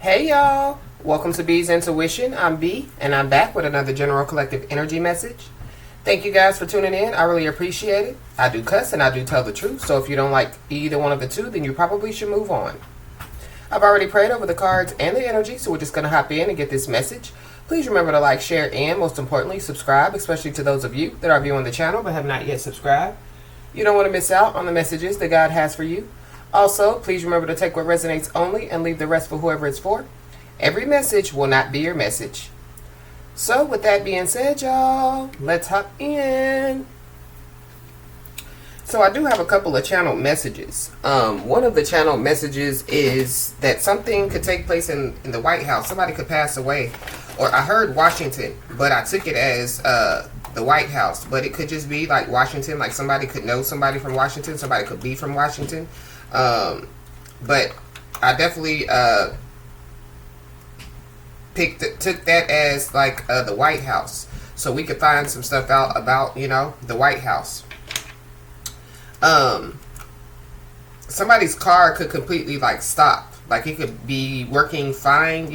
Hey y'all, welcome to B's Intuition. I'm B, and I'm back with another general collective energy message. Thank you guys for tuning in. I really appreciate it. I do cuss and I do tell the truth, so if you don't like either one of the two, then you probably should move on. I've already prayed over the cards and the energy, so we're just going to hop in and get this message. Please remember to like, share, and most importantly, subscribe, especially to those of you that are viewing the channel but have not yet subscribed. You don't want to miss out on the messages that God has for you. Also, please remember to take what resonates only and leave the rest for whoever it's for. Every message will not be your message. So, with that being said, y'all, let's hop in. So, I do have a couple of channeled messages. One of the channeled messages is that something could take place in the White House. Somebody could pass away. Or I heard Washington, but I took it as the White House. But it could just be like Washington, like somebody could know somebody from Washington. Somebody could be from Washington. But I definitely took that as like the White House, so we could find some stuff out about the White House. Somebody's car could completely like stop, like it could be working fine,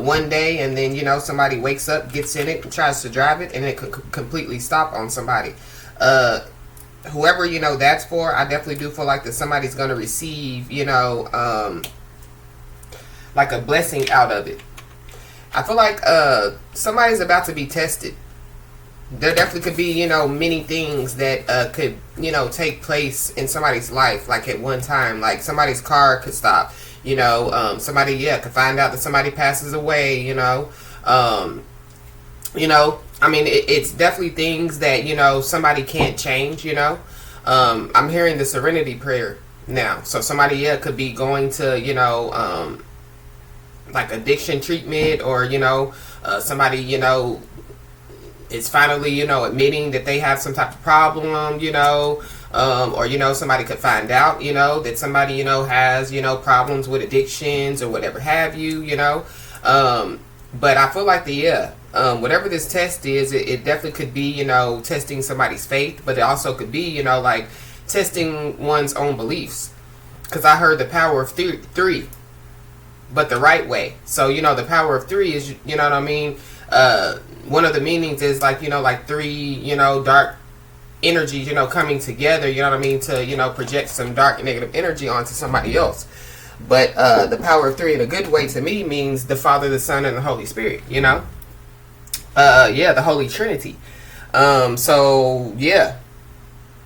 one day, and then somebody wakes up, gets in it, and tries to drive it, and it could completely stop on somebody. Whoever that's for, I definitely do feel like that somebody's going to receive like a blessing out of it. I feel like somebody's about to be tested. There definitely could be many things that could take place in somebody's life, like at one time. Like somebody's car could stop, somebody could find out that somebody passes away. I mean, it's definitely things that, somebody can't change, I'm hearing the serenity prayer now. So somebody, could be going to, like addiction treatment, or, somebody, is finally, admitting that they have some type of problem, or, somebody could find out, that somebody, has, problems with addictions or whatever have you, but I feel like whatever this test is, it definitely could be, testing somebody's faith, but it also could be, like testing one's own beliefs. Because I heard the power of three, but the right way. So, the power of three is, what I mean? One of the meanings is like, like three, dark energies, coming together, what I mean? To, project some dark negative energy onto somebody else. But the power of three in a good way to me means the Father, the Son, and the Holy Spirit, the Holy Trinity. So yeah,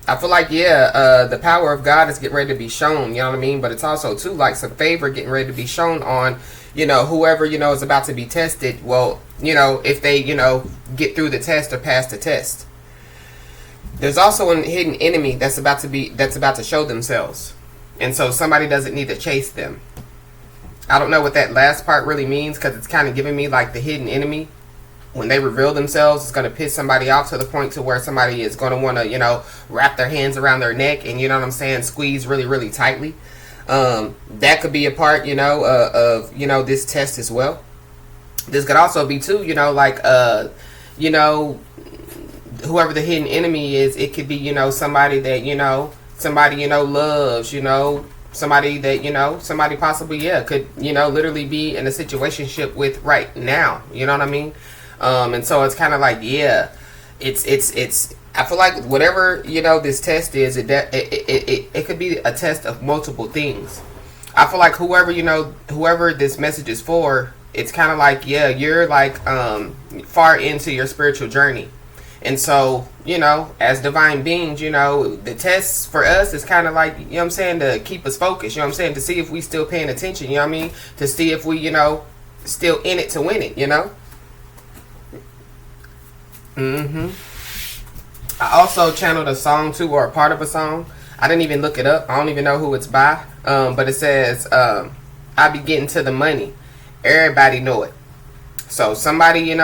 I feel like the power of God is getting ready to be shown, what I mean? But it's also too like some favor getting ready to be shown on, whoever is about to be tested. Well, if they get through the test or pass the test. There's also a hidden enemy that's about to show themselves. And so somebody doesn't need to chase them. I don't know what that last part really means, because it's kind of giving me like the hidden enemy. When they reveal themselves, it's going to piss somebody off to the point to where somebody is going to want to, wrap their hands around their neck and, squeeze really, really tightly. That could be a part, of, this test as well. This could also be too, whoever the hidden enemy is, it could be, somebody that, somebody loves, somebody that somebody possibly could literally be in a situationship with right now, what I mean? And so it's kind of like it's I feel like whatever this test is, it could be a test of multiple things. I feel like whoever this message is for, it's kind of like you're like far into your spiritual journey. And so, as divine beings, the tests for us is kind of like, to keep us focused, to see if we still paying attention, to see if we, still in it to win it, I also channeled a song too, or a part of a song. I didn't even look it up. I don't even know who it's by. But it says, I be getting to the money. Everybody know it. So somebody,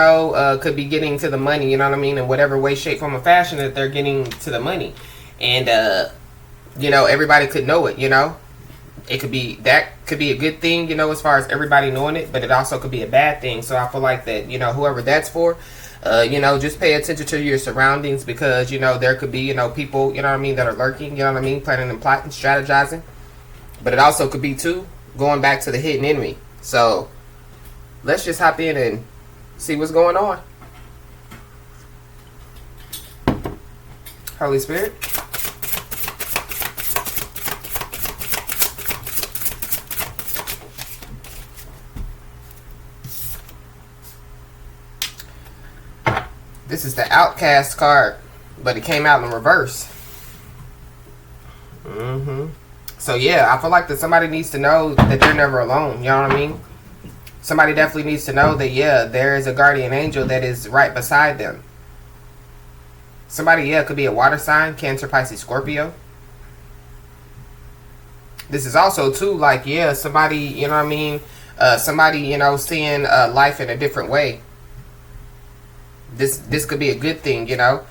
could be getting to the money, in whatever way, shape, form, or fashion that they're getting to the money. And, everybody could know it, It could be, that could be a good thing, as far as everybody knowing it, but it also could be a bad thing. So I feel like that, whoever that's for, just pay attention to your surroundings, because, there could be, people, that are lurking, planning and plotting, strategizing. But it also could be, too, going back to the hidden enemy. So let's just hop in and see what's going on. Holy Spirit. This is the Outcast card, but it came out in reverse. So yeah, I feel like that somebody needs to know that they're never alone. You know what I mean? Somebody definitely needs to know that, yeah, there is a guardian angel that is right beside them. Somebody, yeah, could be a water sign, Cancer, Pisces, Scorpio. This is also too, like, yeah, somebody, you know what I mean? Somebody, you know, seeing life in a different way. This could be a good thing, you know.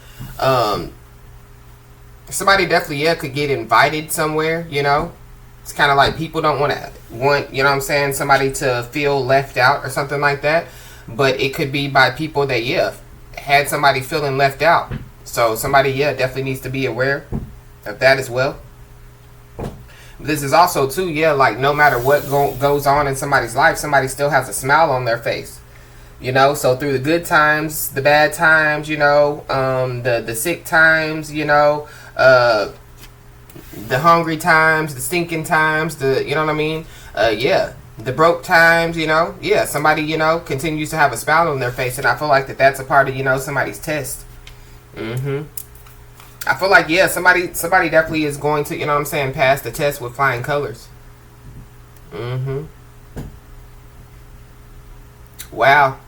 Somebody definitely, yeah, could get invited somewhere, you know. It's kind of like people don't want, you know what I'm saying, somebody to feel left out or something like that. But it could be by people that, yeah, had somebody feeling left out. So somebody, yeah, definitely needs to be aware of that as well. This is also too, yeah, like no matter what goes on in somebody's life, somebody still has a smile on their face. You know, so through the good times, the bad times, you know, the sick times, you know, the hungry times, the stinking times, you know what I mean? Yeah, the broke times, you know, yeah, somebody, you know, continues to have a smile on their face, and I feel like that's a part of, you know, somebody's test. I feel like, yeah, somebody definitely is going to, you know what I'm saying, pass the test with flying colors. Wow.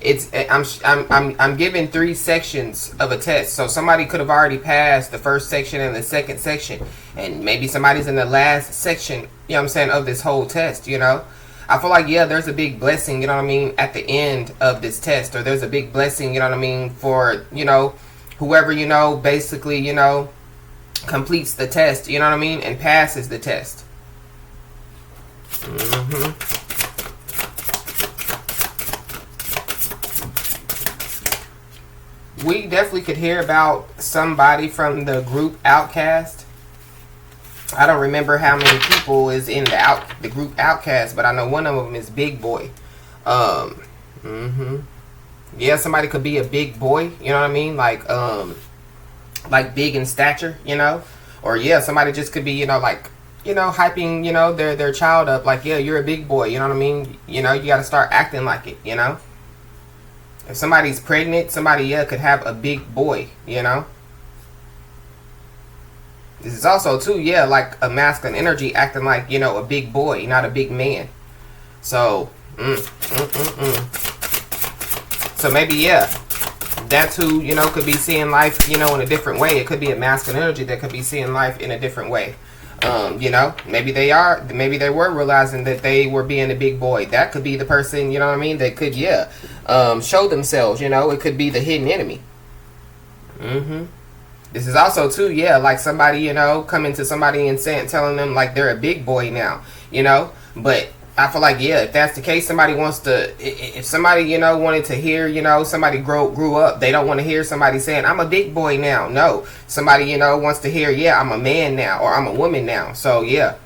I'm given 3 sections of a test, so somebody could have already passed the first section and the second section, and maybe somebody's in the last section, you know what I'm saying, of this whole test, you know. I feel like, yeah, there's a big blessing, you know what I mean, at the end of this test, or there's a big blessing, you know what I mean, for, you know, whoever, you know, basically, you know, completes the test, you know what I mean, and passes the test. We definitely could hear about somebody from the group Outcast. I don't remember how many people is in the group Outcast, but I know one of them is Big Boy. Yeah, somebody could be a big boy, you know what I mean? Like big in stature, you know? Or yeah, somebody just could be, you know, like, you know, hyping, you know, their child up, like, yeah, you're a big boy, you know what I mean? You know, you gotta start acting like it, you know? If somebody's pregnant, somebody, yeah, could have a big boy, you know? This is also, too, yeah, like a masculine energy acting like, you know, a big boy, not a big man. So, So maybe, yeah, that's who, you know, could be seeing life, you know, in a different way. It could be a masculine energy that could be seeing life in a different way. You know, maybe they were realizing that they were being a big boy. That could be the person, you know what I mean, that could, yeah, show themselves, you know. It could be the hidden enemy. This is also, too, yeah, like somebody, you know, coming to somebody and telling them, like, they're a big boy now, you know. But I feel like, yeah, if that's the case, somebody wants to, if somebody, you know, wanted to hear, you know, somebody grew up, they don't want to hear somebody saying, I'm a big boy now. No, somebody, you know, wants to hear, yeah, I'm a man now, or I'm a woman now. So, yeah.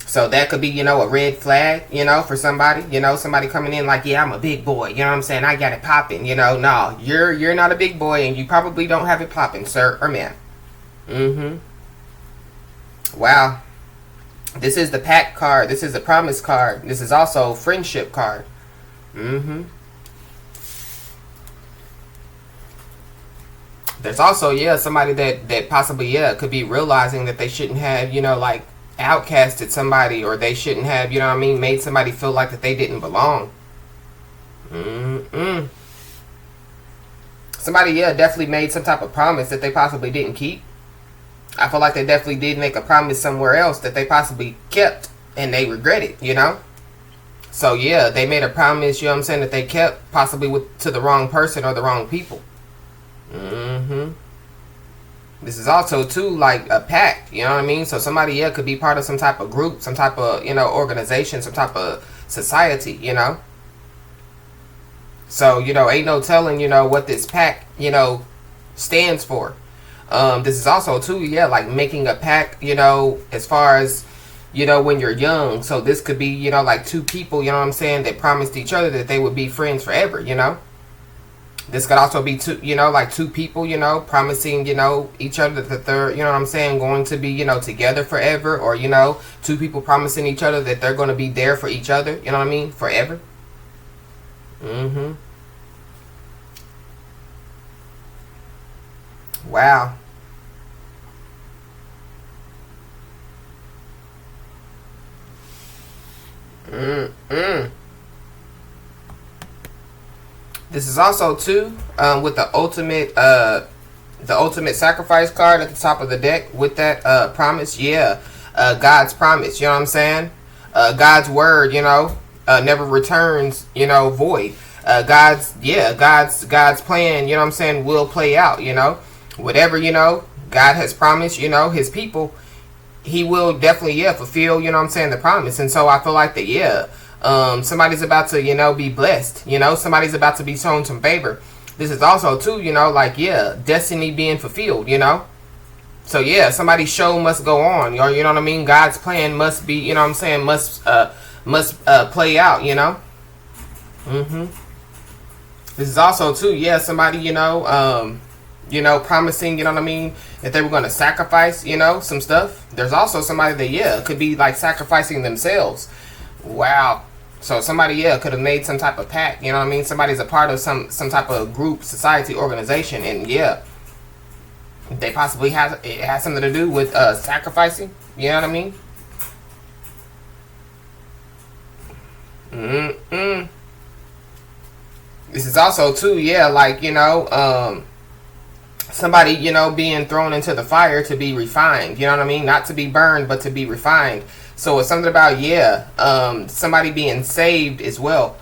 So that could be, you know, a red flag, you know, for somebody, you know, somebody coming in like, yeah, I'm a big boy, you know what I'm saying, I got it popping, you know. No, you're not a big boy, and you probably don't have it popping, sir or ma'am. Wow. This is the pact card. This is the promise card. This is also friendship card. There's also, yeah, somebody that possibly, yeah, could be realizing that they shouldn't have, you know, like, outcasted somebody, or they shouldn't have, you know what I mean, made somebody feel like that they didn't belong. Somebody, yeah, definitely made some type of promise that they possibly didn't keep. I feel like they definitely did make a promise somewhere else that they possibly kept, and they regret it, you know? So, yeah, they made a promise, you know what I'm saying, that they kept possibly to the wrong person or the wrong people. This is also, too, like a pact, you know what I mean? So somebody, yeah, could be part of some type of group, some type of, you know, organization, some type of society, you know? So, you know, ain't no telling, you know, what this pact, you know, stands for. This is also, too, yeah, like making a pact, you know, as far as, when you're young. So this could be, like two people, that promised each other that they would be friends forever, This could also be two, like two people, promising, each other that they're, going to be, together forever. Or, two people promising each other that they're going to be there for each other, forever. Wow. This is also too with the ultimate sacrifice card at the top of the deck with that promise. Yeah, God's promise. You know what I'm saying? God's word. Never returns. Void. God's plan. You know what I'm saying? Will play out. Whatever God has promised. His people. He will definitely fulfill. The promise. And so I feel like that. Somebody's about to, be blessed. Somebody's about to be shown some favor. This is also too, destiny being fulfilled, So somebody's show must go on. You know what I mean? God's plan must be, must play out, This is also too, somebody, promising, that they were going to sacrifice, some stuff. There's also somebody that, could be like sacrificing themselves. Wow. So somebody, could have made some type of pact, Somebody's a part of some type of group, society, organization, and they possibly it has something to do with sacrificing, you know what I mean? This is also too, somebody, being thrown into the fire to be refined, you know what I mean? Not to be burned, but to be refined. So it's something about, somebody being saved as well.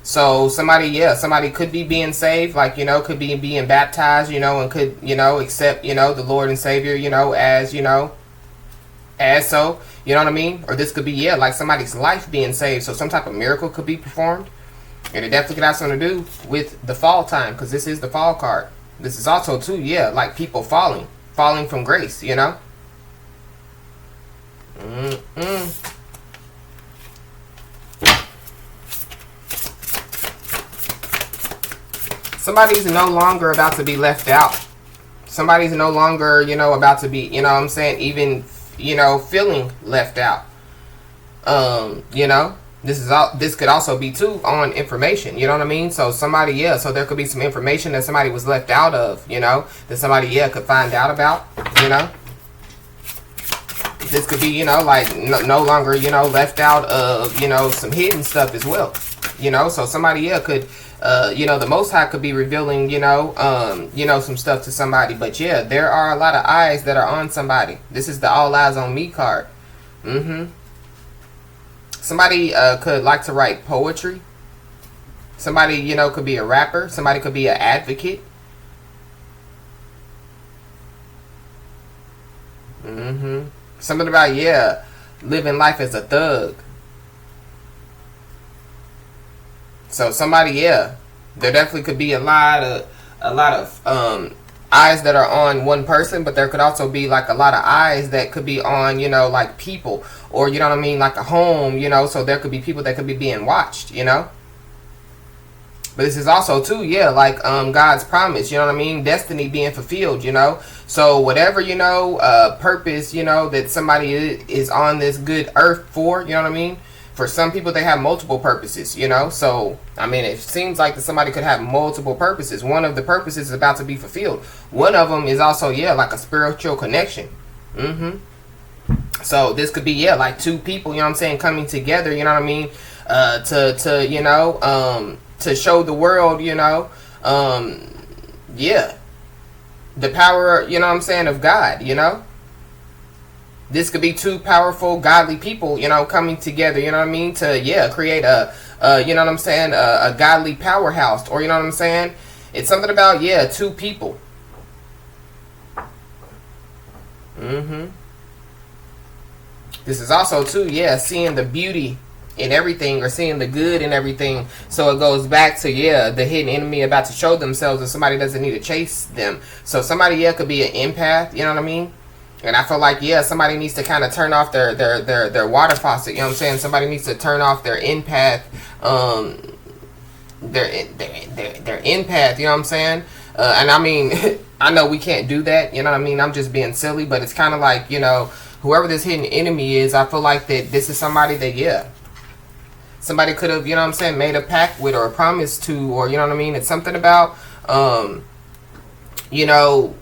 So somebody could be being saved, like, could be being baptized, and could, accept, the Lord and Savior, as so, you know what I mean? Or this could be, like somebody's life being saved. So some type of miracle could be performed. And it definitely could have something to do with the fall time, because this is the fall card. This is also too, like people falling from grace, Somebody's no longer about to be left out. Somebody's no longer, about to be, even, feeling left out. This could also be too on information, you know what I mean? So somebody, so there could be some information that somebody was left out of, that somebody, could find out about, This could be, like no longer, left out of, some hidden stuff as well, So somebody, could, the Most High could be revealing, some stuff to somebody. But there are a lot of eyes that are on somebody. This is the all eyes on me card. Somebody could like to write poetry. Somebody, could be a rapper. Somebody could be an advocate. Something about, living life as a thug. So somebody, there definitely could be a lot of eyes that are on one person, but there could also be like a lot of eyes that could be on, like people, or you know what I mean, like a home, so there could be people that could be being watched, But this is also too, like God's promise, you know what I mean? Destiny being fulfilled, So whatever, purpose, that somebody is on this good earth for, you know what I mean? For some people, they have multiple purposes, So, I mean, it seems like that somebody could have multiple purposes. One of the purposes is about to be fulfilled. One of them is also, like a spiritual connection. So this could be, like two people, coming together, you know what I mean? To show the world, the power, of God, This could be two powerful, godly people, coming together, to, create a a godly powerhouse, or, It's something about, two people. This is also, too, seeing the beauty in everything, or seeing the good in everything. So it goes back to, the hidden enemy about to show themselves, and somebody doesn't need to chase them. So somebody, could be an empath, you know what I mean? And I feel like, yeah, somebody needs to kind of turn off their water faucet. You know what I'm saying? Somebody needs to turn off their empath, their empath. You know what I'm saying? And I mean, I know we can't do that. You know what I mean? I'm just being silly, but it's kind of like, you know, whoever this hidden enemy is, I feel like that this is somebody that, yeah, somebody could have, you know what I'm saying, made a pact with or a promise to, or, you know what I mean? It's something about, you know,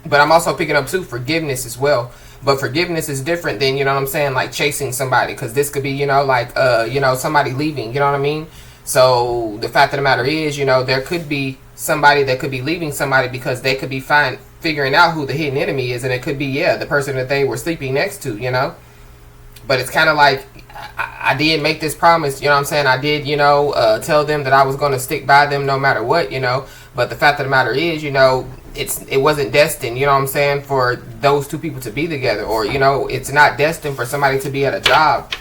but I'm also picking up too forgiveness as well. But forgiveness is different than, you know what I'm saying, like chasing somebody. Because this could be, you know, like, you know, somebody leaving, you know what I mean? So the fact of the matter is, you know, there could be somebody that could be leaving somebody because they could be figuring out who the hidden enemy is. And it could be, yeah, the person that they were sleeping next to, you know? But it's kind of like, I did make this promise, you know what I'm saying? I did, you know, tell them that I was going to stick by them no matter what, you know? But the fact of the matter is, you know, it wasn't destined, you know what I'm saying, for those two people to be together. Or, you know, it's not destined for somebody to be at a job.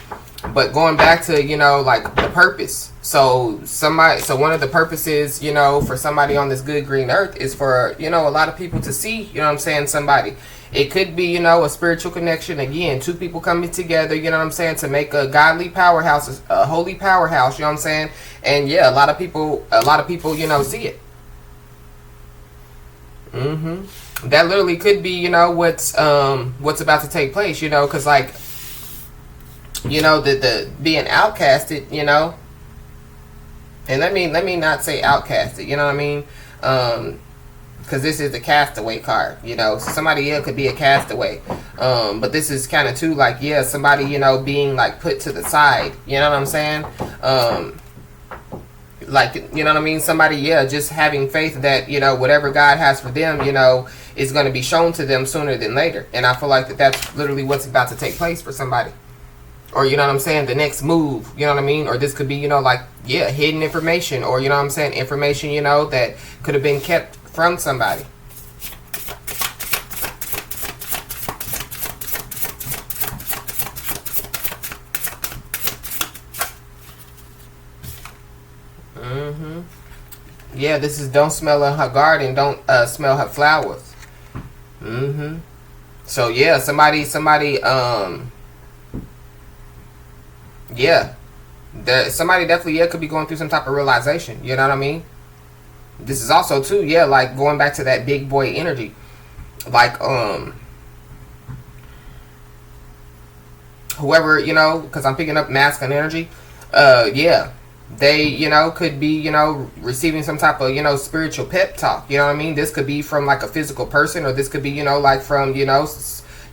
But going back to, you know, like the purpose. So one of the purposes, you know, for somebody on this good green earth is for, you know, a lot of people to see, you know what I'm saying, somebody. It could be, you know, a spiritual connection. Again, two people coming together, you know what I'm saying, to make a godly powerhouse, a holy powerhouse, you know what I'm saying? And yeah, a lot of people, you know, see it. That literally could be, you know, what's about to take place, you know, because like, you know, the being outcasted, you know, and let me not say outcasted, you know what I mean, because this is the castaway card, you know, so somebody else could be a castaway, but this is kind of too like, yeah, somebody, you know, being like put to the side, you know what I'm saying, like, you know what I mean, somebody, yeah, just having faith that, you know, whatever God has for them, you know, is going to be shown to them sooner than later. And I feel like that's literally what's about to take place for somebody. Or, you know what I'm saying, the next move, you know what I mean? Or this could be, you know, like, yeah, hidden information. Or, you know what I'm saying, information, you know, that could have been kept from somebody. Yeah, this is don't smell her garden, don't smell her flowers. So yeah, somebody, yeah, somebody definitely, yeah, could be going through some type of realization. You know what I mean? This is also too, yeah, like going back to that big boy energy, like whoever, you know, because I'm picking up masculine energy. Yeah. They, you know, could be, you know, receiving some type of, you know, spiritual pep talk. You know what I mean? This could be from like a physical person, or this could be, you know, like from, you know,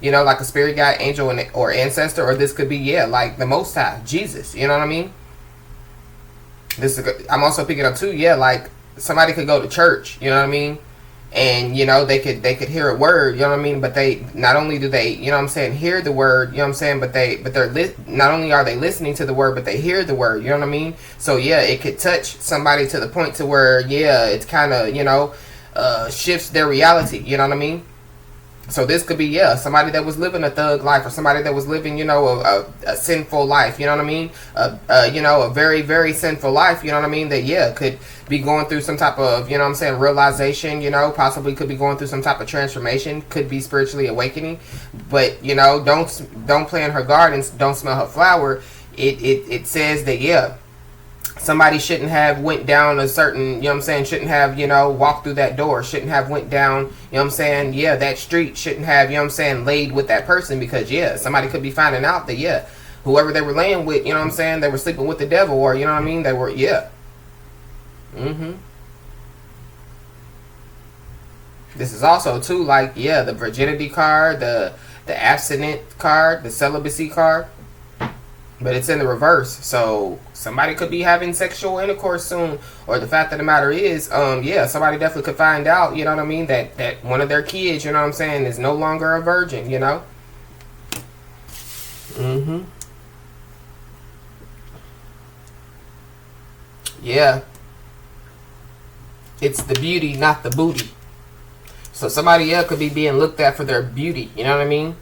like a spirit guide, angel, or ancestor, or this could be, yeah, like the Most High, Jesus. You know what I mean? I'm also picking up too, yeah, like somebody could go to church. You know what I mean? And, you know, they could hear a word, you know what I mean? But they, not only do they, you know what I'm saying, hear the word, you know what I'm saying, but they're not only are they listening to the word, but they hear the word, you know what I mean? So, yeah, it could touch somebody to the point to where, yeah, it's kind of, you know, shifts their reality, you know what I mean? So this could be, yeah, somebody that was living a thug life, or somebody that was living, you know, a sinful life, you know what I mean? You know, a very, very sinful life, you know what I mean? That, yeah, could be going through some type of, you know what I'm saying, realization, you know, possibly could be going through some type of transformation, could be spiritually awakening. But, you know, don't play in her gardens, don't smell her flower. It says that, yeah, somebody shouldn't have went down a certain, you know what I'm saying, shouldn't have, you know, walked through that door, shouldn't have went down, you know what I'm saying, yeah, that street, shouldn't have, you know what I'm saying, laid with that person, because, yeah, somebody could be finding out that, yeah, whoever they were laying with, you know what I'm saying, they were sleeping with the devil, or, you know what I mean, they were, yeah. This is also, too, like, yeah, the virginity card, the abstinent card, the celibacy card. But it's in the reverse, so somebody could be having sexual intercourse soon. Or the fact of the matter is, yeah, somebody definitely could find out, you know what I mean, that one of their kids, you know what I'm saying, is no longer a virgin, you know? Yeah. It's the beauty, not the booty. So somebody else could be being looked at for their beauty, you know what I mean?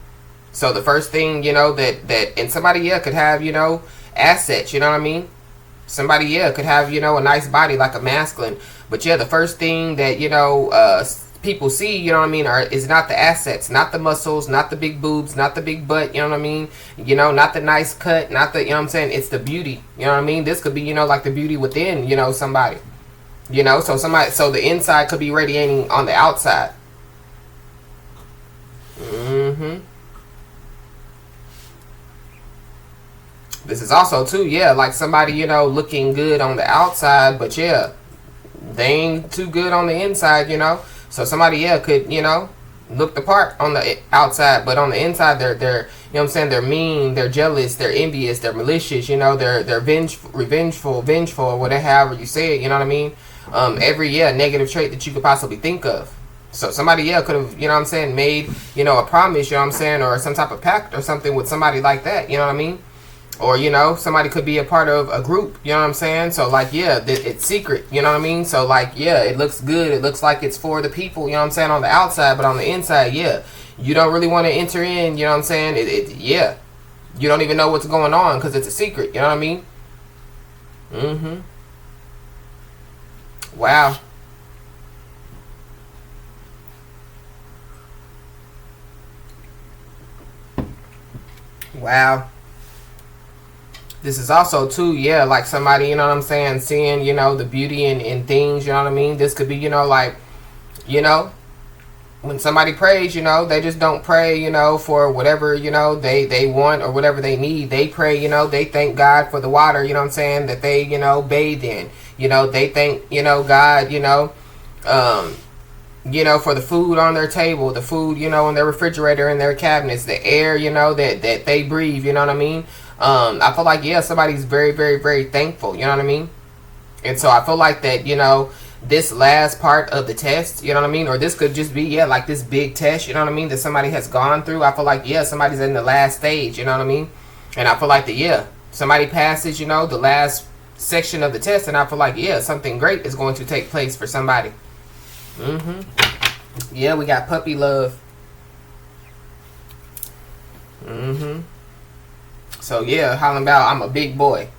So the first thing, you know, and somebody, yeah, could have, you know, assets, you know what I mean? Somebody, yeah, could have, you know, a nice body, like a masculine. But, yeah, the first thing that, you know, people see, you know what I mean, is not the assets, not the muscles, not the big boobs, not the big butt, you know what I mean, you know, not the nice cut, not the, you know what I'm saying, it's the beauty, you know what I mean. This could be, you know, like the beauty within, you know, somebody, you know, so the inside could be radiating on the outside. This is also too, yeah, like somebody, you know, looking good on the outside, but yeah, they ain't too good on the inside, you know. So somebody, yeah, could, you know, look the part on the outside, but on the inside, they're, you know what I'm saying, they're mean, they're jealous, they're envious, they're malicious, you know, they're revengeful, or whatever, however you say it, you know what I mean. Every, yeah, negative trait that you could possibly think of. So somebody, yeah, could have, you know what I'm saying, made, you know, a promise, you know what I'm saying, or some type of pact or something with somebody like that, you know what I mean. Or, you know, somebody could be a part of a group, you know what I'm saying? So, like, yeah, it's secret, you know what I mean? So, like, yeah, it looks good. It looks like it's for the people, you know what I'm saying, on the outside. But on the inside, yeah, you don't really want to enter in, you know what I'm saying? Yeah, you don't even know what's going on because it's a secret, you know what I mean? Wow. Wow. This is also too, yeah, like somebody, you know what I'm saying, seeing, you know, the beauty in things, you know what I mean. This could be, you know, like, you know, when somebody prays, you know, they just don't pray, you know, for whatever, you know, they want or whatever they need. They pray, you know, they thank God for the water, you know what I'm saying, that they, you know, bathe in. You know, they thank, you know, God, you know, for the food on their table, the food, you know, in their refrigerator, in their cabinets, the air, you know, that they breathe, you know what I mean? I feel like, yeah, somebody's very, very, very thankful, you know what I mean? And so I feel like that, you know, this last part of the test, you know what I mean? Or this could just be, yeah, like this big test, you know what I mean, that somebody has gone through. I feel like, yeah, somebody's in the last stage, you know what I mean? And I feel like that, yeah, somebody passes, you know, the last section of the test, and I feel like, yeah, something great is going to take place for somebody. Yeah, we got puppy love. So yeah, hollering about I'm a big boy.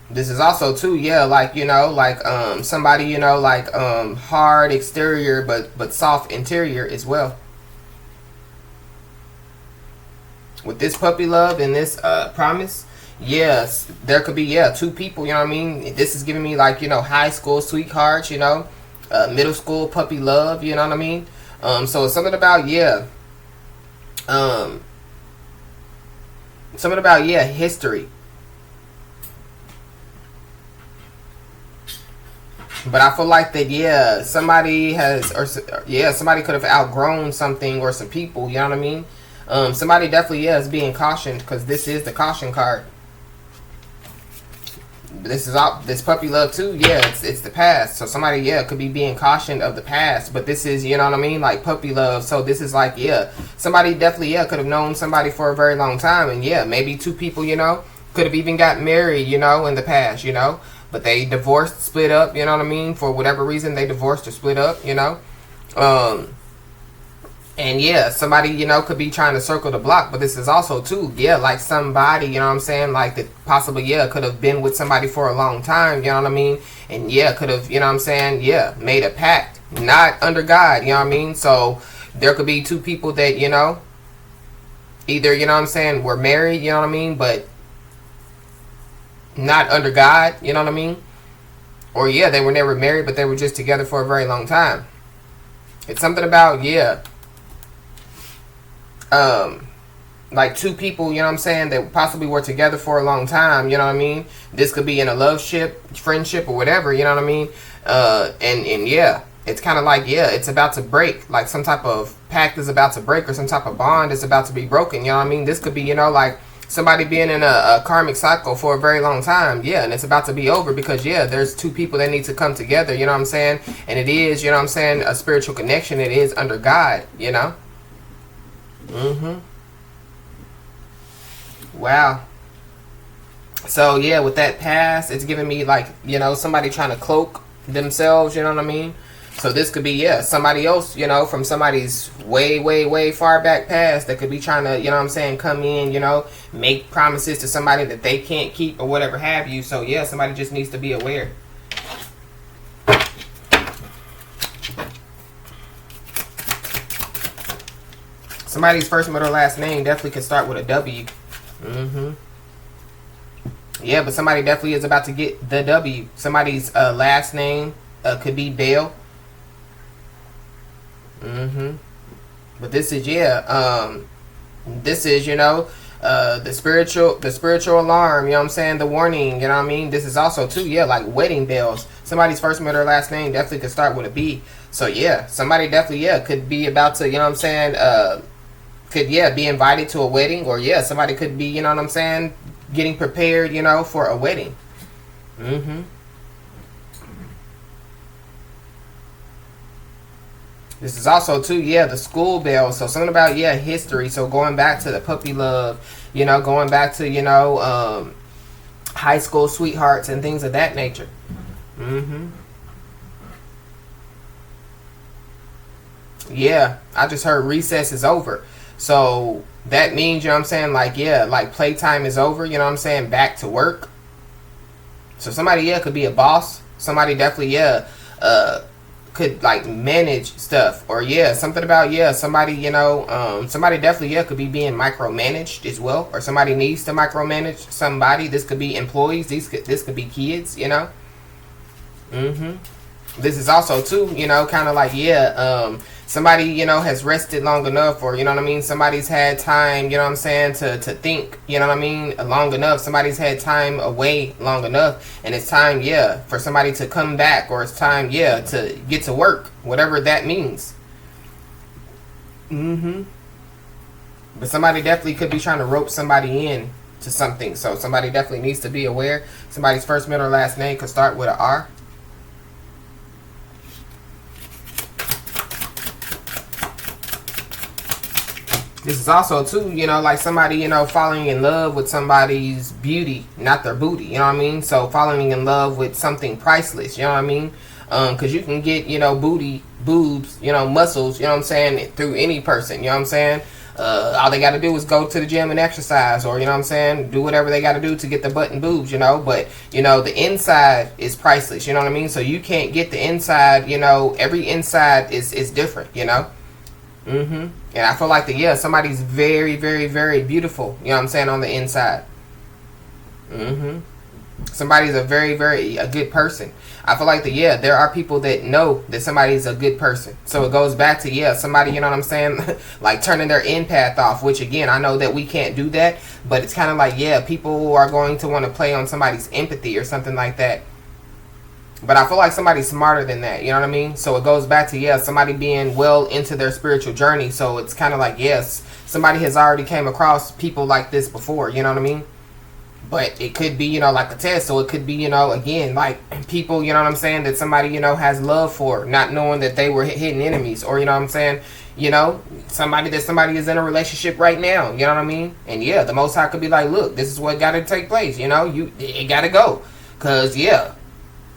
This is also too, yeah, like, you know, like somebody, you know, like hard exterior but soft interior as well. With this puppy love and this promise, yes, there could be, yeah, two people, you know what I mean? This is giving me like, you know, high school sweethearts, you know, middle school puppy love, you know what I mean? So it's something about, yeah, something about, yeah, history. But I feel like that, yeah, somebody has, or yeah, somebody could have outgrown something or some people, you know what I mean? Somebody definitely, yeah, is being cautioned because this is the caution card. This is all, this puppy love too, yeah, it's the past. So somebody, yeah, could be being cautioned of the past, but this is, you know what I mean, like puppy love. So this is like, yeah, somebody definitely, yeah, could have known somebody for a very long time, and yeah, maybe two people, you know, could have even got married, you know, in the past, you know, but they divorced, split up, you know what I mean, for whatever reason they divorced or split up, you know. And yeah, somebody, you know, could be trying to circle the block, but this is also too, yeah, like somebody, you know what I'm saying, like that possibly, yeah, could have been with somebody for a long time, you know what I mean, and yeah, could have, you know what I'm saying, yeah, made a pact, not under God, you know what I mean. So there could be two people that, you know, either, you know what I'm saying, were married, you know what I mean, but not under God, you know what I mean, or yeah, they were never married, but they were just together for a very long time. It's something about, yeah, like two people, you know what I'm saying, that possibly were together for a long time, you know what I mean. This could be in a love ship, friendship, or whatever, you know what I mean. And yeah, it's kind of like, yeah, it's about to break, like some type of pact is about to break, or some type of bond is about to be broken, you know what I mean. This could be, you know, like somebody being in a karmic cycle for a very long time, yeah, and it's about to be over because, yeah, there's two people that need to come together, you know what I'm saying, and it is, you know what I'm saying, a spiritual connection. It is under God, you know. Wow. So yeah, with that past, it's giving me like, you know, somebody trying to cloak themselves, you know what I mean. So this could be, yeah, somebody else, you know, from somebody's way, way, way far back past that could be trying to, you know what I'm saying, come in, you know, make promises to somebody that they can't keep or whatever have you. So yeah, somebody just needs to be aware. Somebody's first, middle, last name definitely could start with a W. Yeah, but somebody definitely is about to get the W. Somebody's last name could be Bell. But this is, this is, the spiritual alarm, you know what I'm saying? The warning, you know what I mean? This is also too, like wedding bells. Somebody's first, middle, last name definitely could start with a B. So yeah, somebody definitely, could be about to, you know what I'm saying, could, be invited to a wedding, or somebody could be, you know what I'm saying, getting prepared, for a wedding. This is also too, the school bell. So something about, history. So going back to the puppy love, going back to, high school sweethearts and things of that nature. Yeah, I just heard recess is over. So that means, you know what I'm saying, like, like playtime is over, you know what I'm saying, back to work. So somebody, could be a boss. Somebody definitely, could like manage stuff, or something about somebody, somebody definitely could be being micromanaged as well, or somebody needs to micromanage somebody. This could be employees, this could be kids, This is also too, kind of like, somebody, has rested long enough, or, you know what I mean, somebody's had time, you know what I'm saying, to think, you know what I mean, long enough. Somebody's had time away long enough, and it's time, for somebody to come back, or it's time, to get to work, whatever that means. But somebody definitely could be trying to rope somebody in to something, so somebody definitely needs to be aware. Somebody's first, middle, last name could start with an R. This is also too, like somebody, falling in love with somebody's beauty, not their booty, you know what I mean? So falling in love with something priceless, you know what I mean? Because you can get, booty, boobs, muscles, you know what I'm saying, through any person, you know what I'm saying? All they got to do is go to the gym and exercise, or, you know what I'm saying, do whatever they got to do to get the butt and boobs, but, the inside is priceless, you know what I mean? So you can't get the inside, every inside is different, And I feel like somebody's very, very, very beautiful, you know what I'm saying, on the inside. Somebody's a very, very a good person. I feel like there are people that know that somebody's a good person. So it goes back to, somebody, you know what I'm saying, like turning their empath off, which again, I know that we can't do that, but it's kind of like, people are going to want to play on somebody's empathy or something like that. But I feel like somebody's smarter than that, you know what I mean? So it goes back to, somebody being well into their spiritual journey. So it's kind of like, somebody has already came across people like this before, you know what I mean? But it could be, like a test. So it could be, again, like people, you know what I'm saying, that somebody, has love for, not knowing that they were hidden enemies. Or, you know what I'm saying, somebody is in a relationship right now, you know what I mean? And the Most High could be like, look, this is what got to take place, it got to go. Because,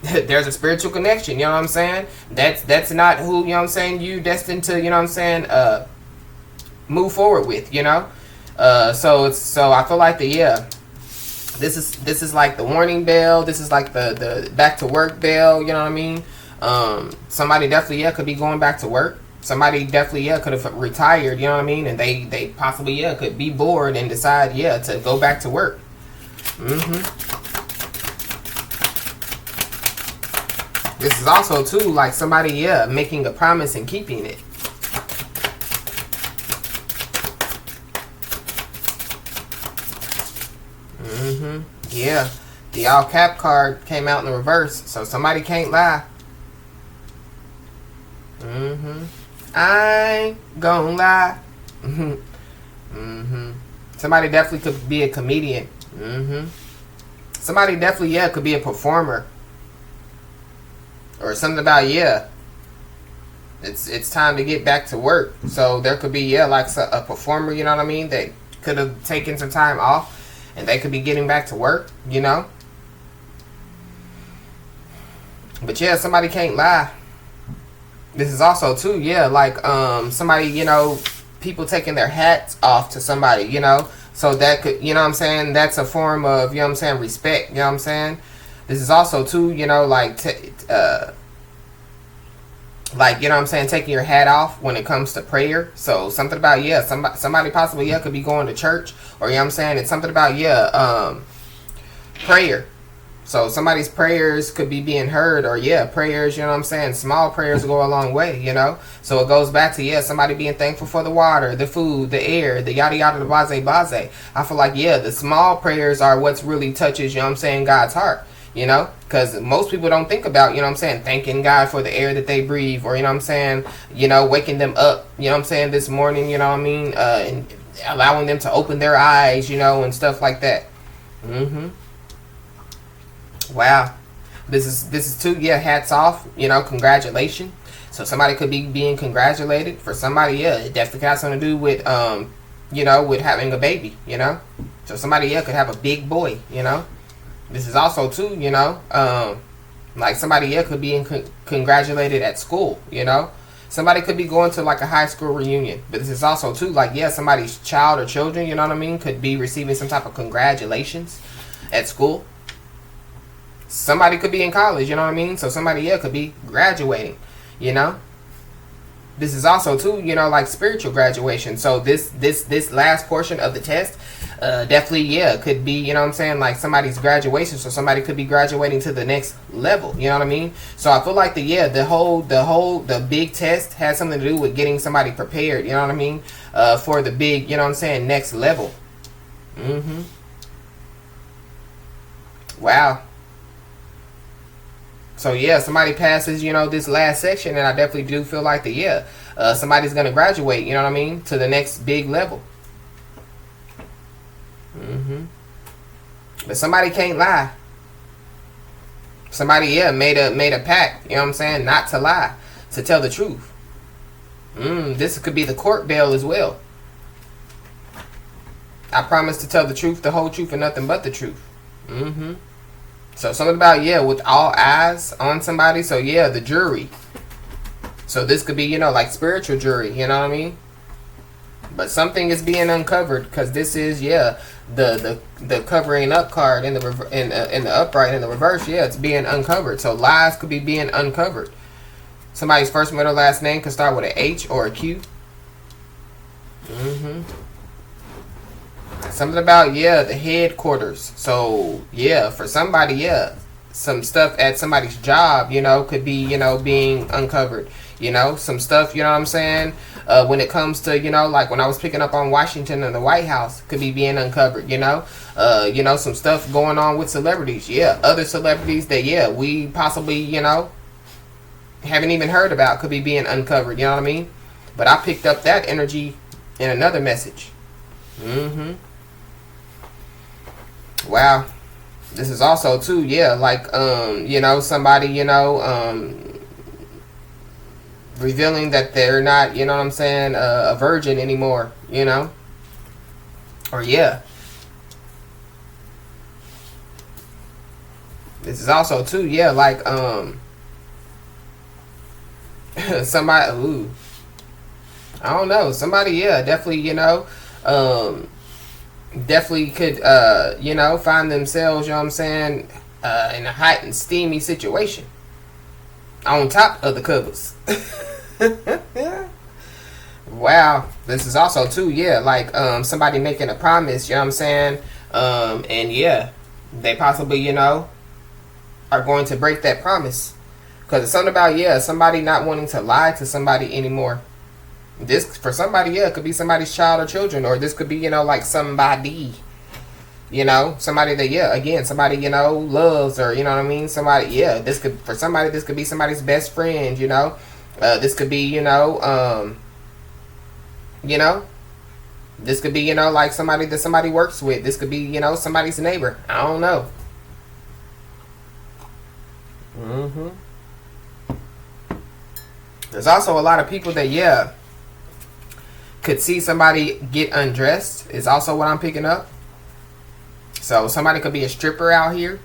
there's a spiritual connection, you know what I'm saying? That's not who, you know what I'm saying, you destined to, you know what I'm saying, move forward with, So I feel like this is like the warning bell. This is like the back to work bell, you know what I mean? Somebody definitely could be going back to work. Somebody definitely could have retired, you know what I mean? And they possibly could be bored and decide to go back to work. This is also too like somebody making a promise and keeping it. The all cap card came out in the reverse, so somebody can't lie. I ain't gonna lie. Somebody definitely could be a comedian. Somebody definitely could be a performer. Or something about it's time to get back to work. So there could be like a performer, you know what I mean, that could have taken some time off and they could be getting back to work, But somebody can't lie. This is also too like somebody, people taking their hats off to somebody, so that could, you know what I'm saying, that's a form of, you know what I'm saying, respect, you know what I'm saying. This is also too, like like, you know what I'm saying, taking your hat off when it comes to prayer. So something about, yeah, somebody possibly, yeah, could be going to church, or, you know what I'm saying, it's something about, yeah, prayer. So somebody's prayers could be being heard, or, yeah, prayers, you know what I'm saying, small prayers go a long way, you know. So it goes back to, yeah, somebody being thankful for the water, the food, the air, the yada yada, the blase blase. I feel like, yeah, the small prayers are what's really touches, you know what I'm saying, God's heart. You know, because most people don't think about, you know what I'm saying, thanking God for the air that they breathe, or, you know what I'm saying, you know, waking them up, you know what I'm saying, this morning, you know what I mean, and allowing them to open their eyes, you know, and stuff like that. Wow. This is too, yeah, hats off, you know, congratulations. So somebody could be being congratulated. For somebody, yeah, it definitely has something to do with, you know, with having a baby, you know. So somebody, yeah, could have a big boy, you know. This is also too, you know, like somebody, yeah, could be congratulated at school, you know. Somebody could be going to like a high school reunion. But this is also too, like, yeah, somebody's child or children, you know what I mean, could be receiving some type of congratulations at school. Somebody could be in college, you know what I mean. So somebody, yeah, could be graduating, you know. This is also too, you know, like spiritual graduation. So this last portion of the test, definitely, yeah, could be, you know what I'm saying, like somebody's graduation. So somebody could be graduating to the next level, you know what I mean. So I feel like the big test has something to do with getting somebody prepared, you know what I mean, for the big, you know what I'm saying, next level. Wow. So yeah, somebody passes, you know, this last section, and I definitely do feel like that, yeah, somebody's gonna graduate, you know what I mean, to the next big level. But somebody can't lie. Somebody, yeah, made a pact, you know what I'm saying, not to lie, to tell the truth. This could be the court bail as well. I promise to tell the truth, the whole truth, and nothing but the truth. So something about, yeah, with all eyes on somebody. So yeah, the jury. So this could be, you know, like spiritual jury, you know what I mean? But something is being uncovered, because this is, yeah, the covering up card in the upright, in the reverse, yeah, it's being uncovered. So lies could be being uncovered. Somebody's first, middle, last name could start with an H or a Q. Something about, yeah, the headquarters. So yeah, for somebody, yeah, some stuff at somebody's job, you know, could be, you know, being uncovered. You know, some stuff, you know what I'm saying, when it comes to, you know, like when I was picking up on Washington and the White House, could be being uncovered, you know. You know, some stuff going on with celebrities, yeah, other celebrities that, yeah, we possibly, you know, haven't even heard about, could be being uncovered, you know what I mean. But I picked up that energy in another message. Wow. This is also too, yeah, like, you know, somebody, you know, revealing that they're not, you know what I'm saying, a virgin anymore, you know. Or yeah. This is also too, yeah, like, somebody, ooh, I don't know, somebody, yeah, definitely, you know, definitely could, you know, find themselves, you know what I'm saying, in a hot and steamy situation on top of the covers. Wow. This is also too, yeah, like, somebody making a promise, you know what I'm saying, and yeah, they possibly, you know, are going to break that promise, because it's something about, yeah, somebody not wanting to lie to somebody anymore. This, for somebody, yeah, it could be somebody's child or children, or this could be, you know, like somebody, you know, somebody that, yeah, again, somebody, you know, loves, or, you know what I mean, somebody, yeah, this could, for somebody, this could be somebody's best friend, you know, this could be, you know, this could be, you know, like somebody that somebody works with, this could be, you know, somebody's neighbor, I don't know. There's also a lot of people that, yeah, could see somebody get undressed, is also what I'm picking up. So somebody could be a stripper out here,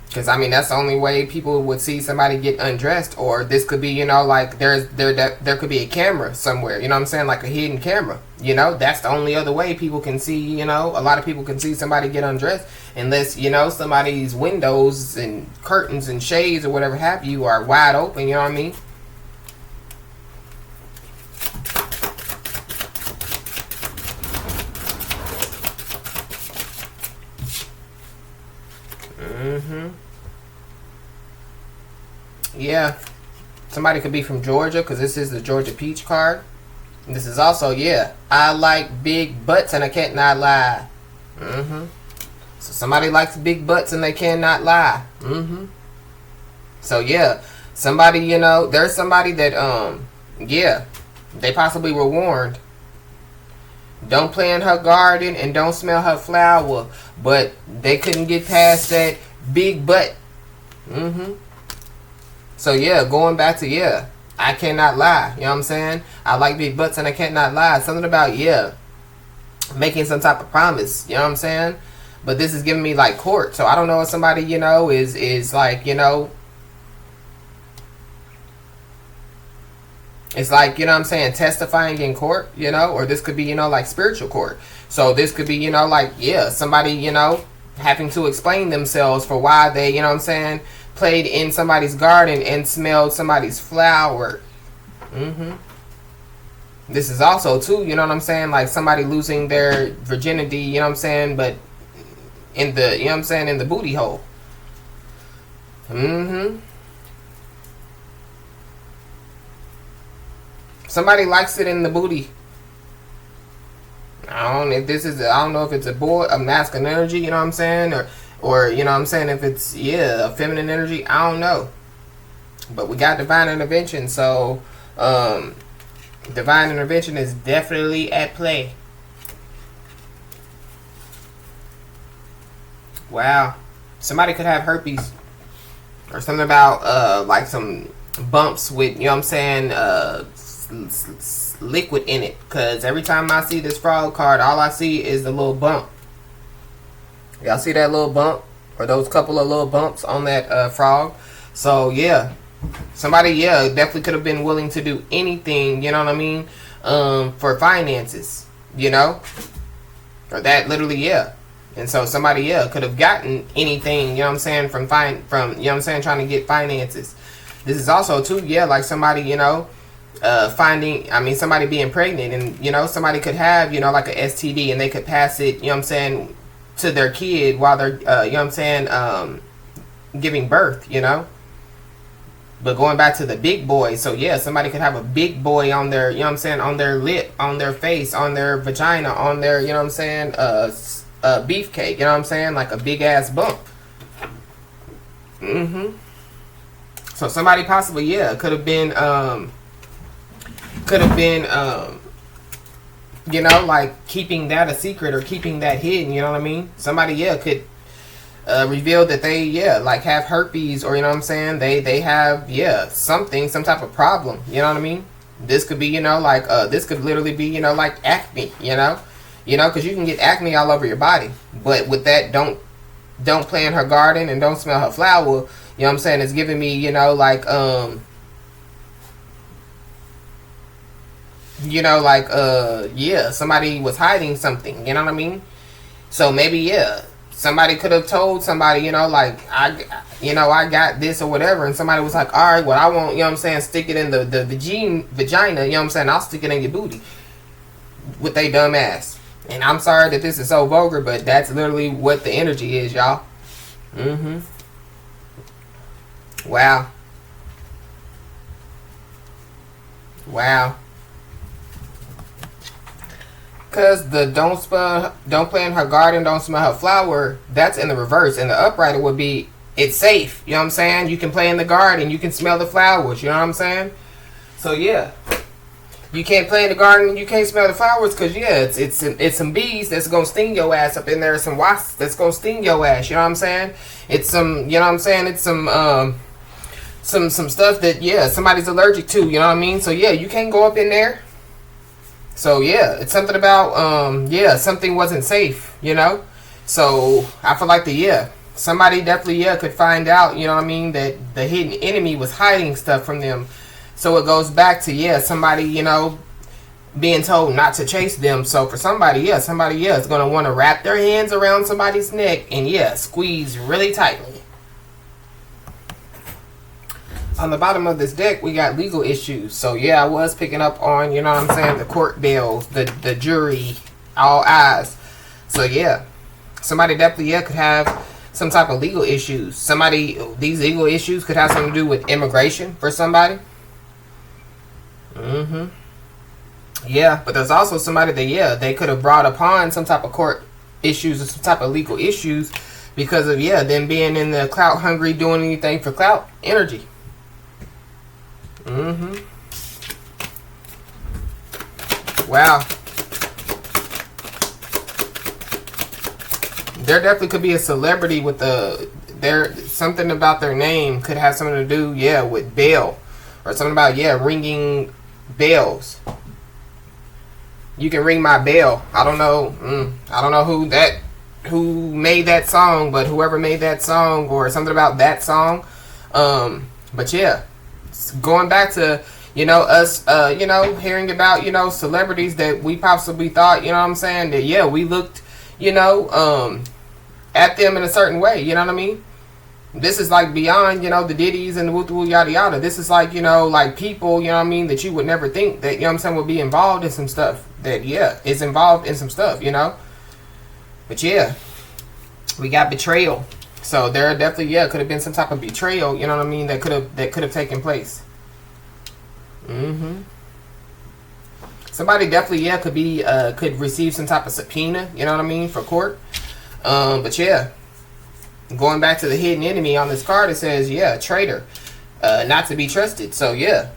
because I mean that's the only way people would see somebody get undressed. Or this could be, you know, like there could be a camera somewhere, you know what I'm saying, like a hidden camera, you know. That's the only other way people can see, you know, a lot of people can see somebody get undressed, unless, you know, somebody's windows and curtains and shades or whatever have you are wide open, you know what I mean. Mm-hmm. Yeah. Somebody could be from Georgia, because this is the Georgia Peach card. And this is also, yeah, I like big butts and I can't not lie. Mm-hmm. So somebody likes big butts and they cannot lie. Mm-hmm. So yeah, somebody, you know, there's somebody that, yeah, they possibly were warned. Don't play in her garden and don't smell her flower. But they couldn't get past that big butt. Mm-hmm. So yeah, going back to, yeah, I cannot lie. You know what I'm saying? I like big butts and I cannot lie. Something about, yeah, making some type of promise. You know what I'm saying? But this is giving me like court. So I don't know if somebody, you know, is like, you know, it's like, you know what I'm saying, testifying in court, you know, or this could be, you know, like spiritual court. So this could be, you know, like, yeah, somebody, you know, having to explain themselves for why they, you know what I'm saying, played in somebody's garden and smelled somebody's flower. Mm-hmm. This is also, too, you know what I'm saying, like somebody losing their virginity, you know what I'm saying, but in the, you know what I'm saying, in the booty hole. Mm-hmm. Somebody likes it in the booty. I don't know if it's a boy, a masculine energy, you know what I'm saying, or you know what I'm saying, if it's, yeah, a feminine energy, I don't know. But we got divine intervention, so divine intervention is definitely at play. Wow. Somebody could have herpes. Or something about like some bumps with, you know what I'm saying, liquid in it. Because every time I see this frog card, all I see is the little bump. Y'all see that little bump? Or those couple of little bumps on that frog? So yeah, somebody, yeah, definitely could have been willing to do anything, you know what I mean, for finances, you know, or that literally, yeah. And so somebody, yeah, could have gotten anything, you know what I'm saying, from you know what I'm saying, trying to get finances. This is also too, yeah, like somebody, you know, somebody being pregnant, and, you know, somebody could have, you know, like a STD, and they could pass it, you know what I'm saying, to their kid while they're, you know what I'm saying, giving birth, you know. But going back to the big boy, so yeah, somebody could have a big boy on their, you know what I'm saying, on their lip, on their face, on their vagina, on their, you know what I'm saying, beefcake, you know what I'm saying, like a big ass bump. Mm-hmm. So somebody possibly, yeah, could have been, you know, like keeping that a secret or keeping that hidden, you know what I mean? Somebody, yeah, could reveal that they, yeah, like have herpes, or, you know what I'm saying, they have, yeah, some type of problem, you know what I mean? This could be, you know, like, this could literally be, you know, like acne, you know, because you can get acne all over your body. But with that, don't play in her garden and don't smell her flower, you know what I'm saying, it's giving me, you know, like, you know, like, yeah, somebody was hiding something, you know what I mean? So maybe, yeah, somebody could have told somebody, you know, like, I got this or whatever, and somebody was like, all right, well, I won't, you know what I'm saying, stick it in the vagina, you know what I'm saying, I'll stick it in your booty with they dumb ass. And I'm sorry that this is so vulgar, but that's literally what the energy is, y'all. Mm-hmm. Wow. Wow. Because the don't play in her garden, don't smell her flower, that's in the reverse. And the upright would be, it's safe. You know what I'm saying? You can play in the garden, you can smell the flowers. You know what I'm saying? So yeah, you can't play in the garden and you can't smell the flowers, because yeah, it's some bees that's gonna sting your ass up in there. Some wasps that's gonna sting your ass. You know what I'm saying? It's some, you know what I'm saying? It's some stuff that, yeah, somebody's allergic to. You know what I mean? So yeah, you can't go up in there. So yeah, it's something about, yeah, something wasn't safe, you know? So I feel like somebody definitely, yeah, could find out, you know what I mean, that the hidden enemy was hiding stuff from them. So it goes back to, yeah, somebody, you know, being told not to chase them. So for somebody, yeah, is going to want to wrap their hands around somebody's neck and, yeah, squeeze really tightly. On the bottom of this deck, we got legal issues. So, yeah, I was picking up on, you know what I'm saying, the court bills, the jury, all eyes. So, yeah, somebody definitely, yeah, could have some type of legal issues. These legal issues could have something to do with immigration for somebody. Yeah, but there's also somebody that, yeah, they could have brought upon some type of court issues or some type of legal issues because of, yeah, them being in the clout hungry, doing anything for clout energy. Wow. There definitely could be a celebrity with something about their name could have something to do, yeah, with bail. Or something about, yeah, ringing bells. You can ring my bell. I don't know. I don't know who made that song, but whoever made that song or something about that song. But yeah, going back to, you know, us, you know, hearing about, you know, celebrities that we possibly thought, you know what I'm saying, that, yeah, we looked, you know, at them in a certain way, you know what I mean? This is like beyond, you know, the Diddy's and the woo yada yada. This is like, you know, like people, you know what I mean, that you would never think that, you know what I'm saying, would be involved in some stuff. That, yeah, is involved in some stuff, you know? But yeah, we got betrayal. So there definitely, yeah, could have been some type of betrayal, you know what I mean, that could have taken place. Somebody definitely, yeah, could receive some type of subpoena, you know what I mean, for court. But yeah, going back to the hidden enemy on this card, it says, yeah, traitor, not to be trusted. So yeah.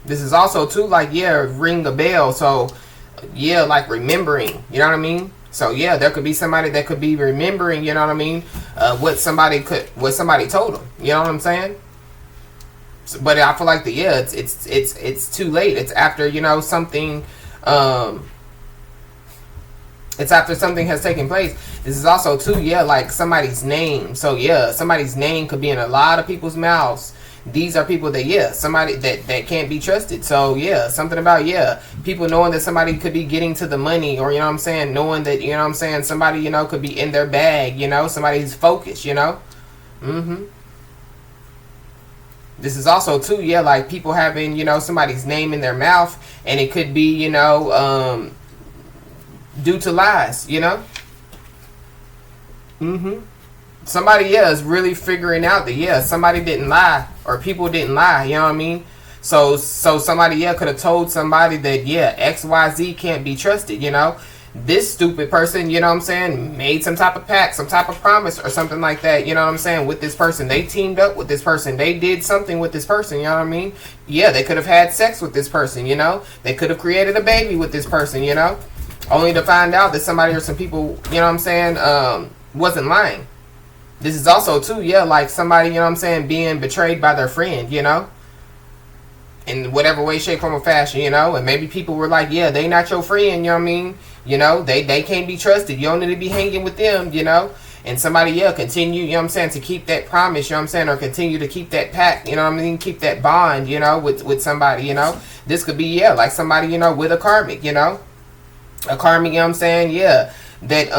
This is also too, like, yeah, ring a bell. So yeah, like remembering, you know what I mean? So yeah, there could be somebody that could be remembering, you know what I mean, what somebody told them, you know what I'm saying? So, but I feel like it's too late. It's after, you know, something it's after something has taken place. This is also too, yeah, like somebody's name. So yeah, somebody's name could be in a lot of people's mouths. These are people that, yeah, somebody that can't be trusted. So yeah, something about, yeah, people knowing that somebody could be getting to the money, or, you know what I'm saying, knowing that, you know what I'm saying, somebody, you know, could be in their bag, you know, somebody's focused, you know. This is also too, yeah, like people having, you know, somebody's name in their mouth, and it could be, you know, due to lies, you know. Somebody, yeah, is really figuring out that, yeah, somebody didn't lie, or people didn't lie, you know what I mean? So somebody, yeah, could have told somebody that, yeah, XYZ can't be trusted, you know? This stupid person, you know what I'm saying, made some type of pact, some type of promise or something like that, you know what I'm saying, with this person. They teamed up with this person. They did something with this person, you know what I mean? Yeah, they could have had sex with this person, you know? They could have created a baby with this person, you know? Only to find out that somebody or some people, you know what I'm saying, wasn't lying. This is also too, yeah, like somebody, you know what I'm saying, being betrayed by their friend, you know, in whatever way, shape, form, or fashion, you know. And maybe people were like, yeah, they not your friend, you know what I mean, you know, they can't be trusted, you don't need to be hanging with them, you know. And somebody, yeah, continue, you know what I'm saying, to keep that promise, you know what I'm saying, or continue to keep that pact, you know what I mean, keep that bond, you know, with somebody, you know. This could be, yeah, like somebody, you know, with a karmic, you know, a karmic, you know what I'm saying, yeah, that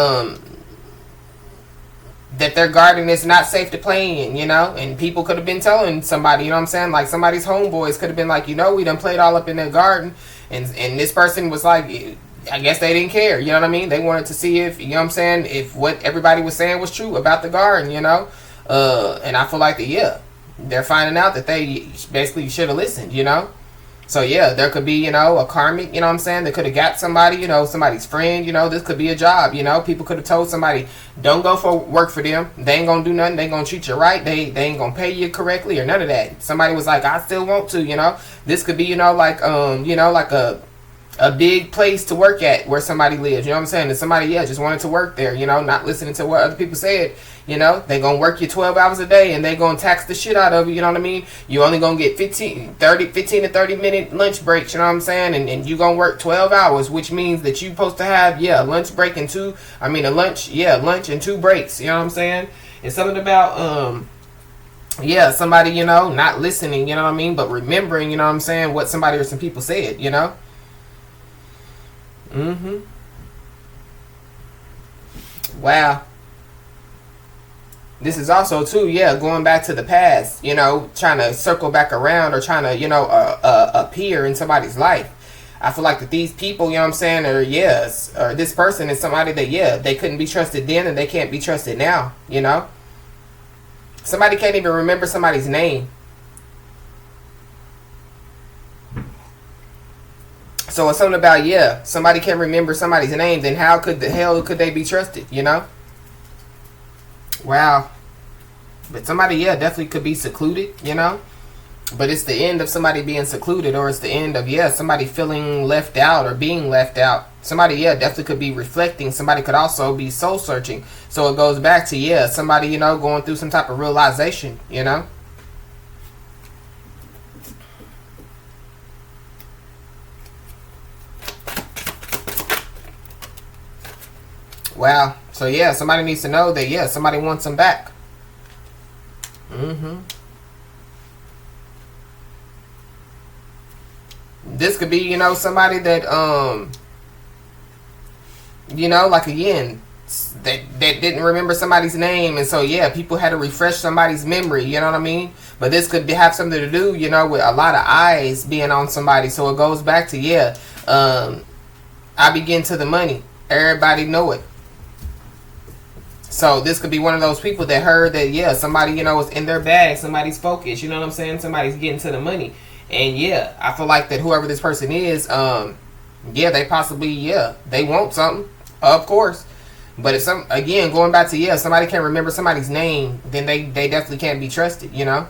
their garden is not safe to play in, you know. And people could have been telling somebody, you know what I'm saying, like somebody's homeboys could have been like, you know, we done played all up in their garden, and this person was like, I guess they didn't care, you know what I mean, they wanted to see if, you know what I'm saying, if what everybody was saying was true about the garden, you know. And I feel like that, yeah, they're finding out that they basically should have listened, you know. So yeah, there could be, you know, a karmic, you know what I'm saying, that could have got somebody, you know, somebody's friend, you know. This could be a job, you know. People could have told somebody, don't go for work for them. They ain't gonna do nothing. They ain't gonna treat you right. They ain't gonna pay you correctly or none of that. Somebody was like, I still want to, you know. This could be, you know, like a big place to work at where somebody lives, you know what I'm saying? And somebody, yeah, just wanted to work there, you know, not listening to what other people said, you know. They gonna work you 12 hours a day, and they gonna tax the shit out of you, you know what I mean? You only gonna get 15 to 30 minute lunch breaks, you know what I'm saying? And you gonna work 12 hours, which means that you supposed to have, yeah, a lunch break and lunch and 2 breaks, you know what I'm saying? It's something about, yeah, somebody, you know, not listening, you know what I mean, but remembering, you know what I'm saying, what somebody or some people said, you know. Wow. This is also too, yeah, going back to the past, you know, trying to circle back around, or trying to, you know, appear in somebody's life. I feel like that these people, you know what I'm saying, or yes, or this person is somebody that, yeah, they couldn't be trusted then and they can't be trusted now, you know? Somebody can't even remember somebody's name. So it's something about, yeah, somebody can't remember somebody's name, then how could the hell could they be trusted, you know? Wow. But somebody, yeah, definitely could be secluded, you know? But it's the end of somebody being secluded, or it's the end of, yeah, somebody feeling left out or being left out. Somebody, yeah, definitely could be reflecting. Somebody could also be soul searching. So it goes back to, yeah, somebody, you know, going through some type of realization, you know? Wow. So, yeah, somebody needs to know that, yeah, somebody wants them back. This could be, you know, somebody that, you know, like, again, that didn't remember somebody's name. And so, yeah, people had to refresh somebody's memory, you know what I mean? But this could have something to do, you know, with a lot of eyes being on somebody. So it goes back to, yeah, I begin to the money. Everybody know it. So this could be one of those people that heard that, yeah, somebody, you know, is in their bag. Somebody's focused. You know what I'm saying? Somebody's getting to the money. And, yeah, I feel like that whoever this person is, yeah, they possibly, yeah, they want something, of course. But if some, again, going back to, yeah, somebody can't remember somebody's name, then they definitely can't be trusted, you know?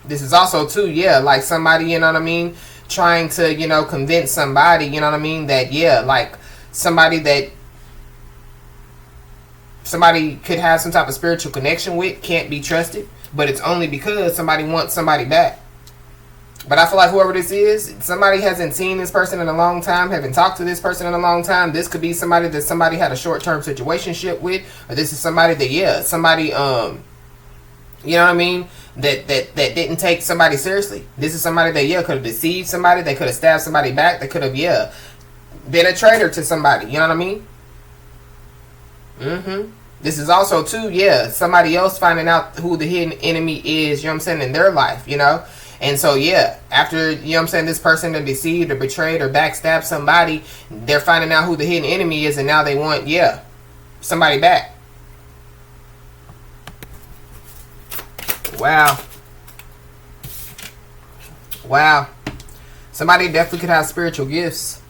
This is also, too, yeah, like somebody, you know what I mean, trying to, you know, convince somebody, you know what I mean, that, yeah, like somebody that somebody could have some type of spiritual connection with can't be trusted, but it's only because somebody wants somebody back. But I feel like whoever this is, somebody hasn't seen this person in a long time, haven't talked to this person in a long time. This could be somebody that somebody had a short-term situationship with, or this is somebody that, yeah, somebody, you know what I mean, that didn't take somebody seriously. This is somebody that, yeah, could have deceived somebody, they could have stabbed somebody back, they could have, yeah, been a traitor to somebody, you know what I mean? This is also, too, yeah, somebody else finding out who the hidden enemy is, you know what I'm saying, in their life, you know? And so, yeah, after, you know what I'm saying, this person that deceived or betrayed or backstabbed somebody, they're finding out who the hidden enemy is, and now they want, yeah, somebody back. Wow. Wow. Somebody definitely could have spiritual gifts.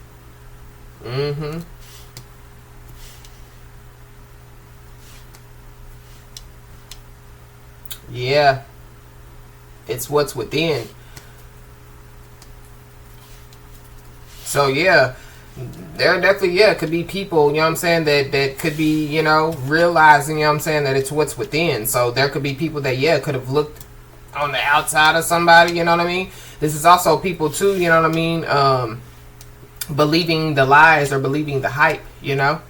Yeah. It's what's within. So, yeah. There definitely, yeah, could be people, you know what I'm saying, that could be, you know, realizing, you know what I'm saying, that it's what's within. So there could be people that, yeah, could have looked on the outside of somebody, you know what I mean? This is also people, too, you know what I mean, believing the lies or believing the hype, you know?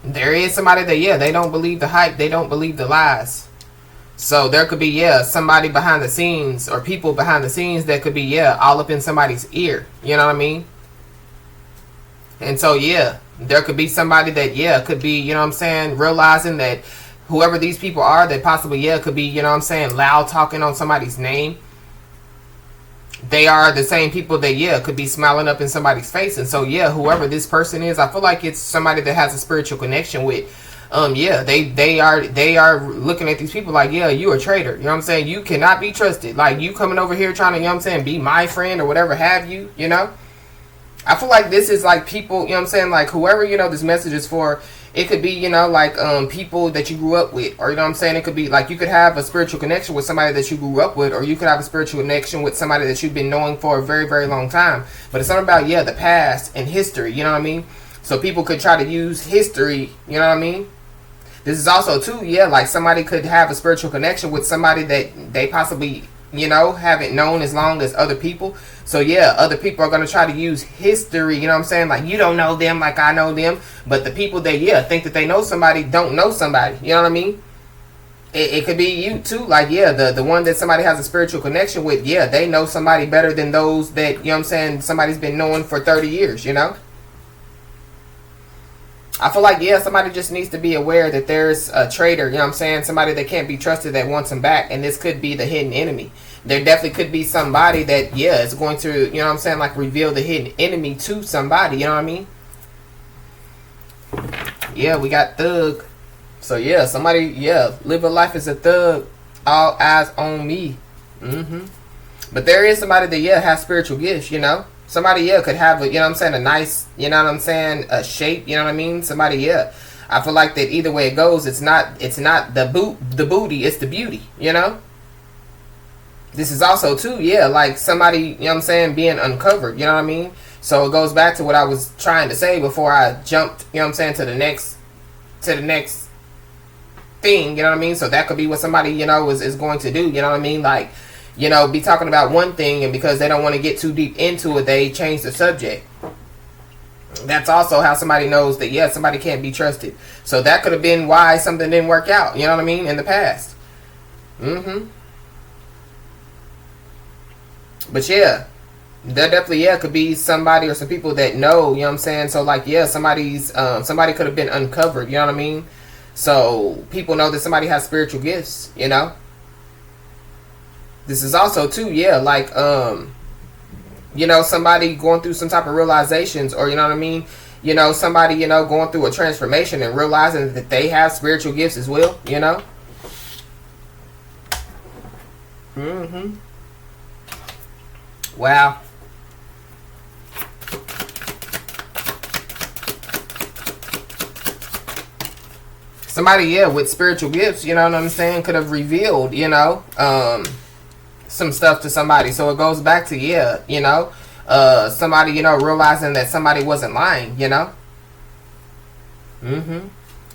There is somebody that, yeah, they don't believe the hype, they don't believe the lies. So there could be, yeah, somebody behind the scenes or people behind the scenes that could be, yeah, all up in somebody's ear, you know what I mean? And so, yeah, there could be somebody that, yeah, could be, you know what I'm saying, realizing that whoever these people are, that possibly, yeah, could be, you know what I'm saying, loud talking on somebody's name. They are the same people that, yeah, could be smiling up in somebody's face. And so, yeah, whoever this person is, I feel like it's somebody that has a spiritual connection with. Yeah, they are looking at these people like, yeah, you a traitor. You know what I'm saying? You cannot be trusted. Like, you coming over here trying to, you know what I'm saying, be my friend or whatever have you, you know? I feel like this is like people, you know what I'm saying, like whoever, you know, this message is for. It could be, you know, like people that you grew up with, or, you know what I'm saying, it could be like you could have a spiritual connection with somebody that you grew up with, or you could have a spiritual connection with somebody that you've been knowing for a very, very long time. But it's something about, yeah, the past and history, you know what I mean? So people could try to use history, you know what I mean? This is also, too, yeah, like somebody could have a spiritual connection with somebody that they possibly, you know, haven't known as long as other people. So, yeah, other people are going to try to use history, you know what I'm saying? Like, you don't know them like I know them. But the people that, yeah, think that they know somebody don't know somebody. You know what I mean? It could be you, too. Like, yeah, the one that somebody has a spiritual connection with, yeah, they know somebody better than those that, you know what I'm saying, somebody's been knowing for 30 years, you know? I feel like, yeah, somebody just needs to be aware that there's a traitor, you know what I'm saying? Somebody that can't be trusted that wants them back. And this could be the hidden enemy. There definitely could be somebody that, yeah, is going to, you know what I'm saying, like reveal the hidden enemy to somebody, you know what I mean? Yeah, we got thug. So, yeah, somebody, yeah, live a life as a thug. All eyes on me. But there is somebody that, yeah, has spiritual gifts, you know? Somebody, yeah, could have, a, you know what I'm saying, a nice, you know what I'm saying, a shape, you know what I mean? Somebody, yeah. I feel like that either way it goes, it's not the booty, it's the beauty, you know? This is also, too, yeah, like somebody, you know what I'm saying, being uncovered, you know what I mean? So it goes back to what I was trying to say before I jumped, you know what I'm saying, to the next thing, you know what I mean? So that could be what somebody, you know, is going to do, you know what I mean? Like, you know, be talking about one thing, and because they don't want to get too deep into it, they change the subject. That's also how somebody knows that, yeah, somebody can't be trusted. So that could have been why something didn't work out, you know what I mean, in the past. But yeah, there definitely, yeah, could be somebody or some people that know, you know what I'm saying? So like, yeah, somebody could have been uncovered, you know what I mean? So people know that somebody has spiritual gifts, you know? This is also too, yeah, like, you know, somebody going through some type of realizations, or, you know what I mean? You know, somebody, you know, going through a transformation and realizing that they have spiritual gifts as well, you know? Wow. Somebody, yeah, with spiritual gifts, you know what I'm saying, could have revealed, you know, some stuff to somebody. So it goes back to, yeah, you know, somebody, you know, realizing that somebody wasn't lying, you know.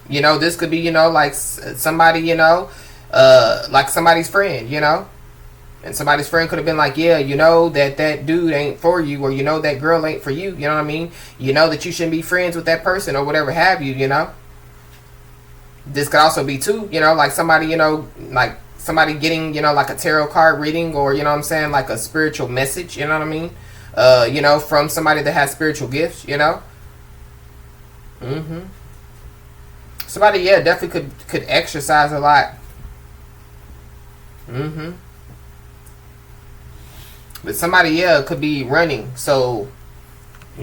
You know, this could be, you know, like somebody, you know, like somebody's friend, you know. And somebody's friend could have been like, yeah, you know that dude ain't for you, or you know that girl ain't for you, you know what I mean? You know that you shouldn't be friends with that person, or whatever have you, you know. This could also be too, you know, like somebody, you know, like somebody getting, you know, like a tarot card reading, or, you know what I'm saying, like a spiritual message, you know what I mean? You know, from somebody that has spiritual gifts, you know? Somebody, yeah, definitely could exercise a lot. But somebody, yeah, could be running. So,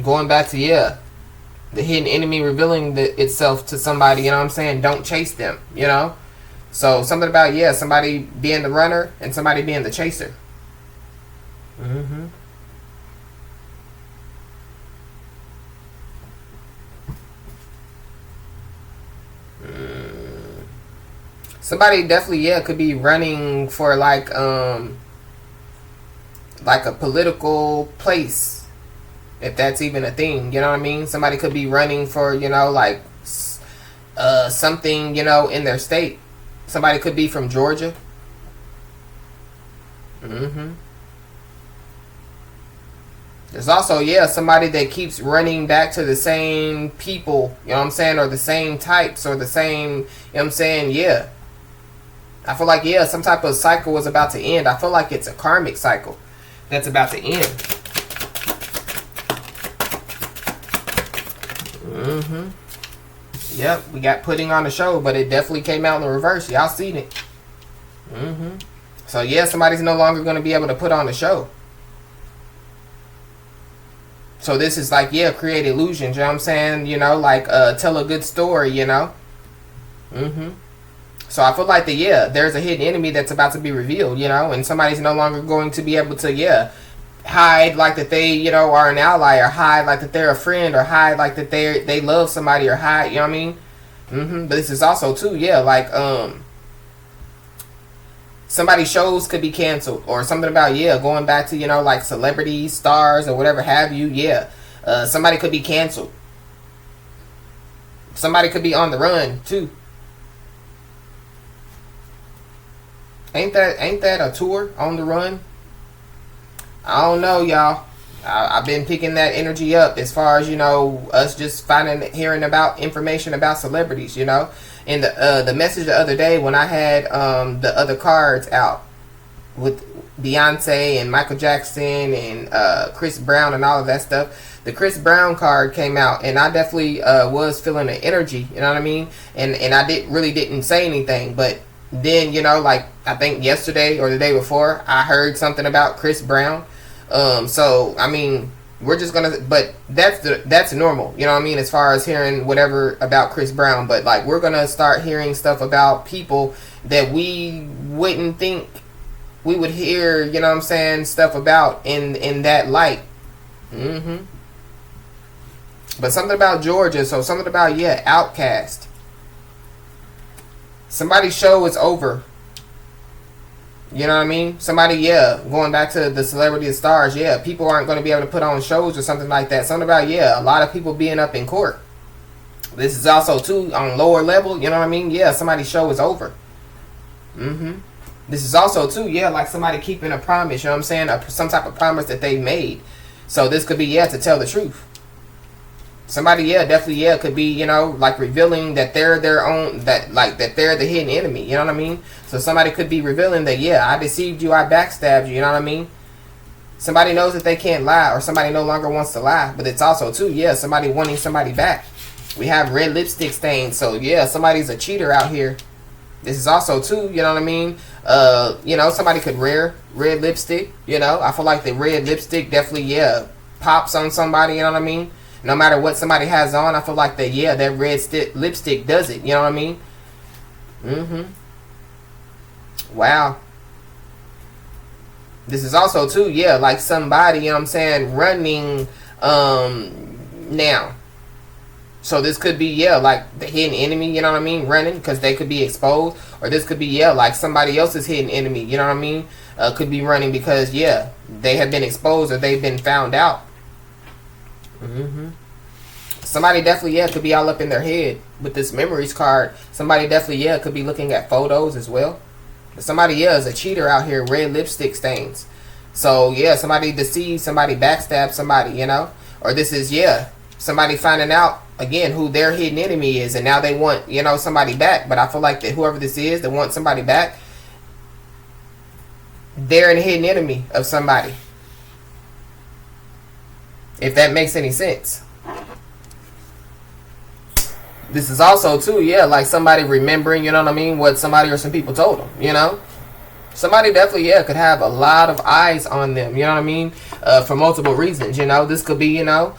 going back to, yeah, the hidden enemy revealing itself to somebody, you know what I'm saying? Don't chase them, you know? So, something about, yeah, somebody being the runner and somebody being the chaser. Somebody definitely, yeah, could be running for like a political place, if that's even a thing, you know what I mean? Somebody could be running for, you know, like something, you know, in their state. Somebody could be from Georgia. There's also, yeah, somebody that keeps running back to the same people, you know what I'm saying, or the same types, or the same, you know what I'm saying, yeah. I feel like, yeah, some type of cycle is about to end. I feel like it's a karmic cycle that's about to end. Yep, we got putting on the show, but it definitely came out in the reverse. Y'all seen it. So, yeah, somebody's no longer going to be able to put on the show. So this is like, yeah, create illusions, you know what I'm saying? You know, like, tell a good story, you know? So I feel like that, yeah, there's a hidden enemy that's about to be revealed, you know? And somebody's no longer going to be able to, yeah, hide like that they, you know, are an ally, or hide like that they're a friend, or hide like that they love somebody, or hide, you know what I mean? But this is also, too, yeah, like, somebody's shows could be canceled, or something about, yeah, going back to, you know, like celebrities, stars, or whatever have you, yeah. Somebody could be canceled. Somebody could be on the run, too. Ain't that a tour, On the Run? I don't know, y'all. I've been picking that energy up as far as, you know, us just hearing about information about celebrities, you know. And the message the other day when I had the other cards out with Beyonce and Michael Jackson and Chris Brown and all of that stuff. the Chris Brown card came out, and I definitely was feeling the energy, you know what I mean? And I didn't say anything, but then, you know, like, I think yesterday or the day before, I heard something about Chris Brown. So, I mean, we're just gonna, but that's normal, you know what I mean, as far as hearing whatever about Chris Brown. But, like, we're gonna start hearing stuff about people that we wouldn't think we would hear, you know what I'm saying, stuff about in that light. But something about Georgia, so something about, yeah, Outcast. Somebody's show is over. You know what I mean? Somebody, yeah, going back to the Celebrity of Stars, yeah, people aren't going to be able to put on shows or something like that. Something about, yeah, a lot of people being up in court. This is also, too, on lower level, you know what I mean? Yeah, somebody's show is over. This is also, too, yeah, like somebody keeping a promise, you know what I'm saying? Some type of promise that they made. So this could be, yeah, to tell the truth. Somebody, yeah, definitely, yeah, could be, you know, like revealing that they're their own, that they're the hidden enemy, you know what I mean? So somebody could be revealing that, yeah, I deceived you, I backstabbed you, you know what I mean? Somebody knows that they can't lie, or somebody no longer wants to lie, but it's also, too, yeah, somebody wanting somebody back. We have red lipstick stains, so, yeah, somebody's a cheater out here. This is also, too, you know what I mean? You know, somebody could wear red lipstick, you know? I feel like the red lipstick definitely, yeah, pops on somebody, you know what I mean? No matter what somebody has on, I feel like that, yeah, that red lipstick does it. You know what I mean? Wow. This is also, too, yeah, like somebody, you know what I'm saying, running now. So this could be, yeah, like the hidden enemy, you know what I mean, running, because they could be exposed. Or this could be, yeah, like somebody else's hidden enemy, you know what I mean, could be running because, yeah, they have been exposed or they've been found out. Somebody definitely, yeah, could be all up in their head with this memories card. Somebody definitely, yeah, could be looking at photos as well. But somebody, yeah, is a cheater out here, red lipstick stains. So, yeah, somebody deceived, somebody backstabbed somebody, you know. Or this is, yeah, somebody finding out, again, who their hidden enemy is. And now they want, you know, somebody back. But I feel like that whoever this is that wants somebody back, they're a hidden enemy of somebody. If that makes any sense. This is also, too, yeah, like somebody remembering, you know what I mean, what somebody or some people told them, you know. Somebody definitely, yeah, could have a lot of eyes on them, you know what I mean, for multiple reasons, you know. This could be, you know,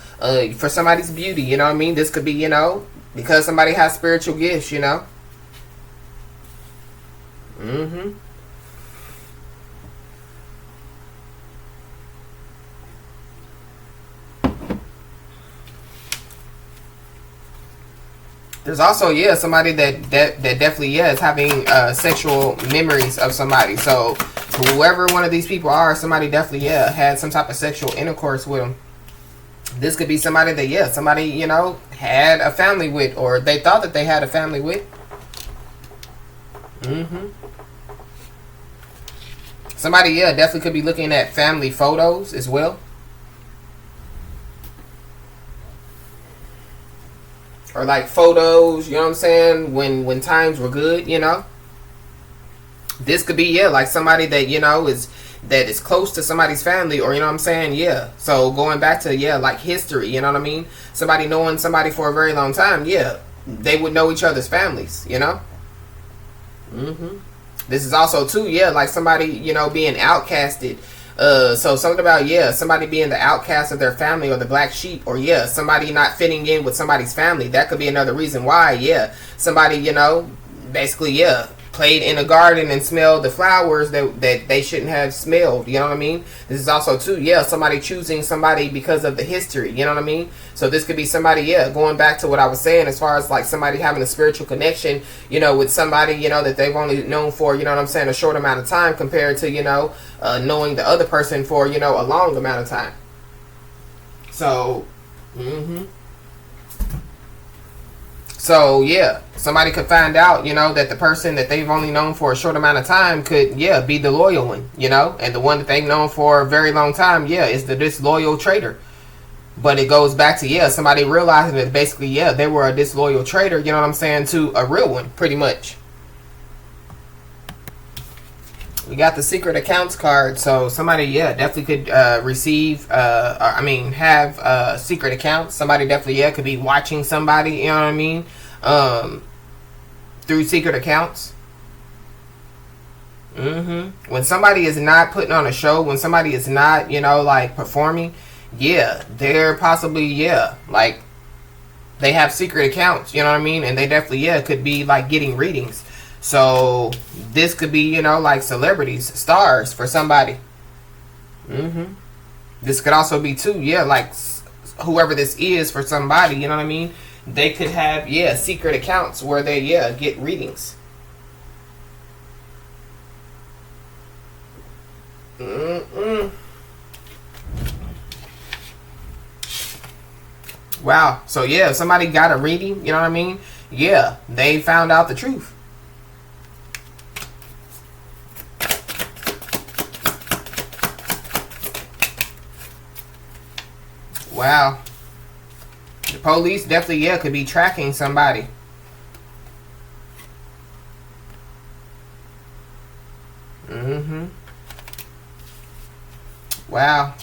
for somebody's beauty, you know what I mean. This could be, you know, because somebody has spiritual gifts, you know. There's also, yeah, somebody that definitely, yeah, is having sexual memories of somebody. So whoever one of these people are, somebody definitely, yeah, had some type of sexual intercourse with them. This could be somebody that, yeah, somebody, you know, had a family with, or they thought that they had a family with. Somebody, yeah, definitely could be looking at family photos as well. Or like photos, you know what I'm saying, when times were good, you know. This could be, yeah, like somebody that, you know, is close to somebody's family, or, you know what I'm saying, yeah. So going back to, yeah, like history, you know what I mean. Somebody knowing somebody for a very long time, yeah, they would know each other's families, you know. This is also, too, yeah, like somebody, you know, being outcasted. So something about, yeah, somebody being the outcast of their family, or the black sheep, or, yeah, somebody not fitting in with somebody's family. That could be another reason why, yeah, somebody, you know, basically, yeah, played in a garden and smelled the flowers that they shouldn't have smelled, you know what I mean. This is also, too, yeah, somebody choosing somebody because of the history, you know what I mean. So this could be somebody, yeah, going back to what I was saying, as far as like somebody having a spiritual connection, you know, with somebody, you know, that they've only known for, you know what I'm saying, a short amount of time, compared to, you know, knowing the other person for, you know, a long amount of time. So So, yeah, somebody could find out, you know, that the person that they've only known for a short amount of time could, yeah, be the loyal one, you know. And the one that they've known for a very long time, yeah, is the disloyal traitor. But it goes back to, yeah, somebody realizing that basically, yeah, they were a disloyal traitor, you know what I'm saying, to a real one, pretty much. We got the secret accounts card. So somebody, yeah, definitely could receive, have secret accounts. Somebody definitely, yeah, could be watching somebody, you know what I mean? Through secret accounts. When somebody is not putting on a show, when somebody is not, you know, like performing, yeah, they're possibly, yeah, like they have secret accounts, you know what I mean? And they definitely, yeah, could be like getting readings. So this could be, you know, like celebrities, stars for somebody. This could also be too, yeah, like whoever this is for somebody, you know what I mean? They could have, yeah, secret accounts where they, yeah, get readings. Wow. So yeah, if somebody got a reading, you know what I mean? Yeah, they found out the truth. Wow. The police definitely, yeah, could be tracking somebody. Wow.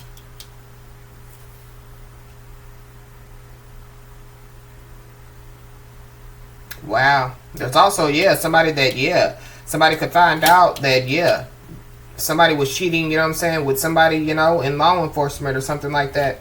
Wow. There's also, yeah, somebody that, yeah, somebody could find out that, yeah, somebody was cheating, you know what I'm saying, with somebody, you know, in law enforcement or something like that.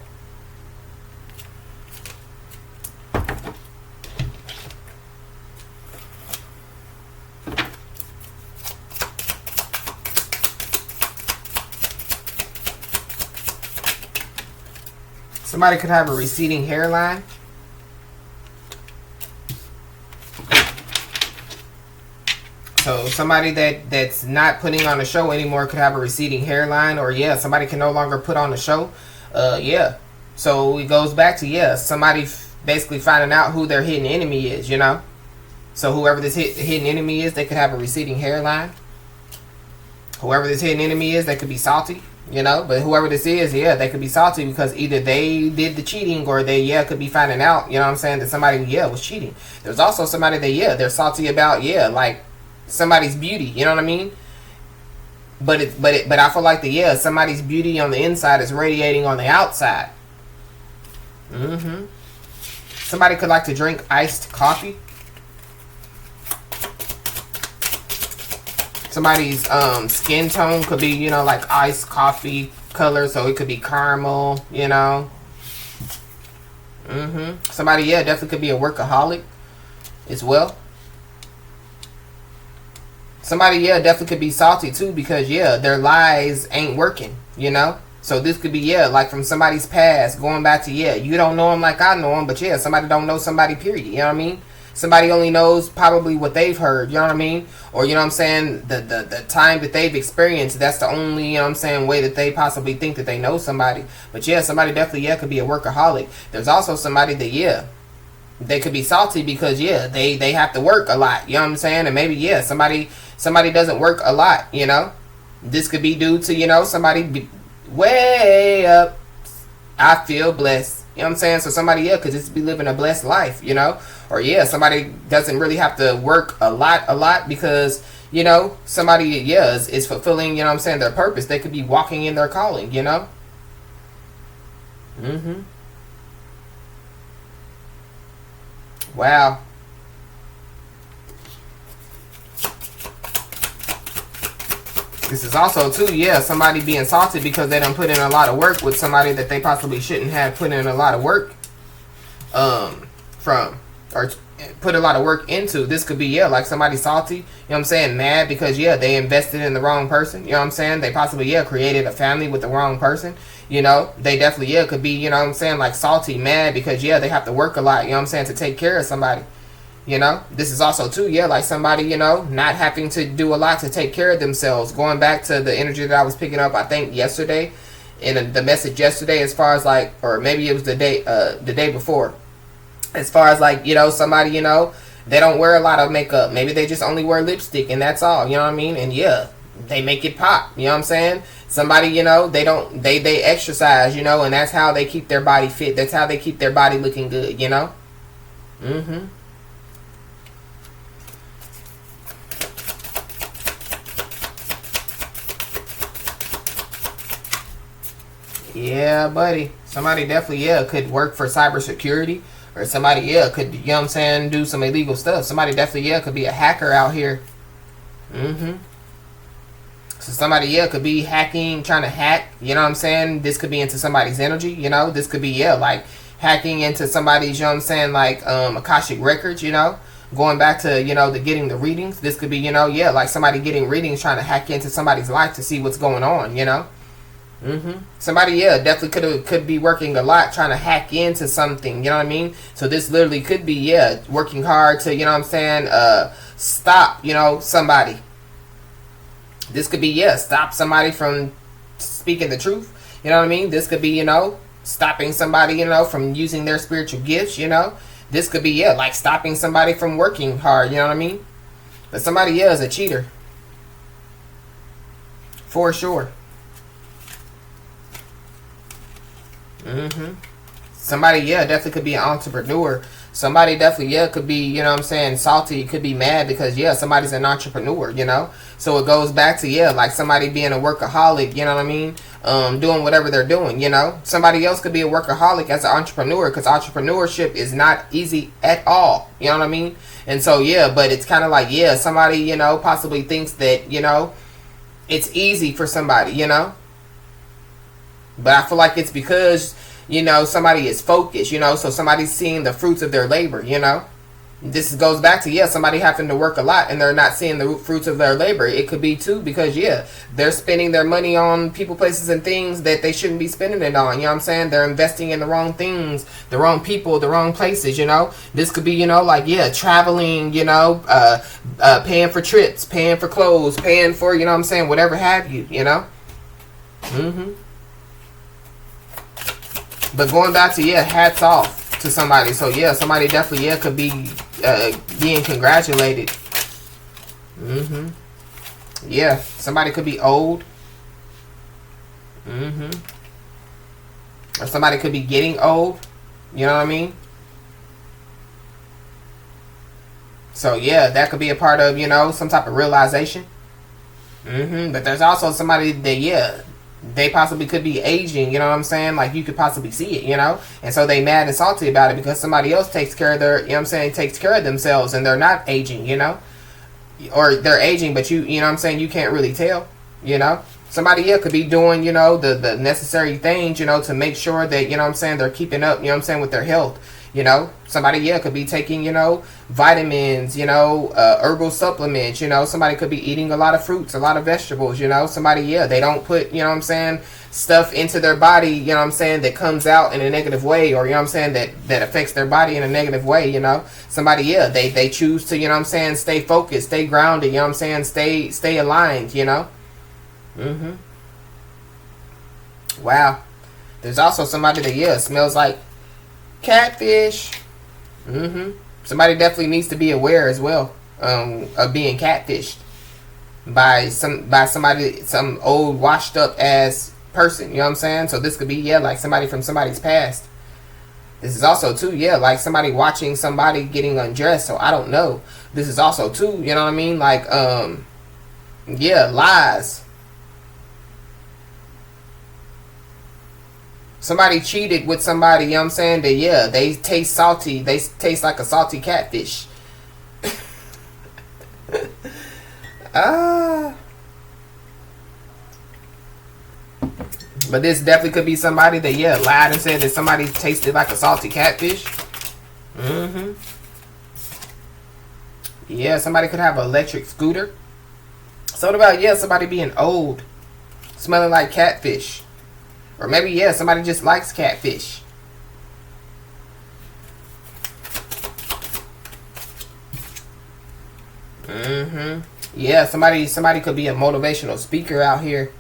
Somebody could have a receding hairline. So somebody that's not putting on a show anymore could have a receding hairline, or yeah, somebody can no longer put on a show. Yeah. So it goes back to, yeah, somebody basically finding out who their hidden enemy is, you know. So whoever this hidden enemy is, they could have a receding hairline. Whoever this hidden enemy is, they could be salty. You know, but whoever this is, yeah, they could be salty because either they did the cheating or they, yeah, could be finding out, you know what I'm saying, that somebody, yeah, was cheating. There's also somebody that, yeah, they're salty about, yeah, like somebody's beauty, you know what I mean? But I feel like yeah, somebody's beauty on the inside is radiating on the outside. Somebody could like to drink iced coffee. Somebody's skin tone could be, you know, like iced coffee color, so it could be caramel, you know. Somebody, yeah, definitely could be a workaholic as well. Somebody, yeah, definitely could be salty too because, yeah, their lies ain't working, you know. So this could be, yeah, like from somebody's past, going back to, yeah, you don't know them like I know them, but yeah, somebody don't know somebody, period, you know what I mean? Somebody only knows probably what they've heard, you know what I mean? Or, you know what I'm saying, the time that they've experienced, that's the only, you know what I'm saying, way that they possibly think that they know somebody. But yeah, somebody definitely, yeah, could be a workaholic. There's also somebody that, yeah, they could be salty because, yeah, they have to work a lot, you know what I'm saying? And maybe, yeah, somebody doesn't work a lot, you know? This could be due to, you know, somebody way up. I feel blessed. You know what I'm saying? So somebody, yeah, could just be living a blessed life, you know? Or, yeah, somebody doesn't really have to work a lot because, you know, somebody, yeah, is fulfilling, you know what I'm saying, their purpose. They could be walking in their calling, you know? Wow. This is also, too, yeah, somebody being salty because they done put in a lot of work with somebody that they possibly shouldn't have put in a lot of work from, or put a lot of work into. This could be, yeah, like somebody salty, you know what I'm saying, mad because, yeah, they invested in the wrong person, you know what I'm saying? They possibly, yeah, created a family with the wrong person, you know? They definitely, yeah, could be, you know what I'm saying, like salty, mad because, yeah, they have to work a lot, you know what I'm saying, to take care of somebody. You know, this is also too, yeah, like somebody, you know, not having to do a lot to take care of themselves. Going back to the energy that I was picking up, I think yesterday, in the message yesterday, as far as like, or maybe it was the day before, as far as like, you know, somebody, you know, they don't wear a lot of makeup. Maybe they just only wear lipstick and that's all. You know what I mean? And yeah, they make it pop. You know what I'm saying? Somebody, you know, they exercise, you know, and that's how they keep their body fit. That's how they keep their body looking good. You know. Yeah, buddy. Somebody definitely, yeah, could work for cybersecurity. Or somebody, yeah, could, you know what I'm saying, do some illegal stuff. Somebody definitely, yeah, could be a hacker out here. Mm-hmm. So somebody, yeah, could be hacking, trying to hack, you know what I'm saying? This could be into somebody's energy, you know? This could be, yeah, like hacking into somebody's, you know what I'm saying, like Akashic records, you know? Going back to, you know, the getting the readings. This could be, you know, yeah, like somebody getting readings, trying to hack into somebody's life to see what's going on, you know? Somebody, yeah, definitely could be working a lot, trying to hack into something, you know what I mean? So this literally could be, yeah, working hard to, you know what I'm saying, stop, you know, somebody. This could be, yeah, stop somebody from speaking the truth, you know what I mean? This could be, you know, stopping somebody, you know, from using their spiritual gifts, you know? This could be, yeah, like stopping somebody from working hard, you know what I mean? But somebody, yeah, is a cheater. For sure. Somebody, yeah, definitely could be an entrepreneur. Somebody definitely, yeah, could be, you know what I'm saying, salty, could be mad because, yeah, somebody's an entrepreneur, you know? So it goes back to, yeah, like somebody being a workaholic, you know what I mean? Doing whatever they're doing, you know? Somebody else could be a workaholic as an entrepreneur because entrepreneurship is not easy at all, you know what I mean? And so, yeah, but it's kind of like, yeah, somebody, you know, possibly thinks that, you know, it's easy for somebody, you know? But I feel like it's because, you know, somebody is focused, you know, so somebody's seeing the fruits of their labor, you know. This goes back to, yeah, somebody having to work a lot and they're not seeing the fruits of their labor. It could be, too, because, yeah, they're spending their money on people, places, and things that they shouldn't be spending it on, you know what I'm saying? They're investing in the wrong things, the wrong people, the wrong places, you know. This could be, you know, like, yeah, traveling, you know, paying for trips, paying for clothes, paying for, you know what I'm saying, whatever have you, you know. But going back to, yeah, hats off to somebody. So, yeah, somebody definitely, yeah, could be being congratulated. Yeah, somebody could be old. Or somebody could be getting old. You know what I mean? So, yeah, that could be a part of, you know, some type of realization. But there's also somebody that, yeah, they possibly could be aging, you know what I'm saying? Like, you could possibly see it, you know? And so they mad and salty about it because somebody else takes care of their, you know what I'm saying, takes care of themselves and they're not aging, you know? Or they're aging, but you know what I'm saying, you can't really tell, you know? Somebody, yeah, could be doing, you know, the necessary things, you know, to make sure that, you know what I'm saying, they're keeping up, you know what I'm saying, with their health. You know, somebody, yeah, could be taking, you know, vitamins, you know, herbal supplements, you know, somebody could be eating a lot of fruits, a lot of vegetables, you know, somebody, yeah, they don't put, you know what I'm saying, stuff into their body, you know what I'm saying, that comes out in a negative way, or, you know what I'm saying, that affects their body in a negative way, you know, somebody, yeah, they choose to, you know what I'm saying, stay focused, stay grounded, you know what I'm saying, stay aligned, you know. Wow. There's also somebody that, yeah, smells like catfish. Somebody definitely needs to be aware as well of being catfished by somebody, some old washed up ass person, you know what I'm saying? So this could be, yeah, like somebody from somebody's past. This is also too, yeah, like somebody watching somebody getting undressed. So I don't know. This is also too, you know what I mean, like yeah, lies. Somebody cheated with somebody, you know what I'm saying, that, yeah, they taste salty. They taste like a salty catfish. But this definitely could be somebody that, yeah, lied and said that somebody tasted like a salty catfish. Yeah, somebody could have an electric scooter. So what about, yeah, somebody being old, smelling like catfish? Or maybe, yeah, somebody just likes catfish. Yeah, somebody could be a motivational speaker out here.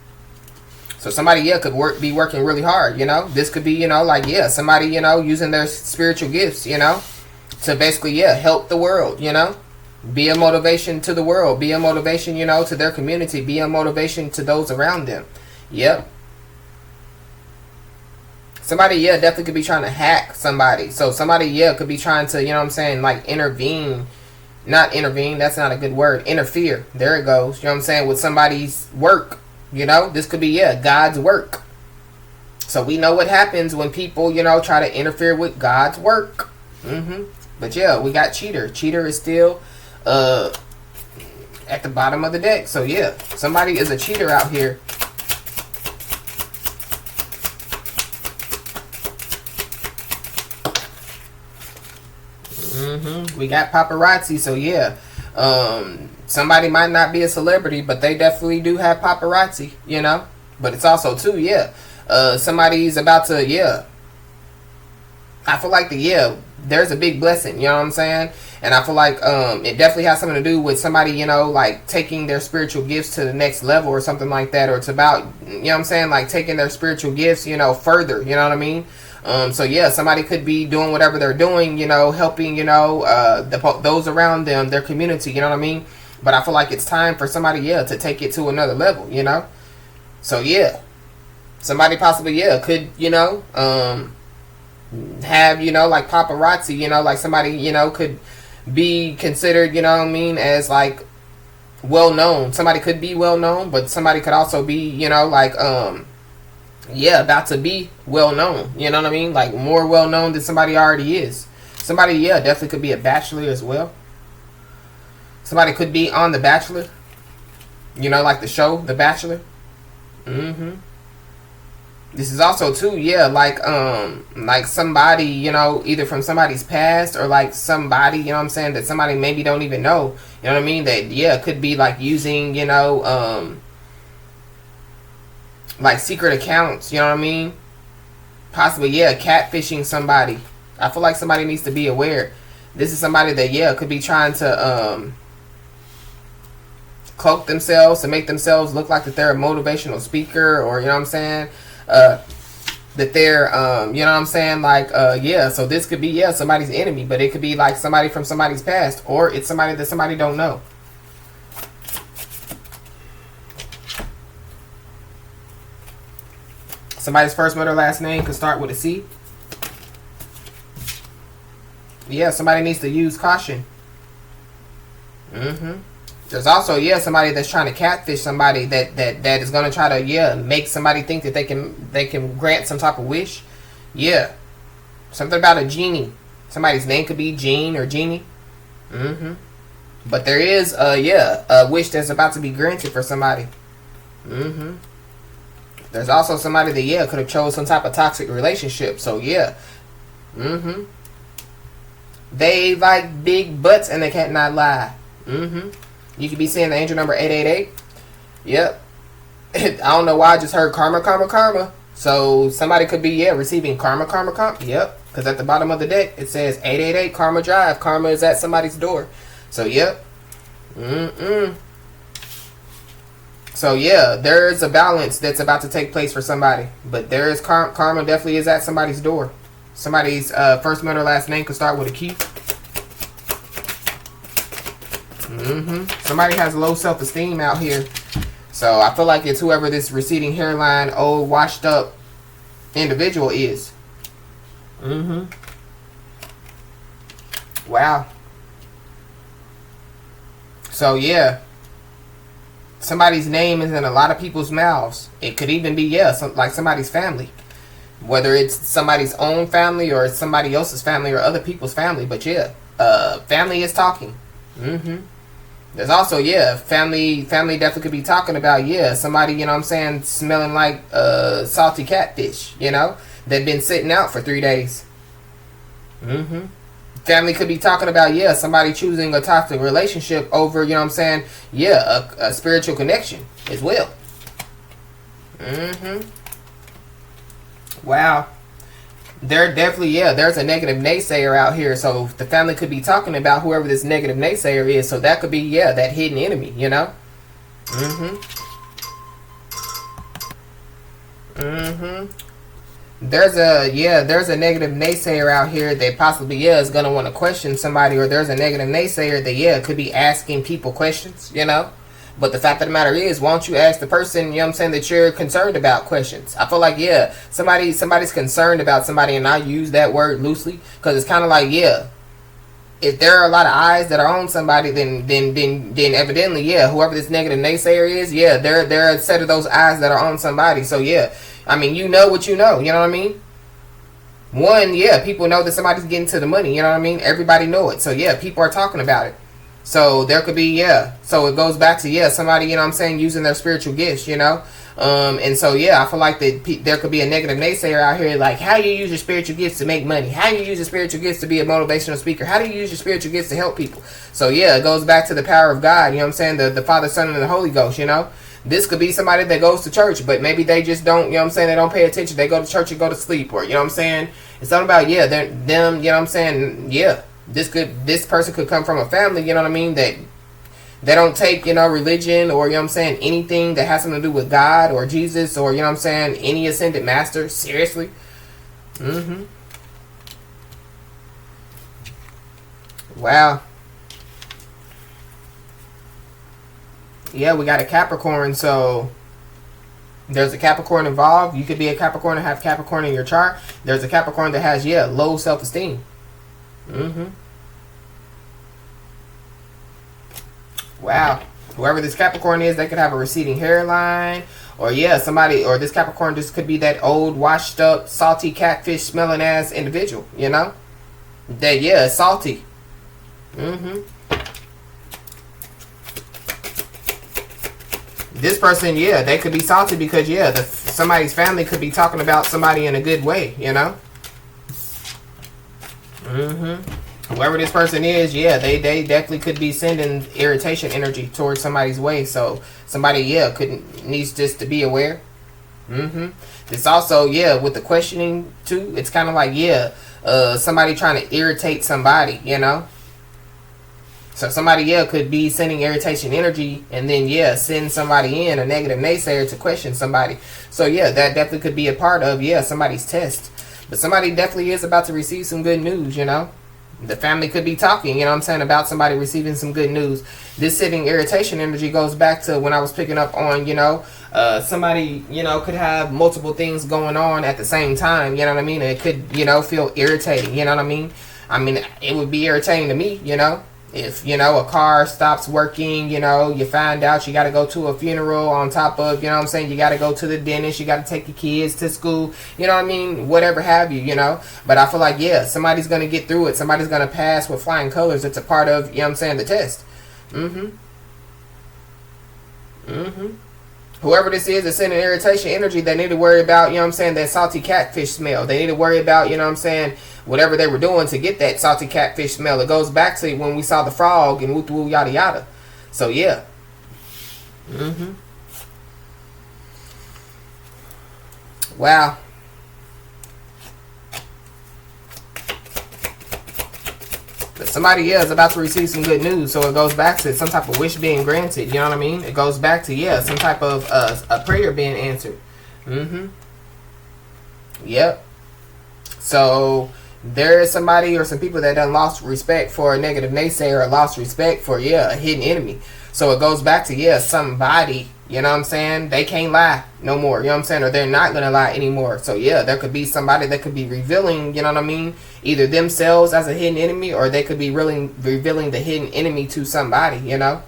So somebody, yeah, could be working really hard, you know. This could be, you know, like, yeah, somebody, you know, using their spiritual gifts, you know, to basically, yeah, help the world, you know. Be a motivation to the world. Be a motivation, you know, to their community. Be a motivation to those around them. Yep. Somebody, yeah, definitely could be trying to hack somebody. So somebody, yeah, could be trying to, you know what I'm saying, like intervene. Not intervene, that's not a good word. Interfere. There it goes. You know what I'm saying? With somebody's work. You know? This could be, yeah, God's work. So we know what happens when people, try to interfere with God's work. But yeah, we got cheater. Cheater is still at the bottom of the deck. So yeah, somebody is a cheater out here. We got paparazzi. So yeah, somebody might not be a celebrity, but they definitely do have paparazzi, But it's also too, yeah, somebody's about to, yeah. I feel like there's a big blessing, you know what I'm saying? And I feel like it definitely has something to do with somebody, like taking their spiritual gifts to the next level or something like that. Or it's about, you know what I'm saying, like taking their spiritual gifts, further, you know what I mean? So yeah, somebody could be doing whatever they're doing, helping, those around them, their community, you know what I mean? But I feel like it's time for somebody, to take it to another level, So yeah, somebody possibly, could, have, like paparazzi, like somebody, could be considered, as like well known. Somebody could be well known, but somebody could also be, like about to be well known, you know what I mean? Like more well known than somebody already is. Somebody, definitely could be a bachelor as well. Somebody could be on The Bachelor, like the show The Bachelor. This is also too, like somebody, either from somebody's past or like somebody, that somebody maybe don't even know, you know what I mean? That, could be like using, like secret accounts, you know what I mean? Possibly, catfishing somebody. I feel like somebody needs to be aware. This is somebody that, could be trying to, cloak themselves to make themselves look like that they're a motivational speaker, or, that they're, like, so this could be, somebody's enemy, but it could be like somebody from somebody's past, or it's somebody that somebody don't know. Somebody's first, middle, last name could start with a C. Yeah, somebody needs to use caution. There's also, somebody that's trying to catfish somebody that is going to try to, make somebody think that they can grant some type of wish. Yeah. Something about a genie. Somebody's name could be Gene or Genie. But there is, a wish that's about to be granted for somebody. There's also somebody that, could have chose some type of toxic relationship. So, yeah. They like big butts and they can't not lie. You could be seeing the angel number 888. Yep. I don't know why I just heard karma, karma, karma. So somebody could be, receiving karma, karma, karma. Yep. Because at the bottom of the deck, it says 888 Karma Drive. Karma is at somebody's door. So, yep. So, yeah, there's a balance that's about to take place for somebody. But there is karma definitely is at somebody's door. Somebody's first, middle, last name could start with a Q. Somebody has low self-esteem out here. So I feel like it's whoever this receding hairline, old, washed up individual is. Wow. So yeah. Somebody's name is in a lot of people's mouths. It could even be, like somebody's family. Whether it's somebody's own family or it's somebody else's family or other people's family. But family is talking. There's also, family definitely could be talking about, somebody, smelling like salty catfish, they've been sitting out for 3 days. Family could be talking about, somebody choosing a toxic relationship over, a spiritual connection as well. Wow. There definitely, there's a negative naysayer out here. So the family could be talking about whoever this negative naysayer is. So that could be, that hidden enemy, There's a negative naysayer out here that possibly, is going to want to question somebody. Or there's a negative naysayer that, could be asking people questions, But the fact of the matter is, why don't you ask the person, that you're concerned about questions? I feel like, somebody's concerned about somebody, and I use that word loosely, because it's kind of like, if there are a lot of eyes that are on somebody, then evidently, yeah, whoever this negative naysayer is, yeah, there are a set of those eyes that are on somebody. So yeah, I mean, you know what you know. You know what I mean? One, yeah, people know that somebody's getting to the money. You know what I mean? Everybody know it. So yeah, people are talking about it. So there could be, yeah. So it goes back to, yeah, somebody, you know what I'm saying, using their spiritual gifts, you know. And so, yeah, I feel like that there could be a negative naysayer out here, like, how do you use your spiritual gifts to make money? How do you use your spiritual gifts to be a motivational speaker? How do you use your spiritual gifts to help people? So, yeah, it goes back to the power of God, you know what I'm saying, the Father, Son, and the Holy Ghost, you know. This could be somebody that goes to church, but maybe they just don't, you know what I'm saying, they don't pay attention. They go to church and go to sleep, or, you know what I'm saying, it's something about, yeah, them, you know what I'm saying, yeah, this person could come from a family, you know what I mean, that they don't take, you know, religion or, you know what I'm saying, anything that has something to do with God or Jesus or, you know what I'm saying, any ascended master. Seriously. Wow. Yeah, we got a Capricorn, so there's a Capricorn involved. You could be a Capricorn and have Capricorn in your chart. There's a Capricorn that has, yeah, low self-esteem. Wow. Whoever this Capricorn is, they could have a receding hairline. Or, yeah, somebody, or this Capricorn just could be that old, washed up, salty catfish smelling ass individual, you know? That, yeah, it's salty. This person, yeah, they could be salty because, yeah, somebody's family could be talking about somebody in a good way, you know? Whoever this person is, yeah, they definitely could be sending irritation energy towards somebody's way. So somebody, yeah, needs just to be aware. This also, yeah, with the questioning too, it's kind of like, yeah, somebody trying to irritate somebody, you know. So somebody, yeah, could be sending irritation energy and then, yeah, send somebody in, a negative naysayer, to question somebody. So yeah, that definitely could be a part of, yeah, somebody's test. But somebody definitely is about to receive some good news, you know. The family could be talking, you know what I'm saying, about somebody receiving some good news. This sitting irritation energy goes back to when I was picking up on, you know, somebody, you know, could have multiple things going on at the same time, you know what I mean? It could, you know, feel irritating, you know what I mean? I mean, it would be irritating to me, you know. If, you know, a car stops working, you know, you find out you got to go to a funeral on top of, you know what I'm saying, you got to go to the dentist, you got to take your kids to school, you know what I mean, whatever have you, you know. But I feel like, yeah, somebody's going to get through it. Somebody's going to pass with flying colors. It's a part of, you know what I'm saying, the test. Whoever this is that's sending irritation energy, they need to worry about, you know what I'm saying, that salty catfish smell. They need to worry about, you know what I'm saying, whatever they were doing to get that salty catfish smell. It goes back to when we saw the frog and woo yada yada. So yeah. Wow. But somebody, yeah, is about to receive some good news. So it goes back to some type of wish being granted. You know what I mean? It goes back to, yeah, some type of a prayer being answered. Yep. So there is somebody or some people that done lost respect for a negative naysayer, or lost respect for, yeah, a hidden enemy. So it goes back to, yeah, somebody, you know what I'm saying, they can't lie no more, you know what I'm saying, or they're not going to lie anymore. So yeah, there could be somebody that could be revealing, you know what I mean, either themselves as a hidden enemy, or they could be really revealing the hidden enemy to somebody, you know.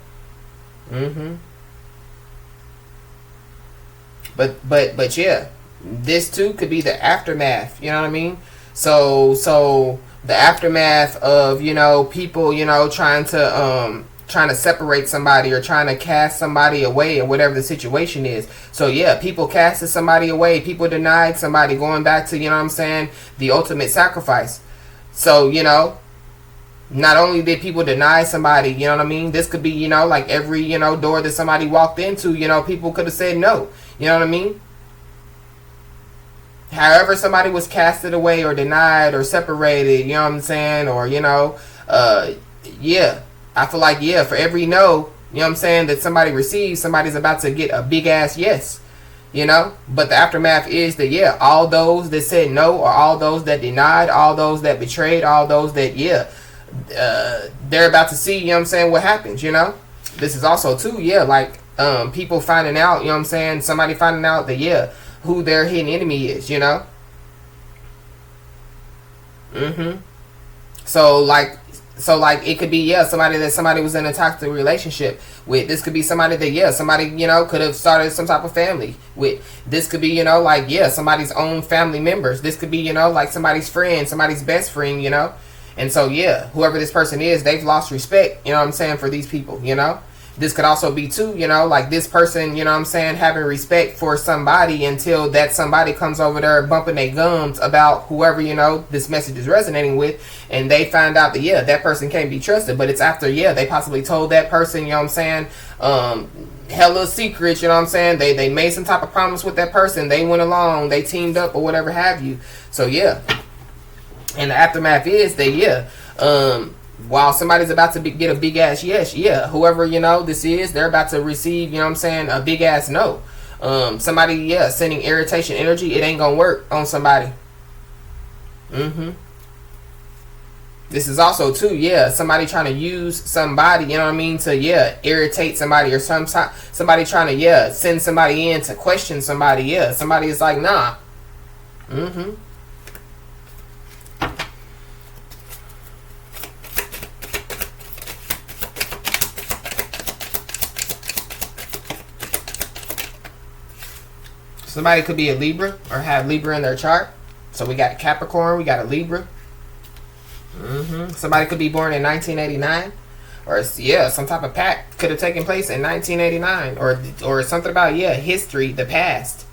But yeah, this too could be the aftermath, you know what I mean. So the aftermath of, you know, people, you know, trying to separate somebody or trying to cast somebody away, or whatever the situation is. So yeah, people casted somebody away, people denied somebody, going back to, you know what I'm saying, the ultimate sacrifice. So, you know, not only did people deny somebody, you know what I mean, this could be, you know, like every, you know, door that somebody walked into, you know, people could have said no, you know what I mean. However somebody was casted away or denied or separated, you know what I'm saying, or, you know, yeah, I feel like, yeah, for every no, you know what I'm saying, that somebody receives, somebody's about to get a big ass yes, you know. But the aftermath is that, yeah, all those that said no, or all those that denied, all those that betrayed, all those that, yeah, they're about to see, you know what I'm saying, what happens, you know. This is also too, yeah, like people finding out, you know what I'm saying, somebody finding out that, yeah, who their hidden enemy is, you know. So like So like it could be, yeah, somebody that somebody was in a toxic relationship with. This could be somebody that, yeah, somebody, you know, could have started some type of family with. This could be, you know, like, yeah, somebody's own family members. This could be, you know, like somebody's friend, somebody's best friend, you know. And so, yeah, whoever this person is, they've lost respect, you know what I'm saying, for these people, you know. This could also be too, you know, like this person, you know what I'm saying, having respect for somebody until that somebody comes over there bumping their gums about whoever, you know, this message is resonating with, and they find out that, yeah, that person can't be trusted. But it's after, yeah, they possibly told that person, you know what I'm saying, hella secrets, you know what I'm saying, they made some type of promise with that person, they went along, they teamed up or whatever have you. So, yeah. And the aftermath is that, yeah, while somebody's about to get a big ass yes, yeah, whoever, you know, this is, they're about to receive, you know what I'm saying, a big ass no. Somebody, yeah, sending irritation energy, it ain't gonna work on somebody. This is also too, yeah, somebody trying to use somebody, you know what I mean, to, yeah, irritate somebody, or somebody trying to, yeah, send somebody in to question somebody, yeah. Somebody is like, nah. Somebody could be a Libra or have Libra in their chart. So we got a Capricorn, we got a Libra. Somebody could be born in 1989. Or, yeah, some type of pact could have taken place in 1989. Or something about, yeah, history, the past.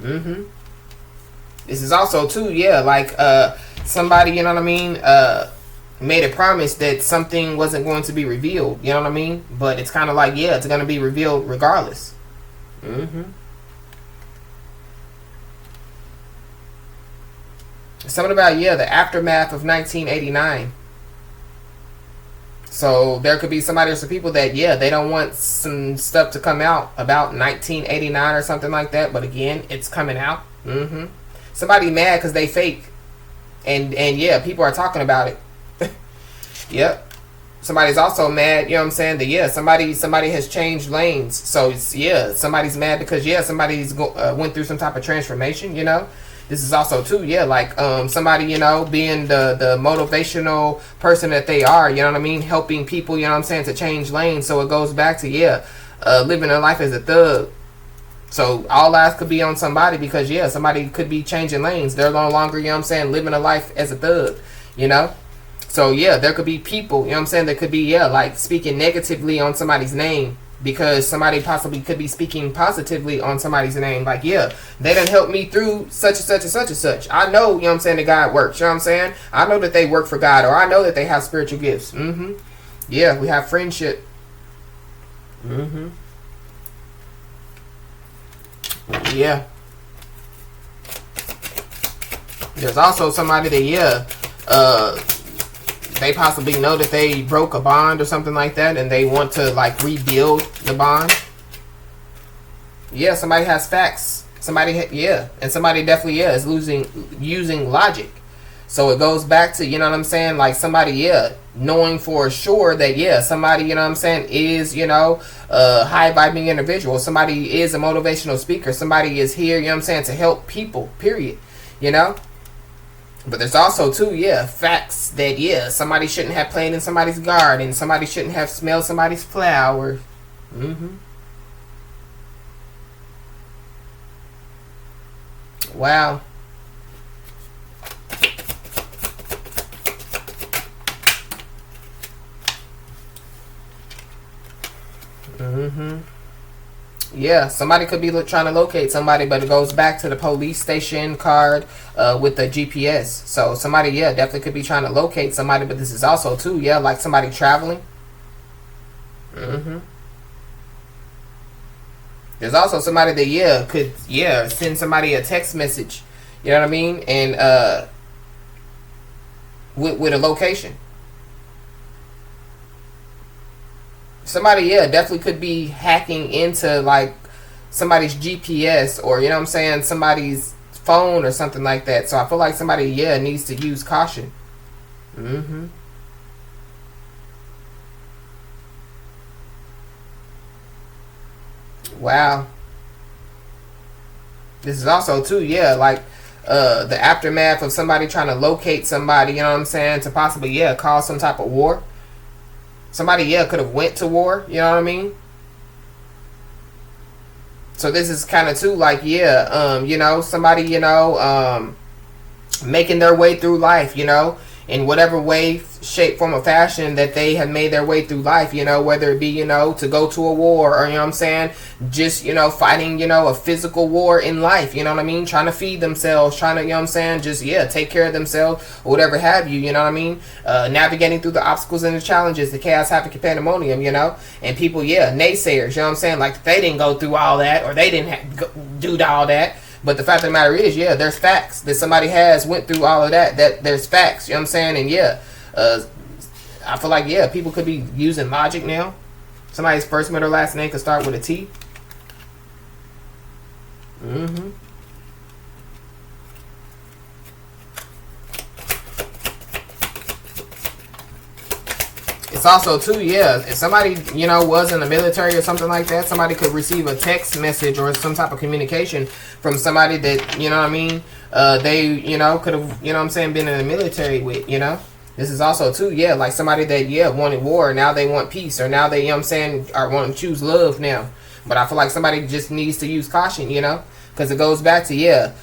This is also, too, yeah, like somebody, you know what I mean, made a promise that something wasn't going to be revealed. You know what I mean? But it's kind of like, yeah, it's going to be revealed regardless. Something about, yeah, the aftermath of 1989. So there could be somebody or some people that, yeah, they don't want some stuff to come out about 1989 or something like that. But again, it's coming out. Somebody mad because they fake. And yeah, people are talking about it. Yep. Somebody's also mad, you know what I'm saying, that, yeah, somebody has changed lanes. So, it's, yeah, somebody's mad because, yeah, somebody's went through some type of transformation, you know. This is also, too, yeah, like somebody, you know, being the motivational person that they are, you know what I mean, helping people, you know what I'm saying, to change lanes. So it goes back to, yeah, living a life as a thug. So all eyes could be on somebody because, yeah, somebody could be changing lanes. They're no longer, you know what I'm saying, living a life as a thug, you know. So, yeah, there could be people, you know what I'm saying, that could be, yeah, like speaking negatively on somebody's name because somebody possibly could be speaking positively on somebody's name. Like, yeah, they done helped me through such and such and such and such. I know, you know what I'm saying, that God works, you know what I'm saying? I know that they work for God, or I know that they have spiritual gifts. Yeah, we have friendship. Yeah. There's also somebody that, yeah, they possibly know that they broke a bond or something like that, and they want to, like, rebuild the bond. Yeah, somebody has facts. Somebody, yeah, and somebody definitely, yeah, is using logic. So it goes back to, you know what I'm saying, like somebody, yeah, knowing for sure that, yeah, somebody, you know what I'm saying, is, you know, a high-vibing individual. Somebody is a motivational speaker. Somebody is here, you know what I'm saying, to help people, period, you know? But there's also, too, yeah, facts that, yeah, somebody shouldn't have played in somebody's garden. Somebody shouldn't have smelled somebody's flowers. Wow. Yeah, somebody could be trying to locate somebody, but it goes back to the police station card with the GPS. So somebody, yeah, definitely could be trying to locate somebody, but this is also, too, yeah, like somebody traveling. There's also somebody that, yeah, could, yeah, send somebody a text message, you know what I mean, and with a location. Somebody, yeah, definitely could be hacking into, like, somebody's GPS or, you know what I'm saying, somebody's phone or something like that. So I feel like somebody, yeah, needs to use caution. Wow. This is also, too, yeah, like, the aftermath of somebody trying to locate somebody, you know what I'm saying, to possibly, yeah, cause some type of war. Somebody, yeah, could have went to war, you know what I mean? So this is kind of too, like, yeah, you know, somebody, you know, making their way through life, you know, in whatever way, shape, form, or fashion that they have made their way through life, you know, whether it be, you know, to go to a war, or, you know what I'm saying, just, you know, fighting, you know, a physical war in life, you know what I mean, trying to feed themselves, trying to, you know what I'm saying, just, yeah, take care of themselves, or whatever have you, you know what I mean, navigating through the obstacles and the challenges, the chaos, havoc, and pandemonium, you know, and people, yeah, naysayers, you know what I'm saying, like, they didn't go through all that, or they didn't do all that. But the fact of the matter is, yeah, there's facts that somebody has went through all of that. That there's facts, you know what I'm saying? And yeah, I feel like, yeah, people could be using logic now. Somebody's first, middle, last name could start with a T. It's also too, yeah, if somebody, you know, was in the military or something like that, somebody could receive a text message or some type of communication from somebody that, you know what I mean, they, you know, could have, you know what I'm saying, been in the military with, you know. This is also too, yeah, like somebody that, yeah, wanted war, now they want peace, or now they, you know what I'm saying, are want to choose love now. But I feel like somebody just needs to use caution, you know, because it goes back to, yeah,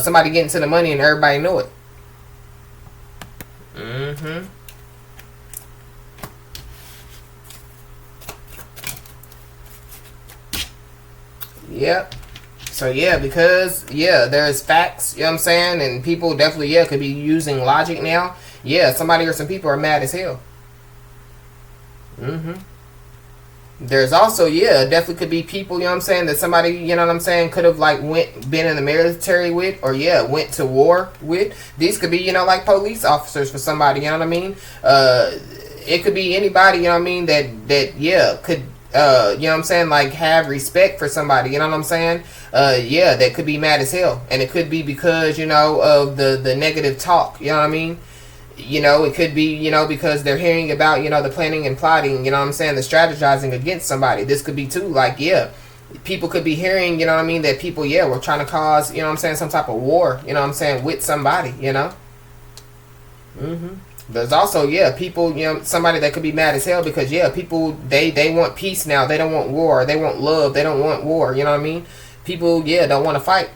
somebody getting to the money and everybody know it. Yep. So yeah, because yeah, there's facts, you know what I'm saying, and people definitely, yeah, could be using logic now. Yeah, somebody or some people are mad as hell. There's also, yeah, definitely could be people, you know what I'm saying, that somebody, you know what I'm saying, could have like been in the military with, or yeah, went to war with. These could be, you know, like police officers for somebody, you know what I mean? It could be anybody, you know what I mean, that yeah, could you know what I'm saying, like have respect for somebody, you know what I'm saying? Yeah, that could be mad as hell. And it could be because, you know, of the negative talk, you know what I mean? You know, it could be, you know, because they're hearing about, you know, the planning and plotting, you know what I'm saying, the strategizing against somebody. This could be too, like, yeah, people could be hearing, you know what I mean, that people, yeah, were trying to cause, you know what I'm saying, some type of war, you know what I'm saying, with somebody, you know? There's also, yeah, people, you know, somebody that could be mad as hell because, yeah, people, they want peace now. They don't want war. They want love. They don't want war. You know what I mean? People, yeah, don't want to fight.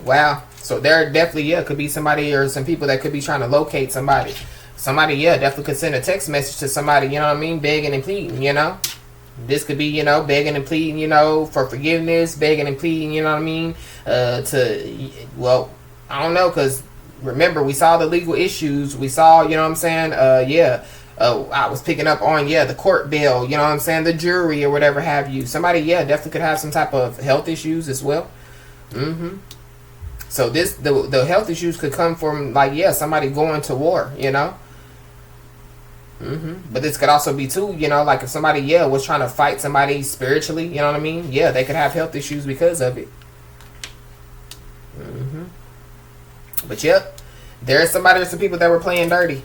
Wow. So there definitely, yeah, could be somebody or some people that could be trying to locate somebody. Somebody, yeah, definitely could send a text message to somebody, you know what I mean, begging and pleading, you know? This could be, you know, begging and pleading, you know, for forgiveness, begging and pleading, you know what I mean, well, I don't know, because remember, we saw the legal issues, we saw, you know what I'm saying, yeah, I was picking up on, yeah, the court bill, you know what I'm saying, the jury or whatever have you. Somebody, yeah, definitely could have some type of health issues as well. So the health issues could come from, like, yeah, somebody going to war, you know. But this could also be too, you know, like if somebody, yeah, was trying to fight somebody spiritually, you know what I mean? Yeah, they could have health issues because of it. But yep, there's somebody or some people that were playing dirty.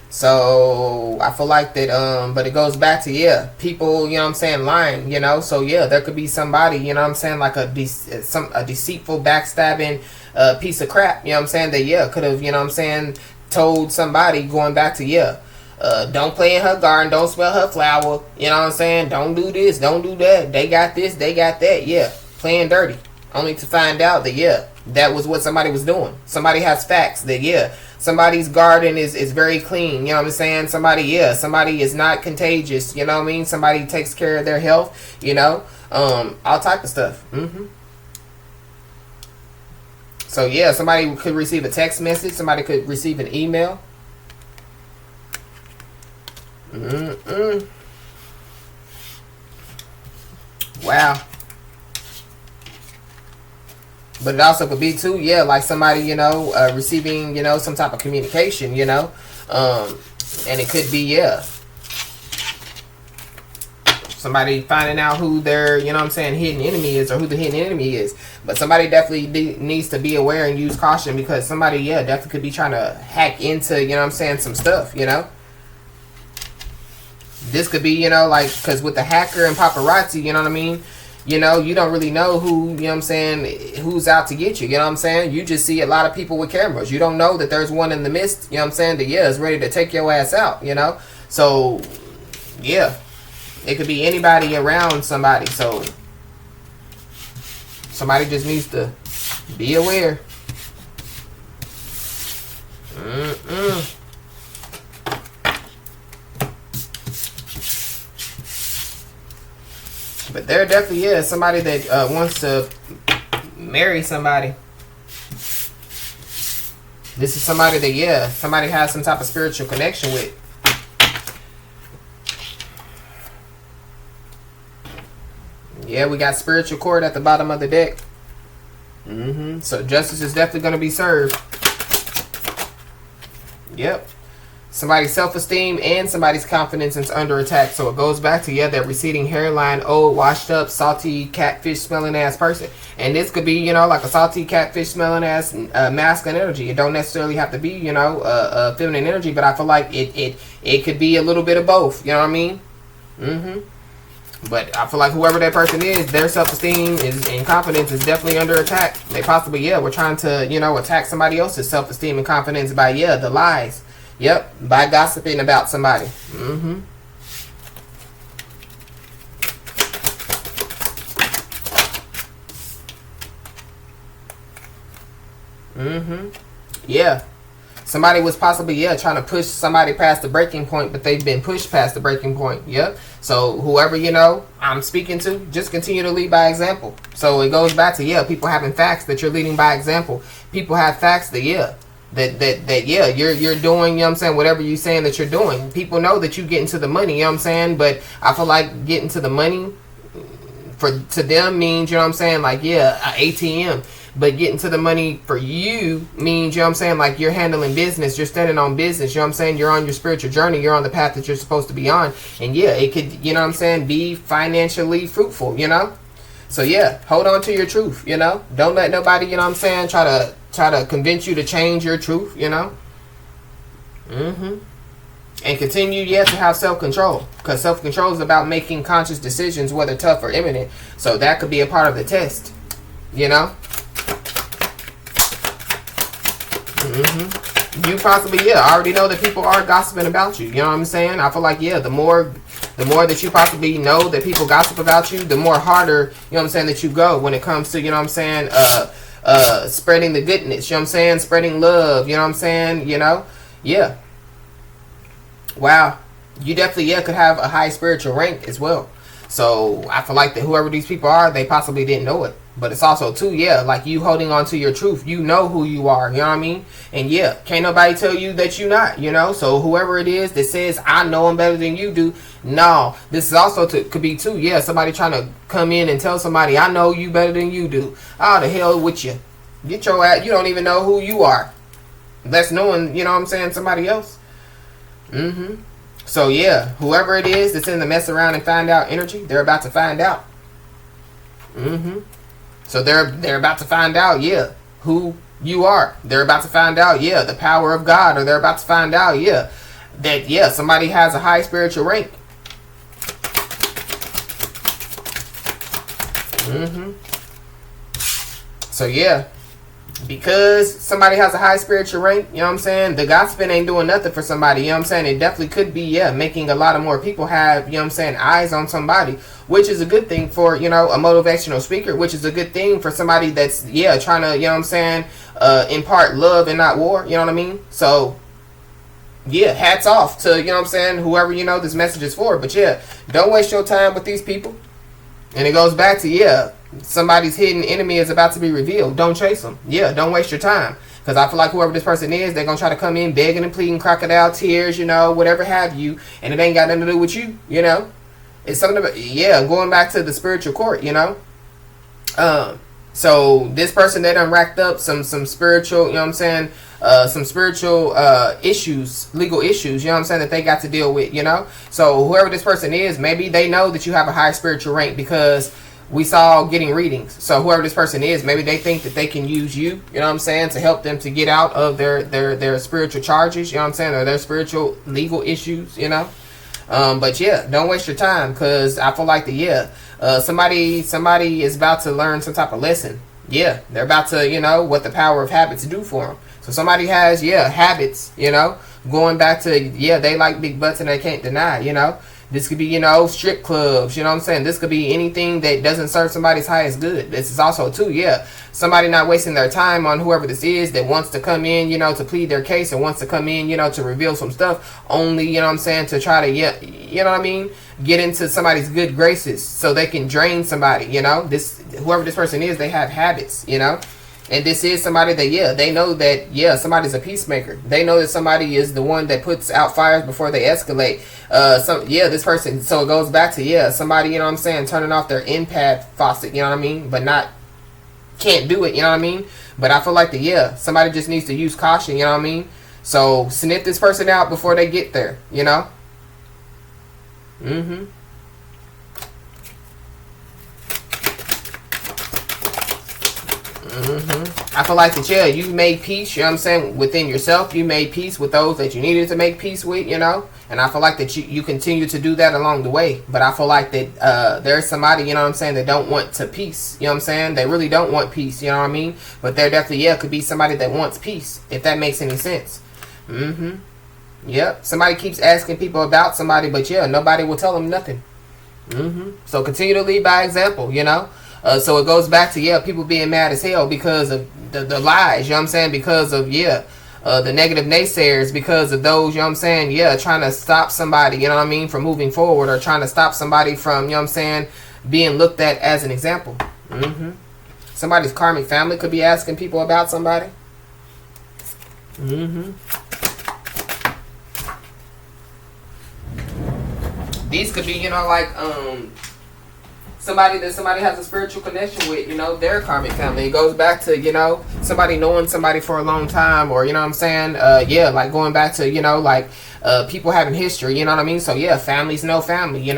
So I feel like that, but it goes back to, yeah, people, you know what I'm saying, lying, you know. So yeah, there could be somebody, you know what I'm saying, like a deceitful, backstabbing piece of crap, you know what I'm saying, that, yeah, could have, you know what I'm saying, told somebody, going back to, yeah, don't play in her garden, don't smell her flower, you know what I'm saying, don't do this, don't do that, they got this, they got that, yeah, playing dirty, only to find out that, yeah, that was what somebody was doing. Somebody has facts that, yeah, somebody's garden is very clean, you know what I'm saying, somebody, yeah, somebody is not contagious, you know what I mean, somebody takes care of their health, you know, all type of stuff. So yeah, somebody could receive a text message. Somebody could receive an email. Wow. But it also could be too, yeah, like somebody, you know, receiving, you know, some type of communication, you know, and it could be, yeah, somebody finding out who their, you know what I'm saying, hidden enemy is, or who the hidden enemy is. But somebody definitely needs to be aware and use caution, because somebody, yeah, definitely could be trying to hack into, you know what I'm saying, some stuff, you know. This could be, you know, like, because with the hacker and paparazzi, you know what I mean? You know, you don't really know who, you know what I'm saying, who's out to get you. You know what I'm saying? You just see a lot of people with cameras. You don't know that there's one in the midst, you know what I'm saying, that, yeah, is ready to take your ass out, you know? So, yeah. It could be anybody around somebody. So, somebody just needs to be aware. But there definitely is somebody that wants to marry somebody. This is somebody that, yeah, somebody has some type of spiritual connection with. Yeah, we got spiritual cord at the bottom of the deck. So justice is definitely going to be served. Yep. Somebody's self-esteem and somebody's confidence is under attack. So it goes back to, yeah, that receding hairline, old, washed up, salty, catfish smelling ass person. And this could be, you know, like a salty, catfish smelling ass masculine energy. It don't necessarily have to be, you know, feminine energy, but I feel like it could be a little bit of both. You know what I mean? But I feel like whoever that person is, their self-esteem and confidence is definitely under attack. They possibly, yeah, we're trying to, you know, attack somebody else's self-esteem and confidence by, yeah, the lies. Yep, by gossiping about somebody. Yeah. Somebody was possibly, yeah, trying to push somebody past the breaking point, but they've been pushed past the breaking point. Yep. So whoever, you know, I'm speaking to, just continue to lead by example. So it goes back to, yeah, people having facts that you're leading by example. People have facts that, yeah, that yeah, you're doing, you know what I'm saying, whatever you're saying that you're doing. People know that you get into the money, you know what I'm saying, but I feel like getting to the money to them means, you know what I'm saying, like, yeah, an ATM. But getting to the money for you means, you know what I'm saying, like you're handling business, you're standing on business, you know what I'm saying, you're on your spiritual journey, you're on the path that you're supposed to be on. And yeah, it could, you know what I'm saying, be financially fruitful, you know. So yeah, hold on to your truth, you know. Don't let nobody, you know what I'm saying, try to convince you to change your truth, you know. And continue, yeah, to have self-control. Because self-control is about making conscious decisions, whether tough or imminent. So that could be a part of the test, you know. You possibly, yeah, already know that people are gossiping about you. You know what I'm saying? I feel like, yeah, the more that you possibly know that people gossip about you, the more harder, you know what I'm saying, that you go when it comes to, you know what I'm saying, spreading the goodness, you know what I'm saying, spreading love, you know what I'm saying, you know? Yeah. Wow. You definitely, yeah, could have a high spiritual rank as well. So I feel like that whoever these people are, they possibly didn't know it. But it's also too, yeah, like you holding on to your truth. You know who you are, you know what I mean? And yeah, can't nobody tell you that you're not, you know? So whoever it is that says, I know I'm better than you do, no. This is also could be too, yeah, somebody trying to come in and tell somebody, I know you better than you do. Oh, the hell with you. Get your ass, you don't even know who you are. That's knowing, you know what I'm saying, somebody else. So yeah, whoever it is that's in the mess around and find out energy, they're about to find out. So they're about to find out, yeah, who you are. They're about to find out, yeah, the power of God. Or they're about to find out, yeah, that, yeah, somebody has a high spiritual rank. So yeah, because somebody has a high spiritual rank, you know what I'm saying, the gossiping ain't doing nothing for somebody, you know what I'm saying. It definitely could be, yeah, making a lot of more people have, you know what I'm saying, eyes on somebody, which is a good thing for, you know, a motivational speaker, which is a good thing for somebody that's, yeah, trying to, you know what I'm saying, impart love and not war, you know what I mean. So yeah, hats off to, you know what I'm saying, whoever, you know, this message is for. But yeah, don't waste your time with these people. And it goes back to, yeah, somebody's hidden enemy is about to be revealed. Don't chase them. Yeah, don't waste your time. Because I feel like whoever this person is, they're going to try to come in begging and pleading, crocodile tears, you know, whatever have you. And it ain't got nothing to do with you, you know. It's something about, yeah, going back to the spiritual court, you know. So this person, they done racked up some spiritual, you know what I'm saying, some spiritual issues, legal issues, you know what I'm saying, that they got to deal with, you know. So whoever this person is, maybe they know that you have a high spiritual rank because we saw getting readings. So whoever this person is, maybe they think that they can use you, you know what I'm saying, to help them to get out of their spiritual charges, you know what I'm saying, or their spiritual legal issues, you know. But yeah, don't waste your time, because I feel like somebody is about to learn some type of lesson. Yeah, they're about to, what the power of habits do for them. So somebody has, habits, going back to, they like big butts and they can't deny. This could be, strip clubs, you know what I'm saying? This could be anything that doesn't serve somebody's highest good. This is also, too, somebody not wasting their time on whoever this is that wants to come in, to plead their case, and wants to come in, to reveal some stuff only, to try to, you know what I mean? Get into somebody's good graces so they can drain somebody, whoever this person is, they have habits, And this is somebody that, they know that, somebody's a peacemaker. They know that somebody is the one that puts out fires before they escalate. This person, so it goes back to, somebody, turning off their empath faucet, but can't do it, But I feel like somebody just needs to use caution, So sniff this person out before they get there, I feel like that, you made peace, within yourself. You made peace with those that you needed to make peace with, And I feel like that you continue to do that along the way. But I feel like that there's somebody, that don't want to peace. They really don't want peace, But there definitely, could be somebody that wants peace, if that makes any sense. Yep. Somebody keeps asking people about somebody, but nobody will tell them nothing. So continue to lead by example, So it goes back to, people being mad as hell because of the lies, because of, the negative naysayers, because of those, trying to stop somebody, from moving forward, or trying to stop somebody from, being looked at as an example. Somebody's karmic family could be asking people about somebody. These could be, somebody that somebody has a spiritual connection with, their karmic family. It goes back to, somebody knowing somebody for a long time, or, like going back to, people having history, So, families know family,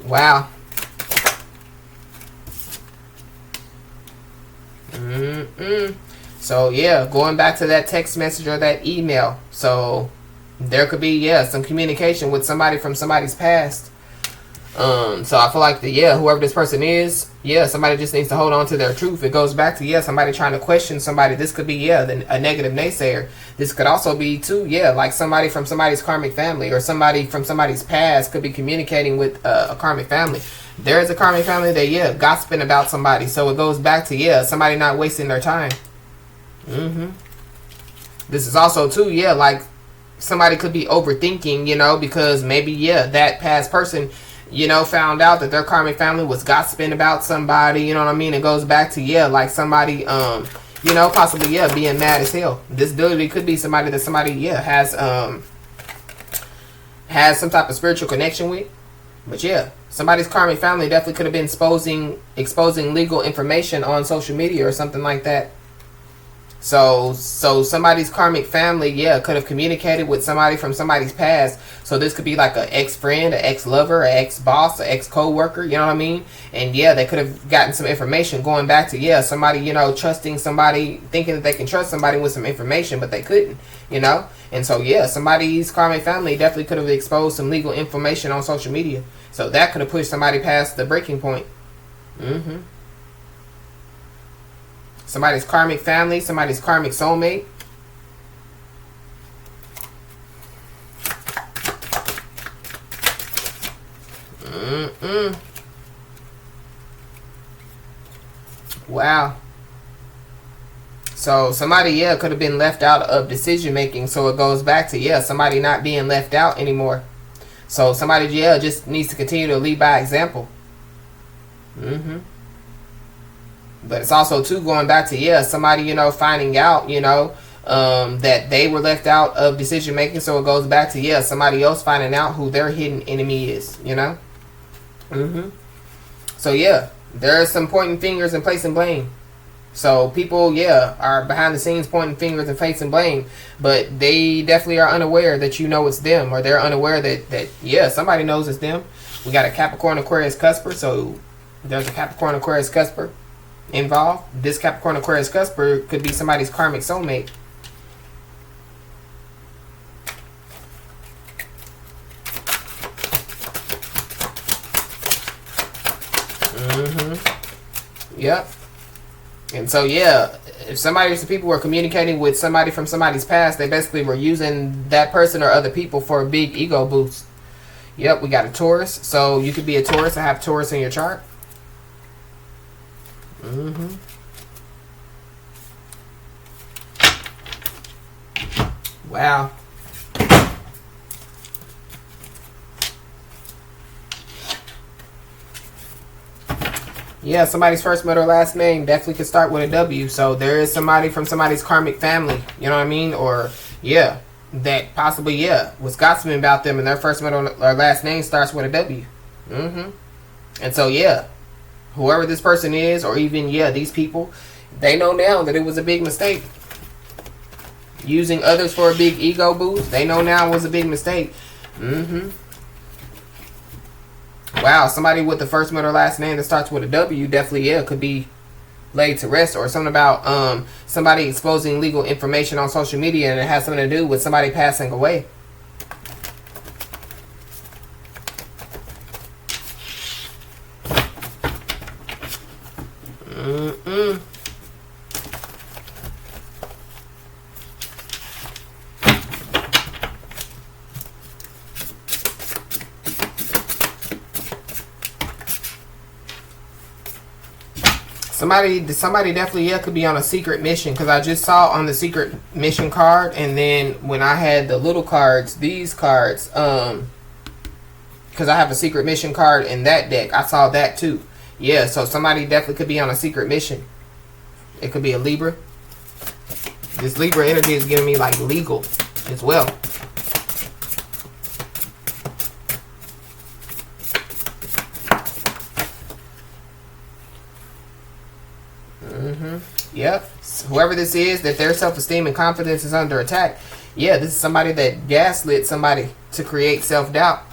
Wow. So, going back to that text message or that email. So there could be, some communication with somebody from somebody's past. So I feel like whoever this person is, somebody just needs to hold on to their truth. It goes back to, somebody trying to question somebody. This could be, a negative naysayer. This could also be, too, like somebody from somebody's karmic family, or somebody from somebody's past could be communicating with a karmic family. There is a karmic family that, gossiping about somebody. So it goes back to, somebody not wasting their time. This is also, too, like somebody could be overthinking, because maybe, that past person, found out that their karmic family was gossiping about somebody, It goes back to, like somebody, possibly, being mad as hell. This ability could be somebody that somebody, has some type of spiritual connection with. But somebody's karmic family definitely could have been exposing legal information on social media or something like that. So somebody's karmic family, could have communicated with somebody from somebody's past. So this could be like an ex-friend, an ex-lover, an ex-boss, an ex-co-worker, And they could have gotten some information going back to, somebody, trusting somebody, thinking that they can trust somebody with some information, but they couldn't, And so, somebody's karmic family definitely could have exposed some legal information on social media. So that could have pushed somebody past the breaking point. Somebody's karmic family, somebody's karmic soulmate. Wow. So somebody, could have been left out of decision making. So it goes back to, somebody not being left out anymore. So somebody, just needs to continue to lead by example. But it's also, too, going back to, somebody, finding out, that they were left out of decision making. So it goes back to, somebody else finding out who their hidden enemy is, So, there are some pointing fingers and placing blame. So people, are behind the scenes pointing fingers and facing blame. But they definitely are unaware that it's them. Or they're unaware that somebody knows it's them. We got a Capricorn Aquarius cusper. So there's a Capricorn Aquarius cusper involved. This Capricorn Aquarius cusper could be somebody's karmic soulmate. Yep. And so, yeah, if somebody, some people were communicating with somebody from somebody's past, they basically were using that person or other people for a big ego boost. Yep, we got a Taurus. So you could be a Taurus and have Taurus in your chart. Wow. Yeah, somebody's first, middle, last name definitely could start with a W. So there is somebody from somebody's karmic family, you know what I mean? Or, yeah, that possibly, yeah, was gossiping about them and their first, middle, or last name starts with a W. And so, yeah, whoever this person is, or even, yeah, these people, they know now that it was a big mistake. Using others for a big ego boost, they know now it was a big mistake. Wow, somebody with the first, middle, last name that starts with a W definitely, yeah, could be laid to rest. Or something about somebody exposing legal information on social media and it has something to do with somebody passing away. Somebody definitely, yeah, could be on a secret mission, because I just saw on the secret mission card, and then when I had the little cards, these cards, because I have a secret mission card in that deck, I saw that too. Yeah, so somebody definitely could be on a secret mission. It could be a Libra. This Libra energy is giving me like legal as well. Yep. Whoever this is, that their self-esteem and confidence is under attack. Yeah, this is somebody that gaslit somebody to create self-doubt.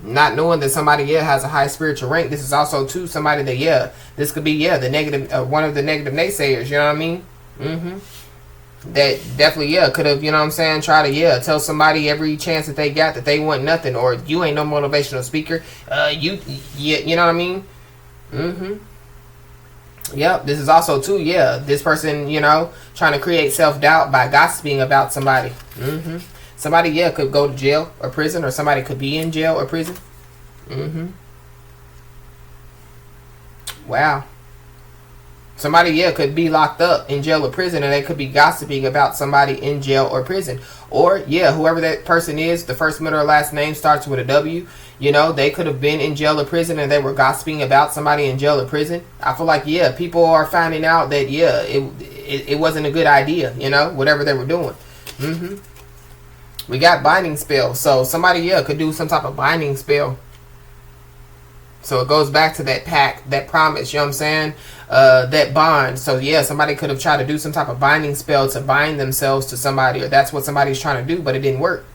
Not knowing that somebody, yeah, has a high spiritual rank. This is also, too, somebody that, yeah, this could be, yeah, the negative, one of the negative naysayers, you know what I mean? That definitely, yeah, could have, you know what I'm saying, try to, yeah, tell somebody every chance that they got that they want nothing, or you ain't no motivational speaker. You know what I mean? Yep, this is also, too, yeah, this person, you know, trying to create self-doubt by gossiping about somebody. Somebody, yeah, could go to jail or prison, or somebody could be in jail or prison. Wow. Somebody, yeah, could be locked up in jail or prison, and they could be gossiping about somebody in jail or prison. Or, yeah, whoever that person is, the first, middle, or last name starts with a W. You know, they could have been in jail or prison, and they were gossiping about somebody in jail or prison. I feel like, yeah, people are finding out that, yeah, it wasn't a good idea, you know, whatever they were doing. We got binding spell. So somebody, yeah, could do some type of binding spell. So it goes back to that pact, that promise, you know what I'm saying? That bond. So yeah, somebody could have tried to do some type of binding spell to bind themselves to somebody, or that's what somebody's trying to do, but it didn't work.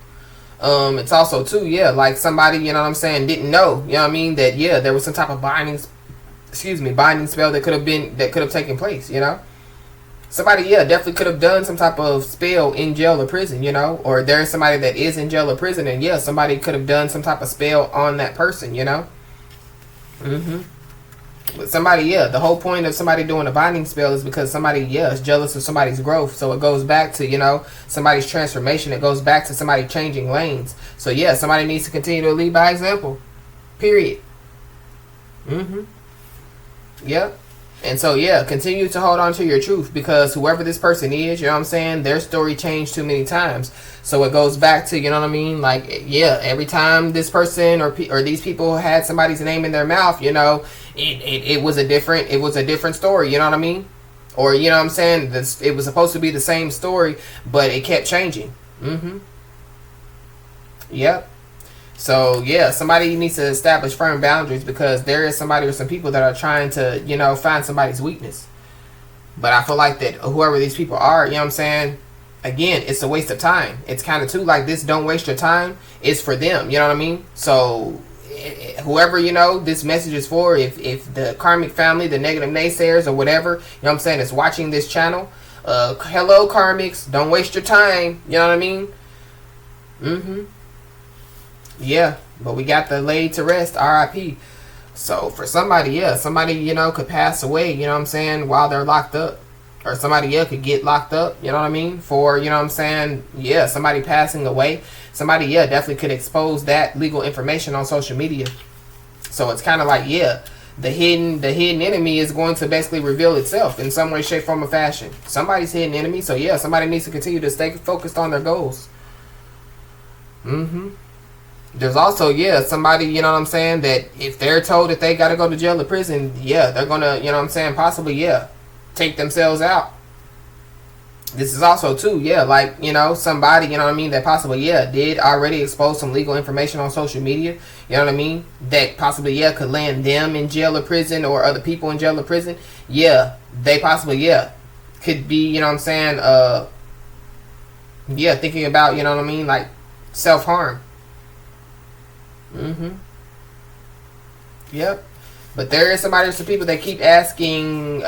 It's also, too, yeah, like somebody, you know what I'm saying, didn't know, you know what I mean, that, yeah, there was some type of binding spell that could have taken place, you know? Somebody, yeah, definitely could have done some type of spell in jail or prison, you know? Or there's somebody that is in jail or prison, and yeah, somebody could have done some type of spell on that person, you know? But somebody, yeah, the whole point of somebody doing a binding spell is because somebody, yeah, is jealous of somebody's growth. So it goes back to, you know, somebody's transformation. It goes back to somebody changing lanes. So yeah, somebody needs to continue to lead by example. Period. Yep. And so, yeah, continue to hold on to your truth, because whoever this person is, you know what I'm saying, their story changed too many times. So it goes back to, you know what I mean, like, yeah, every time this person or these people had somebody's name in their mouth, you know, it was a different story, you know what I mean? Or, you know what I'm saying, it was supposed to be the same story, but it kept changing. Yep. So, yeah, somebody needs to establish firm boundaries, because there is somebody or some people that are trying to, you know, find somebody's weakness. But I feel like that whoever these people are, you know what I'm saying, again, it's a waste of time. It's kind of, too, like this don't waste your time. It's for them, you know what I mean? So, whoever, you know, this message is for, if the karmic family, the negative naysayers or whatever, you know what I'm saying, is watching this channel, hello, karmics, don't waste your time, you know what I mean? Yeah, But we got the laid to rest, RIP. So for somebody, yeah, somebody, you know, could pass away, you know what I'm saying, while they're locked up. Or somebody, yeah, could get locked up, you know what I mean, for, you know what I'm saying, yeah, somebody passing away. Somebody, yeah, definitely could expose that legal information on social media. So it's kind of like, yeah, the hidden enemy is going to basically reveal itself in some way, shape, form, or fashion. Somebody's hidden enemy, so yeah, somebody needs to continue to stay focused on their goals. There's also, yeah, somebody, you know what I'm saying, that if they're told that they got to go to jail or prison, yeah, they're going to, you know what I'm saying, possibly, yeah, take themselves out. This is also, too, yeah, like, you know, somebody, you know what I mean, that possibly, yeah, did already expose some legal information on social media, you know what I mean, that possibly, yeah, could land them in jail or prison or other people in jail or prison. Yeah, they possibly, yeah, could be, you know what I'm saying, yeah, thinking about, you know what I mean, like, self-harm. Yep. But there is some people that keep asking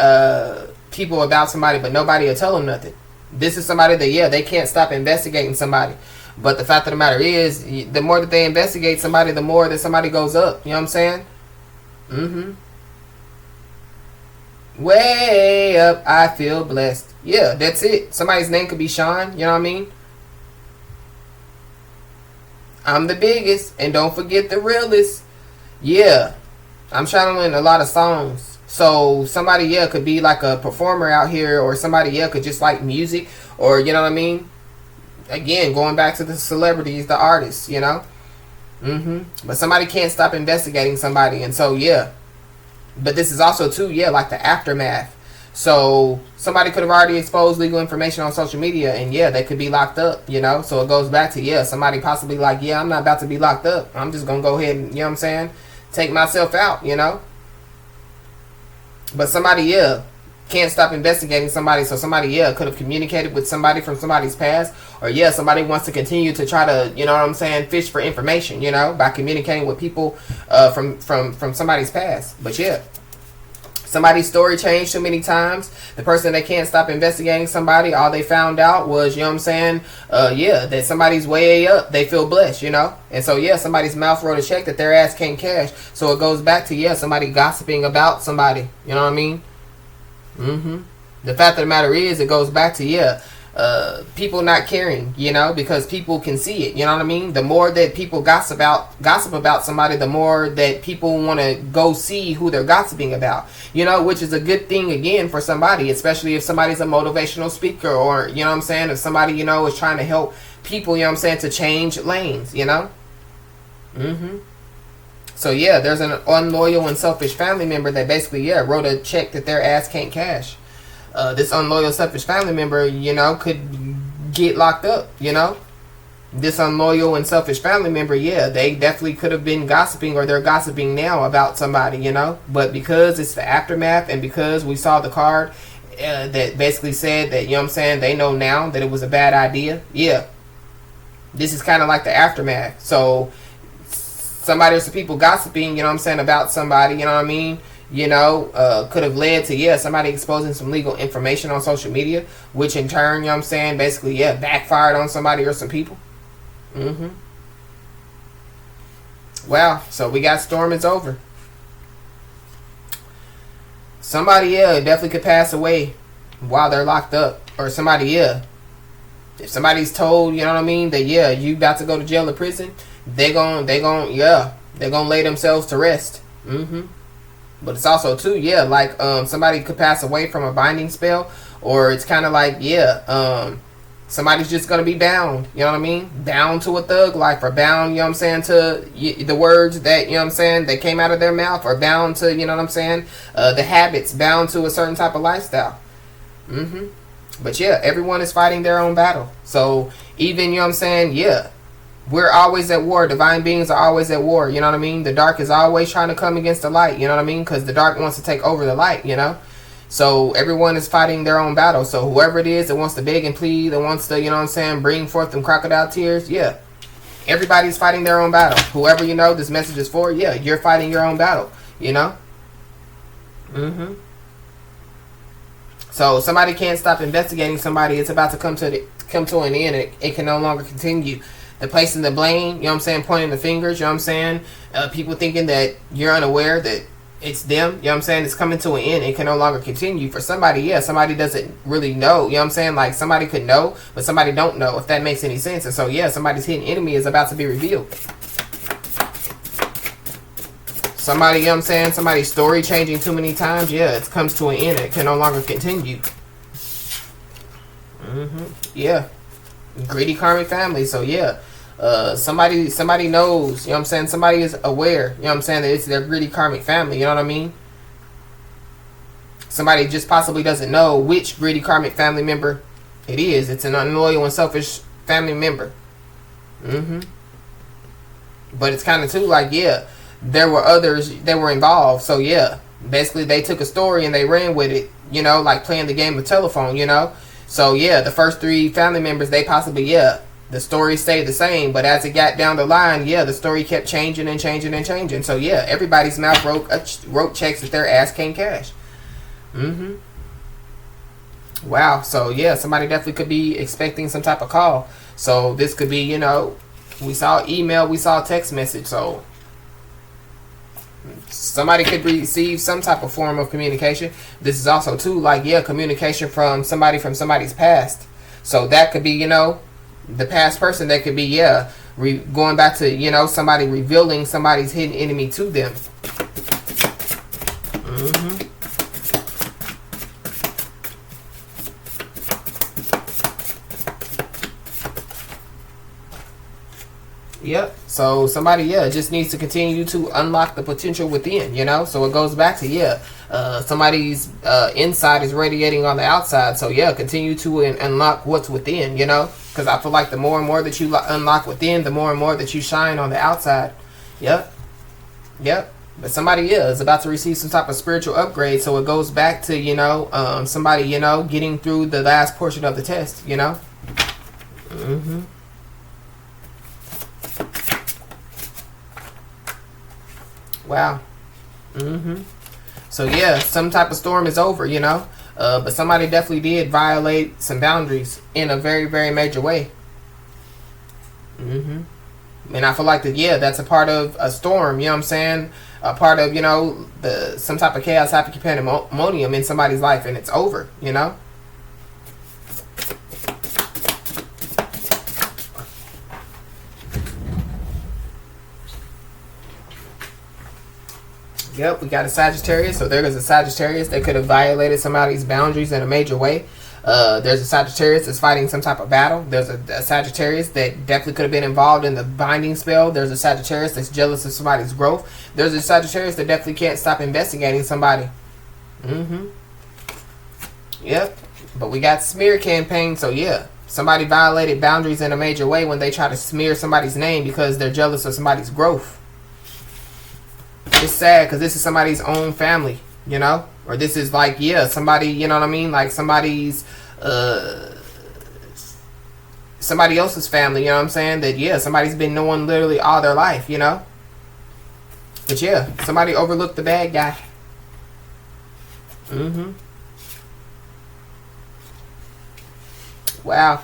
people about somebody, but nobody will tell them nothing. This is somebody that, yeah, they can't stop investigating somebody. But the fact of the matter is, the more that they investigate somebody, the more that somebody goes up. You know what I'm saying? Way up, I feel blessed. Yeah, that's it. Somebody's name could be Sean. You know what I mean? I'm the biggest, and don't forget the realest. Yeah, I'm channeling a lot of songs. So somebody, yeah, could be like a performer out here, or somebody, yeah, could just like music, or, you know what I mean? Again, going back to the celebrities, the artists, you know? But somebody can't stop investigating somebody, and so, yeah. But this is also, too, yeah, like the aftermath. So somebody could have already exposed legal information on social media, and yeah, they could be locked up, you know. So it goes back to, yeah, somebody possibly like, yeah, I'm not about to be locked up. I'm just gonna go ahead and, you know what I'm saying, take myself out, you know. But somebody, yeah, can't stop investigating somebody. So somebody, yeah, could have communicated with somebody from somebody's past, or yeah, somebody wants to continue to try to, you know what I'm saying, fish for information, you know, by communicating with people from somebody's past. But yeah, somebody's story changed so many times. The person that can't stop investigating somebody, all they found out was, you know what I'm saying, yeah, that somebody's way up. They feel blessed, you know. And so, yeah, somebody's mouth wrote a check that their ass can't cash. So it goes back to, yeah, somebody gossiping about somebody. You know what I mean? The fact of the matter is, it goes back to, yeah, people not caring, you know, because people can see it. You know what I mean? The more that people gossip about somebody, the more that people want to go see who they're gossiping about, you know, which is a good thing, again, for somebody, especially if somebody's a motivational speaker, or, you know what I'm saying, if somebody, you know, is trying to help people, you know what I'm saying, to change lanes, you know. So yeah, there's an unloyal and selfish family member that basically, yeah, wrote a check that their ass can't cash. This unloyal, selfish family member, you know, could get locked up, you know. This unloyal and selfish family member, yeah, they definitely could have been gossiping, or they're gossiping now about somebody, you know. But because it's the aftermath, and because we saw the card that basically said that, you know what I'm saying, they know now that it was a bad idea, yeah. This is kind of like the aftermath. So somebody or some people gossiping, you know what I'm saying, about somebody, you know what I mean, you know, could have led to, yeah, somebody exposing some legal information on social media, which in turn, you know what I'm saying, basically, yeah, backfired on somebody or some people. Wow, so we got Storm, it's over. Somebody, yeah, definitely could pass away while they're locked up. Or somebody, yeah, if somebody's told, you know what I mean, that, yeah, you about to go to jail or prison, they're gonna lay themselves to rest. But it's also, too, yeah, like, somebody could pass away from a binding spell, or it's kind of like, yeah, somebody's just going to be bound, you know what I mean? Bound to a thug life, or bound, you know what I'm saying, to the words that, you know what I'm saying, that came out of their mouth, or bound to, you know what I'm saying, the habits, bound to a certain type of lifestyle. But yeah, everyone is fighting their own battle. So even, you know what I'm saying, yeah, we're always at war. Divine beings are always at war, you know what I mean? The dark is always trying to come against the light, you know what I mean? Because the dark wants to take over the light, you know? So everyone is fighting their own battle. So whoever it is that wants to beg and plead, that wants to, you know what I'm saying, bring forth them crocodile tears, yeah. Everybody's fighting their own battle. Whoever, you know, this message is for, yeah, you're fighting your own battle, you know? So somebody can't stop investigating somebody. It's about to come to an end. It can no longer continue. the placing the blame, you know what I'm saying, pointing the fingers, you know what I'm saying, people thinking that you're unaware that it's them, you know what I'm saying, it's coming to an end, it can no longer continue. For somebody, yeah, somebody doesn't really know, you know what I'm saying, like somebody could know, but somebody don't know, if that makes any sense. And so yeah, somebody's hidden enemy is about to be revealed. Somebody, you know what I'm saying, somebody's story changing too many times, yeah, it comes to an end, it can no longer continue. Yeah, greedy karmic family. So yeah, somebody knows, you know what I'm saying, somebody is aware, you know what I'm saying, that it's their greedy karmic family, you know what I mean. Somebody just possibly doesn't know which greedy karmic family member it is. It's an unloyal and selfish family member. But it's kind of too like, yeah, there were others that were involved. So yeah, basically they took a story and they ran with it, you know, like playing the game of telephone, you know. So yeah, the first 3 family members, they possibly, yeah, the story stayed the same, but as it got down the line, yeah, the story kept changing and changing and changing. So yeah, everybody's mouth wrote checks that their ass can't cash. Wow. So yeah, somebody definitely could be expecting some type of call. So this could be, you know, we saw email, we saw text message. So somebody could receive some type of form of communication. This is also too like, yeah, communication from somebody's past. So that could be, you know, the past person. That could be, yeah, going back to, you know, somebody revealing somebody's hidden enemy to them. Yep. So somebody, yeah, just needs to continue to unlock the potential within, you know. So it goes back to, yeah, somebody's inside is radiating on the outside. So yeah, continue to unlock what's within, you know, because I feel like the more and more that you unlock within, the more and more that you shine on the outside. Yep. But somebody, yeah, is about to receive some type of spiritual upgrade. So it goes back to, you know, somebody, you know, getting through the last portion of the test, you know. Wow. So yeah, some type of storm is over, you know. But somebody definitely did violate some boundaries in a very, very major way. And I feel like that, yeah, that's a part of a storm, you know what I'm saying? A part of, you know, some type of chaos, happy pandemonium in somebody's life, and it's over, you know. Yep, we got a Sagittarius. So there goes a Sagittarius that could have violated somebody's boundaries in a major way. There's a Sagittarius that's fighting some type of battle. There's a Sagittarius that definitely could have been involved in the binding spell. There's a Sagittarius that's jealous of somebody's growth. There's a Sagittarius that definitely can't stop investigating somebody. Yep. But we got smear campaign. So yeah, somebody violated boundaries in a major way when they try to smear somebody's name because they're jealous of somebody's growth. It's sad because this is somebody's own family, you know, or this is like, yeah, somebody, you know what I mean, like somebody's somebody else's family, you know what I'm saying, that yeah, somebody's been knowing literally all their life, you know. But yeah, somebody overlooked the bad guy. Wow.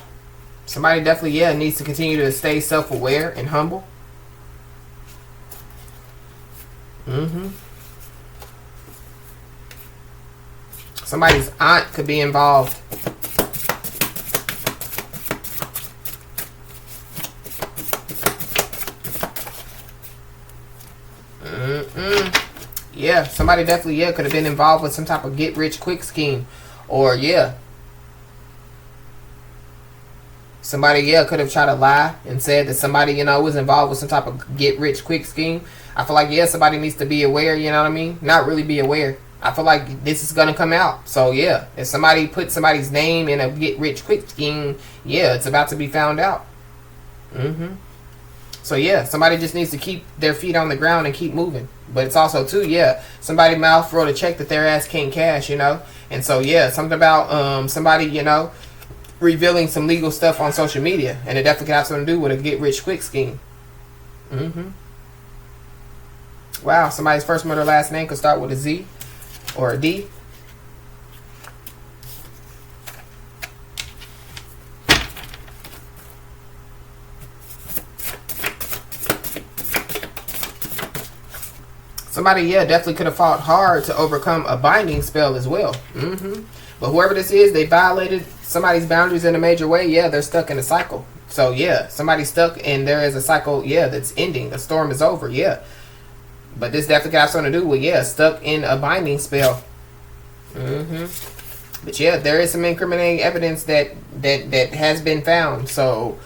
Somebody definitely, yeah, needs to continue to stay self-aware and humble. Somebody's aunt could be involved. Yeah, somebody definitely, yeah, could have been involved with some type of get-rich-quick scheme. Or, yeah, somebody, yeah, could have tried to lie and said that somebody, you know, was involved with some type of get-rich-quick scheme. I feel like, yeah, somebody needs to be aware, you know what I mean? Not really be aware. I feel like this is going to come out. So, yeah, if somebody put somebody's name in a get-rich-quick scheme, yeah, it's about to be found out. So, yeah, somebody just needs to keep their feet on the ground and keep moving. But it's also, too, yeah, somebody mouth wrote a check that their ass can't cash, you know? And so, yeah, something about somebody, you know, revealing some legal stuff on social media. And it definitely could have something to do with a get-rich-quick scheme. Wow, somebody's first, middle, last name could start with a Z or a D. Somebody, yeah, definitely could have fought hard to overcome a binding spell as well. But whoever this is, they violated somebody's boundaries in a major way. Yeah, they're stuck in a cycle. So yeah, somebody's stuck and there is a cycle, yeah, that's ending. The storm is over, yeah. But this definitely got something to do with, yeah, stuck in a binding spell. But yeah, there is some incriminating evidence that has been found. So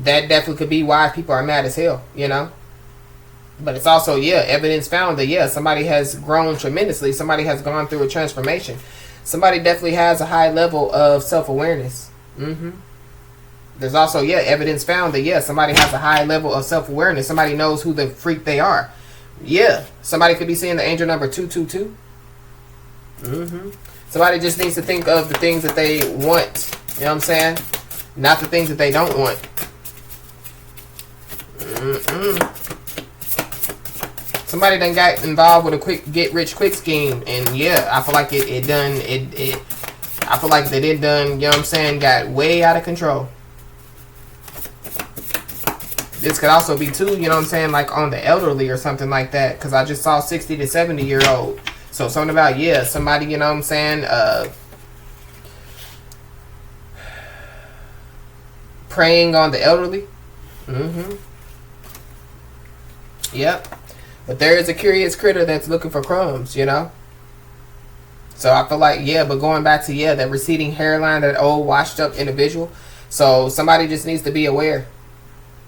that definitely could be why people are mad as hell, you know. But it's also, yeah, evidence found that, yeah, somebody has grown tremendously. Somebody has gone through a transformation. Somebody definitely has a high level of self-awareness. There's also, yeah, evidence found that, yeah, somebody has a high level of self-awareness. Somebody knows who the freak they are. Yeah, somebody could be seeing the angel number 222. Somebody just needs to think of the things that they want. You know what I'm saying? Not the things that they don't want. Somebody done got involved with a quick get rich quick scheme, and yeah, I feel like I feel like that it done, you know what I'm saying, got way out of control. This could also be too, you know what I'm saying, like on the elderly or something like that, because I just saw 60 to 70-year-old. So something about, yeah, somebody, you know what I'm saying, preying on the elderly. Yep. But there is a curious critter that's looking for crumbs, you know. So I feel like, yeah, but going back to, yeah, that receding hairline, that old washed up individual. So somebody just needs to be aware.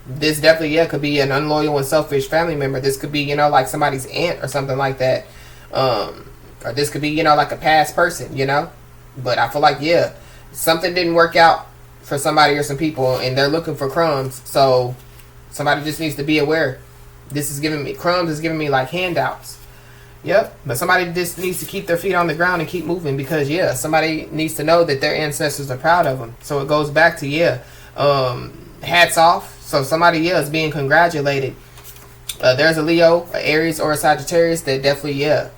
This definitely, yeah, could be an unloyal and selfish family member. This could be, you know, like somebody's aunt or something like that. Or this could be, you know, like a past person, you know. But I feel like, yeah, something didn't work out for somebody or some people, and they're looking for crumbs. So somebody just needs to be aware. This is giving me, crumbs is giving me like handouts. Yep. But somebody just needs to keep their feet on the ground and keep moving, because, yeah, somebody needs to know that their ancestors are proud of them. So it goes back to, yeah, hats off. So somebody, yeah, is being congratulated. There's a Leo, an Aries, or a Sagittarius that definitely, yeah,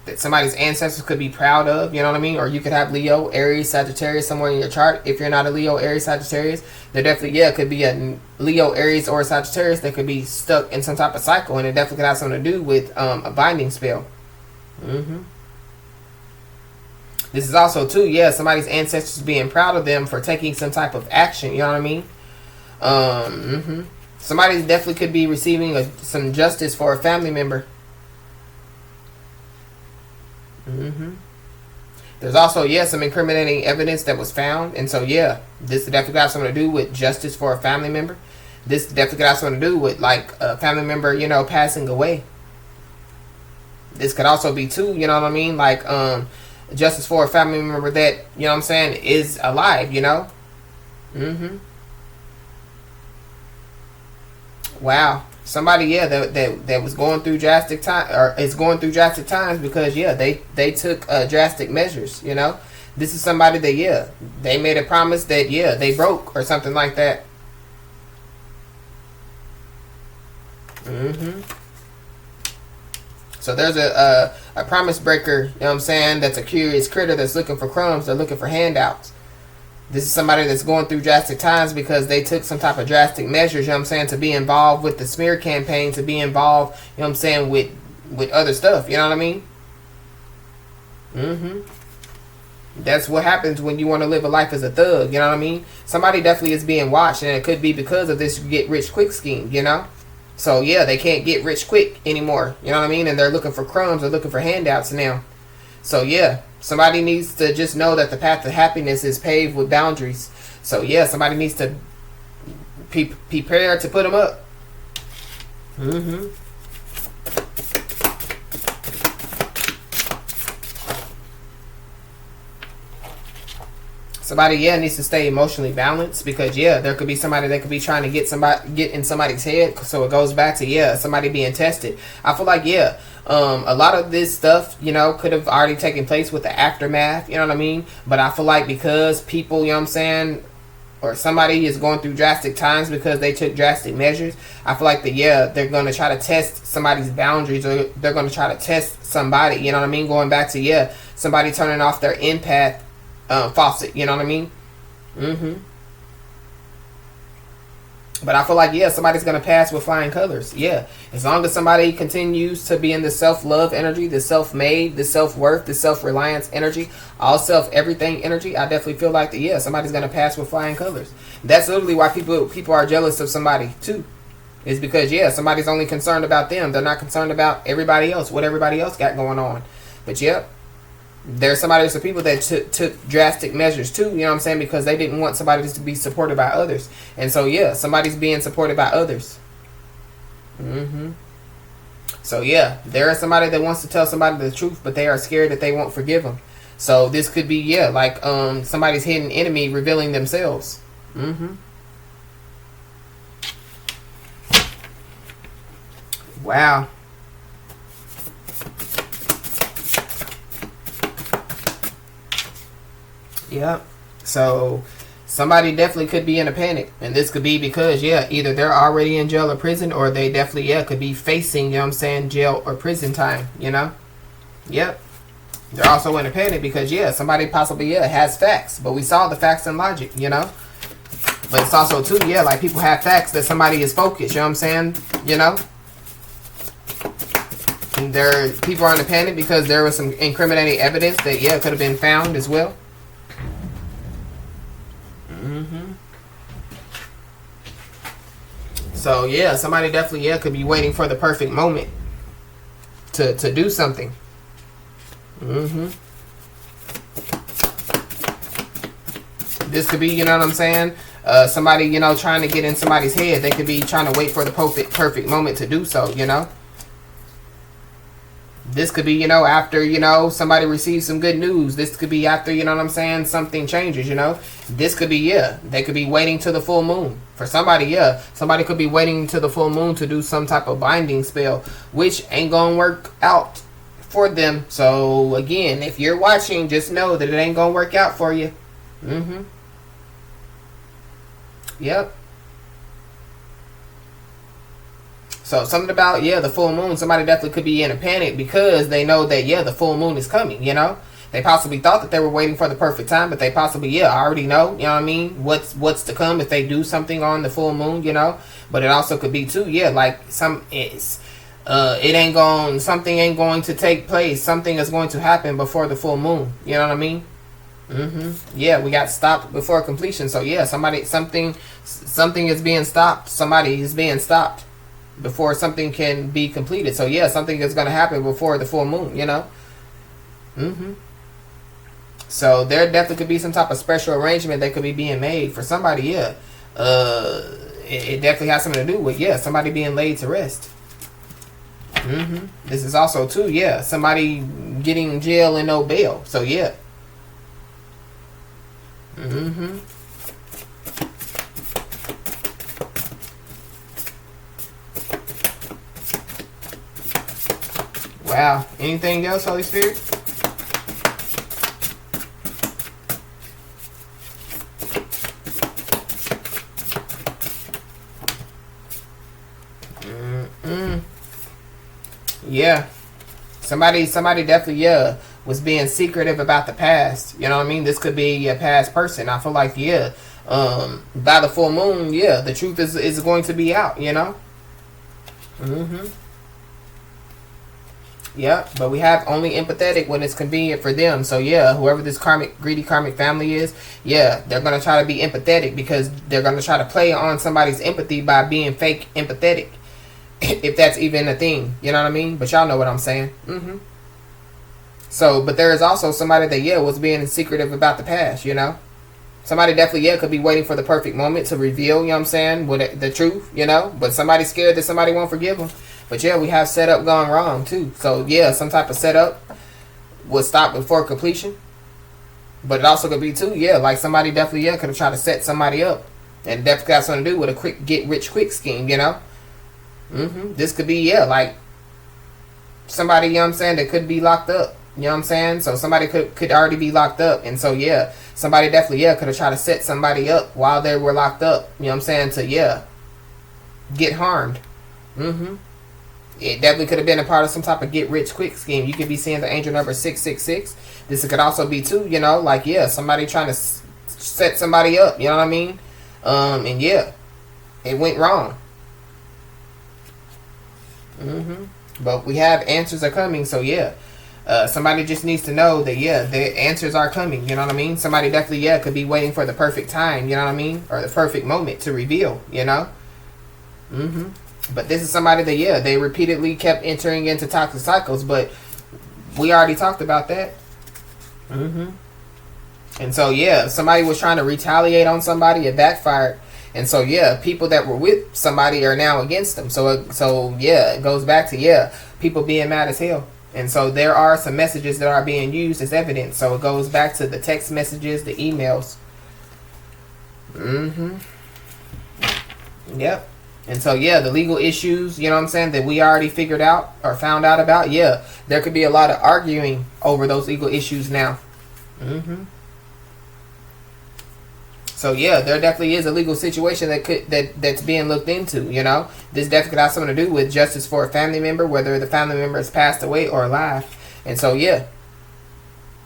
that somebody's ancestors could be proud of, you know what I mean? Or you could have Leo, Aries, Sagittarius somewhere in your chart. If you're not a Leo, Aries, Sagittarius, there definitely, yeah, could be a Leo, Aries, or a Sagittarius that could be stuck in some type of cycle, and it definitely could have something to do with a binding spell. This is also, too, yeah, somebody's ancestors being proud of them for taking some type of action, you know what I mean? Somebody definitely could be receiving some justice for a family member. There's also, yeah, some incriminating evidence that was found. And so, yeah, this definitely got something to do with justice for a family member. This definitely got something to do with, like, a family member, you know, passing away. This could also be, too, you know what I mean? Like, justice for a family member that, you know what I'm saying, is alive, you know? Wow. Somebody, yeah, that was going through drastic time, or is going through drastic times, because, yeah, they took drastic measures, you know. This is somebody that, yeah, they made a promise that, yeah, they broke or something like that. So there's a promise breaker, you know what I'm saying, that's a curious critter that's looking for crumbs. They're looking for handouts. This is somebody that's going through drastic times because they took some type of drastic measures, you know what I'm saying, to be involved with the smear campaign, to be involved, you know what I'm saying, with other stuff, you know what I mean? That's what happens when you want to live a life as a thug, you know what I mean? Somebody definitely is being watched, and it could be because of this get rich quick scheme, you know? So, yeah, they can't get rich quick anymore, you know what I mean? And they're looking for crumbs, they're looking for handouts now. So, yeah, somebody needs to just know that the path to happiness is paved with boundaries. So, yeah, somebody needs to prepare to put them up. Somebody, yeah, needs to stay emotionally balanced, because, yeah, there could be somebody that could be trying to get in somebody's head. So it goes back to, yeah, somebody being tested. I feel like, yeah, a lot of this stuff, you know, could have already taken place with the aftermath, you know what I mean? But I feel like because people, you know what I'm saying, or somebody is going through drastic times because they took drastic measures, I feel like that, yeah, they're going to try to test somebody's boundaries, or they're going to try to test somebody, you know what I mean? Going back to, yeah, somebody turning off their empath faucet, you know what I mean? But I feel like, yeah, somebody's going to pass with flying colors. Yeah. As long as somebody continues to be in the self-love energy, the self-made, the self-worth, the self-reliance energy, all self-everything energy, I definitely feel like that, yeah, somebody's going to pass with flying colors. That's literally why people are jealous of somebody, too. Is because, yeah, somebody's only concerned about them. They're not concerned about everybody else, what everybody else got going on. But, yeah, there's some people that took drastic measures too, you know what I'm saying, because they didn't want somebody to be supported by others. And so, yeah, somebody's being supported by others. So, yeah, there is somebody that wants to tell somebody the truth, but they are scared that they won't forgive them. So this could be, yeah, like somebody's hidden enemy revealing themselves. Wow. Yep. So somebody definitely could be in a panic. And this could be because, yeah, either they're already in jail or prison, or they definitely, yeah, could be facing, you know what I'm saying, jail or prison time, you know? Yep. They're also in a panic because, yeah, somebody possibly, yeah, has facts. But we saw the facts and logic, you know? But it's also, too, yeah, like people have facts that somebody is focused, you know what I'm saying? You know? And people are in a panic because there was some incriminating evidence that, yeah, could have been found as well. So, yeah, somebody definitely, yeah, could be waiting for the perfect moment to do something. This could be, you know what I'm saying, somebody, you know, trying to get in somebody's head. They could be trying to wait for the perfect moment to do so, you know. This could be, you know, after, you know, somebody receives some good news. This could be after, you know what I'm saying, something changes, you know. This could be, yeah, they could be waiting to the full moon. For somebody, yeah, somebody could be waiting to the full moon to do some type of binding spell, which ain't gonna work out for them. So, again, if you're watching, just know that it ain't gonna work out for you. Yep. So something about, yeah, the full moon, somebody definitely could be in a panic because they know that, yeah, the full moon is coming, you know. They possibly thought that they were waiting for the perfect time, but they possibly, yeah, already know, you know what I mean, what's to come if they do something on the full moon, you know. But it also could be, too, yeah, like something ain't going to take place. Something is going to happen before the full moon, you know what I mean. Yeah, we got stopped before completion. So, yeah, something is being stopped. Somebody is being stopped before something can be completed. So, yeah, something is going to happen before the full moon, you know. So there definitely could be some type of special arrangement that could be being made for somebody, yeah. It definitely has something to do with, yeah, somebody being laid to rest. This is also, too, yeah, somebody getting jail and no bail. So, yeah. Wow. Anything else, Holy Spirit? Yeah. Somebody definitely, yeah, was being secretive about the past. You know what I mean? This could be a past person. I feel like, yeah, by the full moon, yeah, the truth is going to be out, you know? Yeah, but we have only empathetic when it's convenient for them. So, yeah, whoever this greedy karmic family is, yeah, they're going to try to be empathetic because they're going to try to play on somebody's empathy by being fake empathetic. If that's even a thing, you know what I mean? But y'all know what I'm saying. So, but there is also somebody that, yeah, was being secretive about the past, you know? Somebody definitely, yeah, could be waiting for the perfect moment to reveal, you know what I'm saying, the truth, you know? But somebody's scared that somebody won't forgive them. But, yeah, we have setup gone wrong, too. So, yeah, some type of setup will stop before completion. But it also could be, too, yeah, like somebody definitely, yeah, could have tried to set somebody up. And definitely got something to do with a quick get-rich-quick scheme, you know? This could be, yeah, like somebody, you know what I'm saying, that could be locked up. You know what I'm saying? So somebody could already be locked up. And so, yeah, somebody definitely, yeah, could have tried to set somebody up while they were locked up. You know what I'm saying? To, yeah, get harmed. It definitely could have been a part of some type of get-rich-quick scheme. You could be seeing the angel number 666. This could also be, too, you know, like, yeah, somebody trying to set somebody up. You know what I mean? And, yeah. It went wrong. But we have answers are coming, so yeah. Somebody just needs to know that, yeah, the answers are coming, you know what I mean? Somebody definitely, yeah, could be waiting for the perfect time, you know what I mean? Or the perfect moment to reveal, you know? But this is somebody that, yeah, they repeatedly kept entering into toxic cycles, but we already talked about that. And so, yeah, somebody was trying to retaliate on somebody, it backfired. And so, yeah, people that were with somebody are now against them. So yeah, it goes back to, yeah, people being mad as hell. And so there are some messages that are being used as evidence. So it goes back to the text messages, the emails. Yep. And so, yeah, the legal issues, you know what I'm saying, that we already figured out or found out about. Yeah, there could be a lot of arguing over those legal issues now. So yeah, there definitely is a legal situation that's being looked into, you know. This definitely could have something to do with justice for a family member, whether the family member has passed away or alive. And so yeah,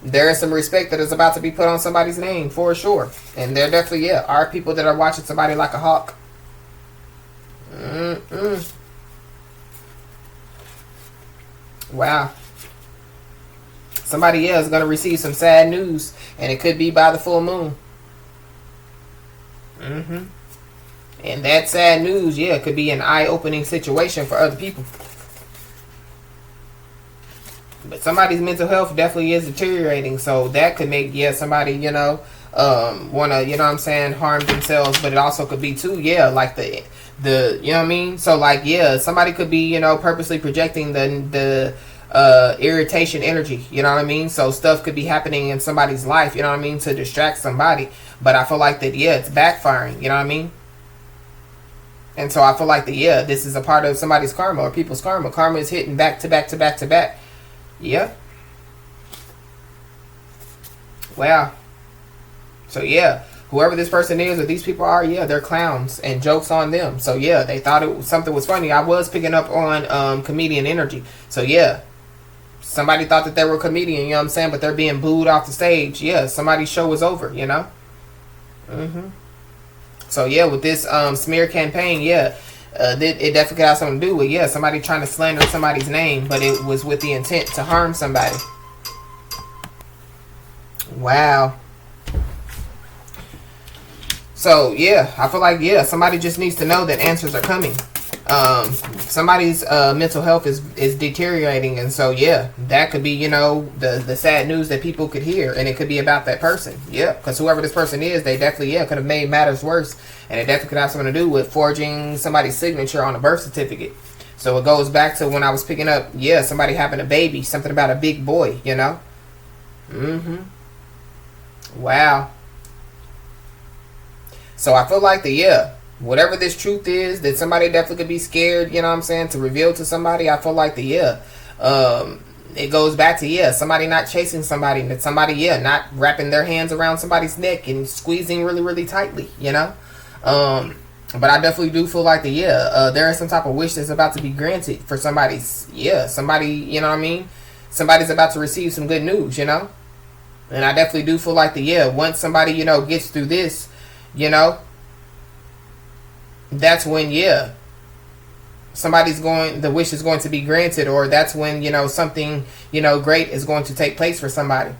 there is some respect that is about to be put on somebody's name for sure. And there definitely, yeah, are people that are watching somebody like a hawk. Wow. Somebody else is going to receive some sad news, and it could be by the full moon. And that sad news, yeah, could be an eye-opening situation for other people. But somebody's mental health definitely is deteriorating, so that could make, yeah, somebody, you know, want to, you know what I'm saying, harm themselves. But it also could be too, yeah, like the you know what I mean? So like, yeah, somebody could be, you know, purposely projecting the irritation energy, you know what I mean? So stuff could be happening in somebody's life, you know what I mean, to distract somebody. But I feel like that, yeah, it's backfiring, you know what I mean? And so I feel like that, yeah, this is a part of somebody's karma or people's karma. Karma is hitting back to back to back to back. Yeah. Wow. So yeah, whoever this person is or these people are, yeah, they're clowns and jokes on them. So yeah, they thought something was funny. I was picking up on comedian energy. So yeah, somebody thought that they were a comedian, you know what I'm saying, but they're being booed off the stage. Yeah, somebody's show is over, you know. So yeah, with this smear campaign, yeah, it definitely got something to do with, yeah, somebody trying to slander somebody's name, but it was with the intent to harm somebody. Wow. So yeah, I feel like, yeah, somebody just needs to know that answers are coming. Somebody's mental health is deteriorating, and so yeah, that could be, you know, the sad news that people could hear, and it could be about that person. Yeah, because whoever this person is, they definitely, yeah, could have made matters worse, and it definitely could have something to do with forging somebody's signature on a birth certificate. So it goes back to when I was picking up, yeah, somebody having a baby, something about a big boy, you know. Wow. So I feel like yeah, whatever this truth is that somebody definitely could be scared, you know what I'm saying, to reveal to somebody, I feel like yeah, it goes back to, yeah, somebody not chasing somebody, that somebody, yeah, not wrapping their hands around somebody's neck and squeezing really, really tightly, you know. But I definitely do feel like yeah, there is some type of wish that's about to be granted for somebody's, yeah, somebody, you know what I mean, somebody's about to receive some good news, you know. And I definitely do feel like yeah, once somebody, you know, gets through this, you know, that's when, yeah, the wish is going to be granted, or that's when, you know, something, you know, great is going to take place for somebody.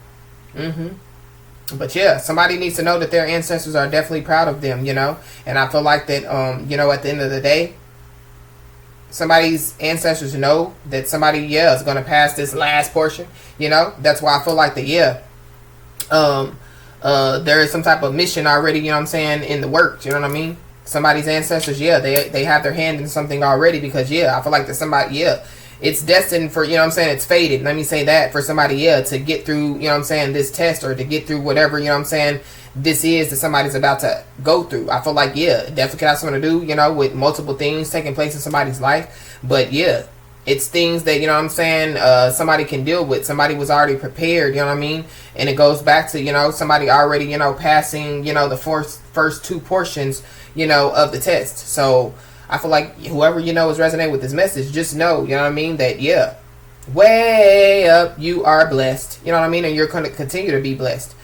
But yeah, somebody needs to know that their ancestors are definitely proud of them, you know. And I feel like that, you know, at the end of the day, somebody's ancestors know that somebody, yeah, is going to pass this last portion, you know. That's why I feel like yeah, there is some type of mission already, you know what I'm saying, in the works, you know what I mean. Somebody's ancestors, yeah, they have their hand in something already, because yeah, I feel like that somebody, yeah, it's destined for, you know what I'm saying, it's fated, let me say that, for somebody, yeah, to get through, you know what I'm saying, this test, or to get through whatever, you know what I'm saying, this is that somebody's about to go through. I feel like, yeah, it definitely could have something to do, you know, with multiple things taking place in somebody's life. But yeah, it's things that, you know what I'm saying, somebody can deal with. Somebody was already prepared, you know what I mean? And it goes back to, you know, somebody already, you know, passing, you know, the first two portions, you know, of the test. So I feel like whoever, you know, is resonating with this message, just know, you know what I mean, that yeah, way up, you are blessed, you know what I mean, and you're going to continue to be blessed.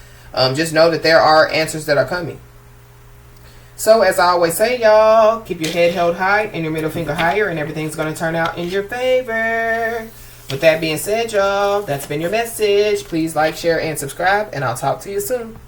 Just know that there are answers that are coming. So as I always say, y'all, keep your head held high and your middle finger higher, and everything's going to turn out in your favor. With that being said, y'all, that's been your message. Please like, share, and subscribe, and I'll talk to you soon.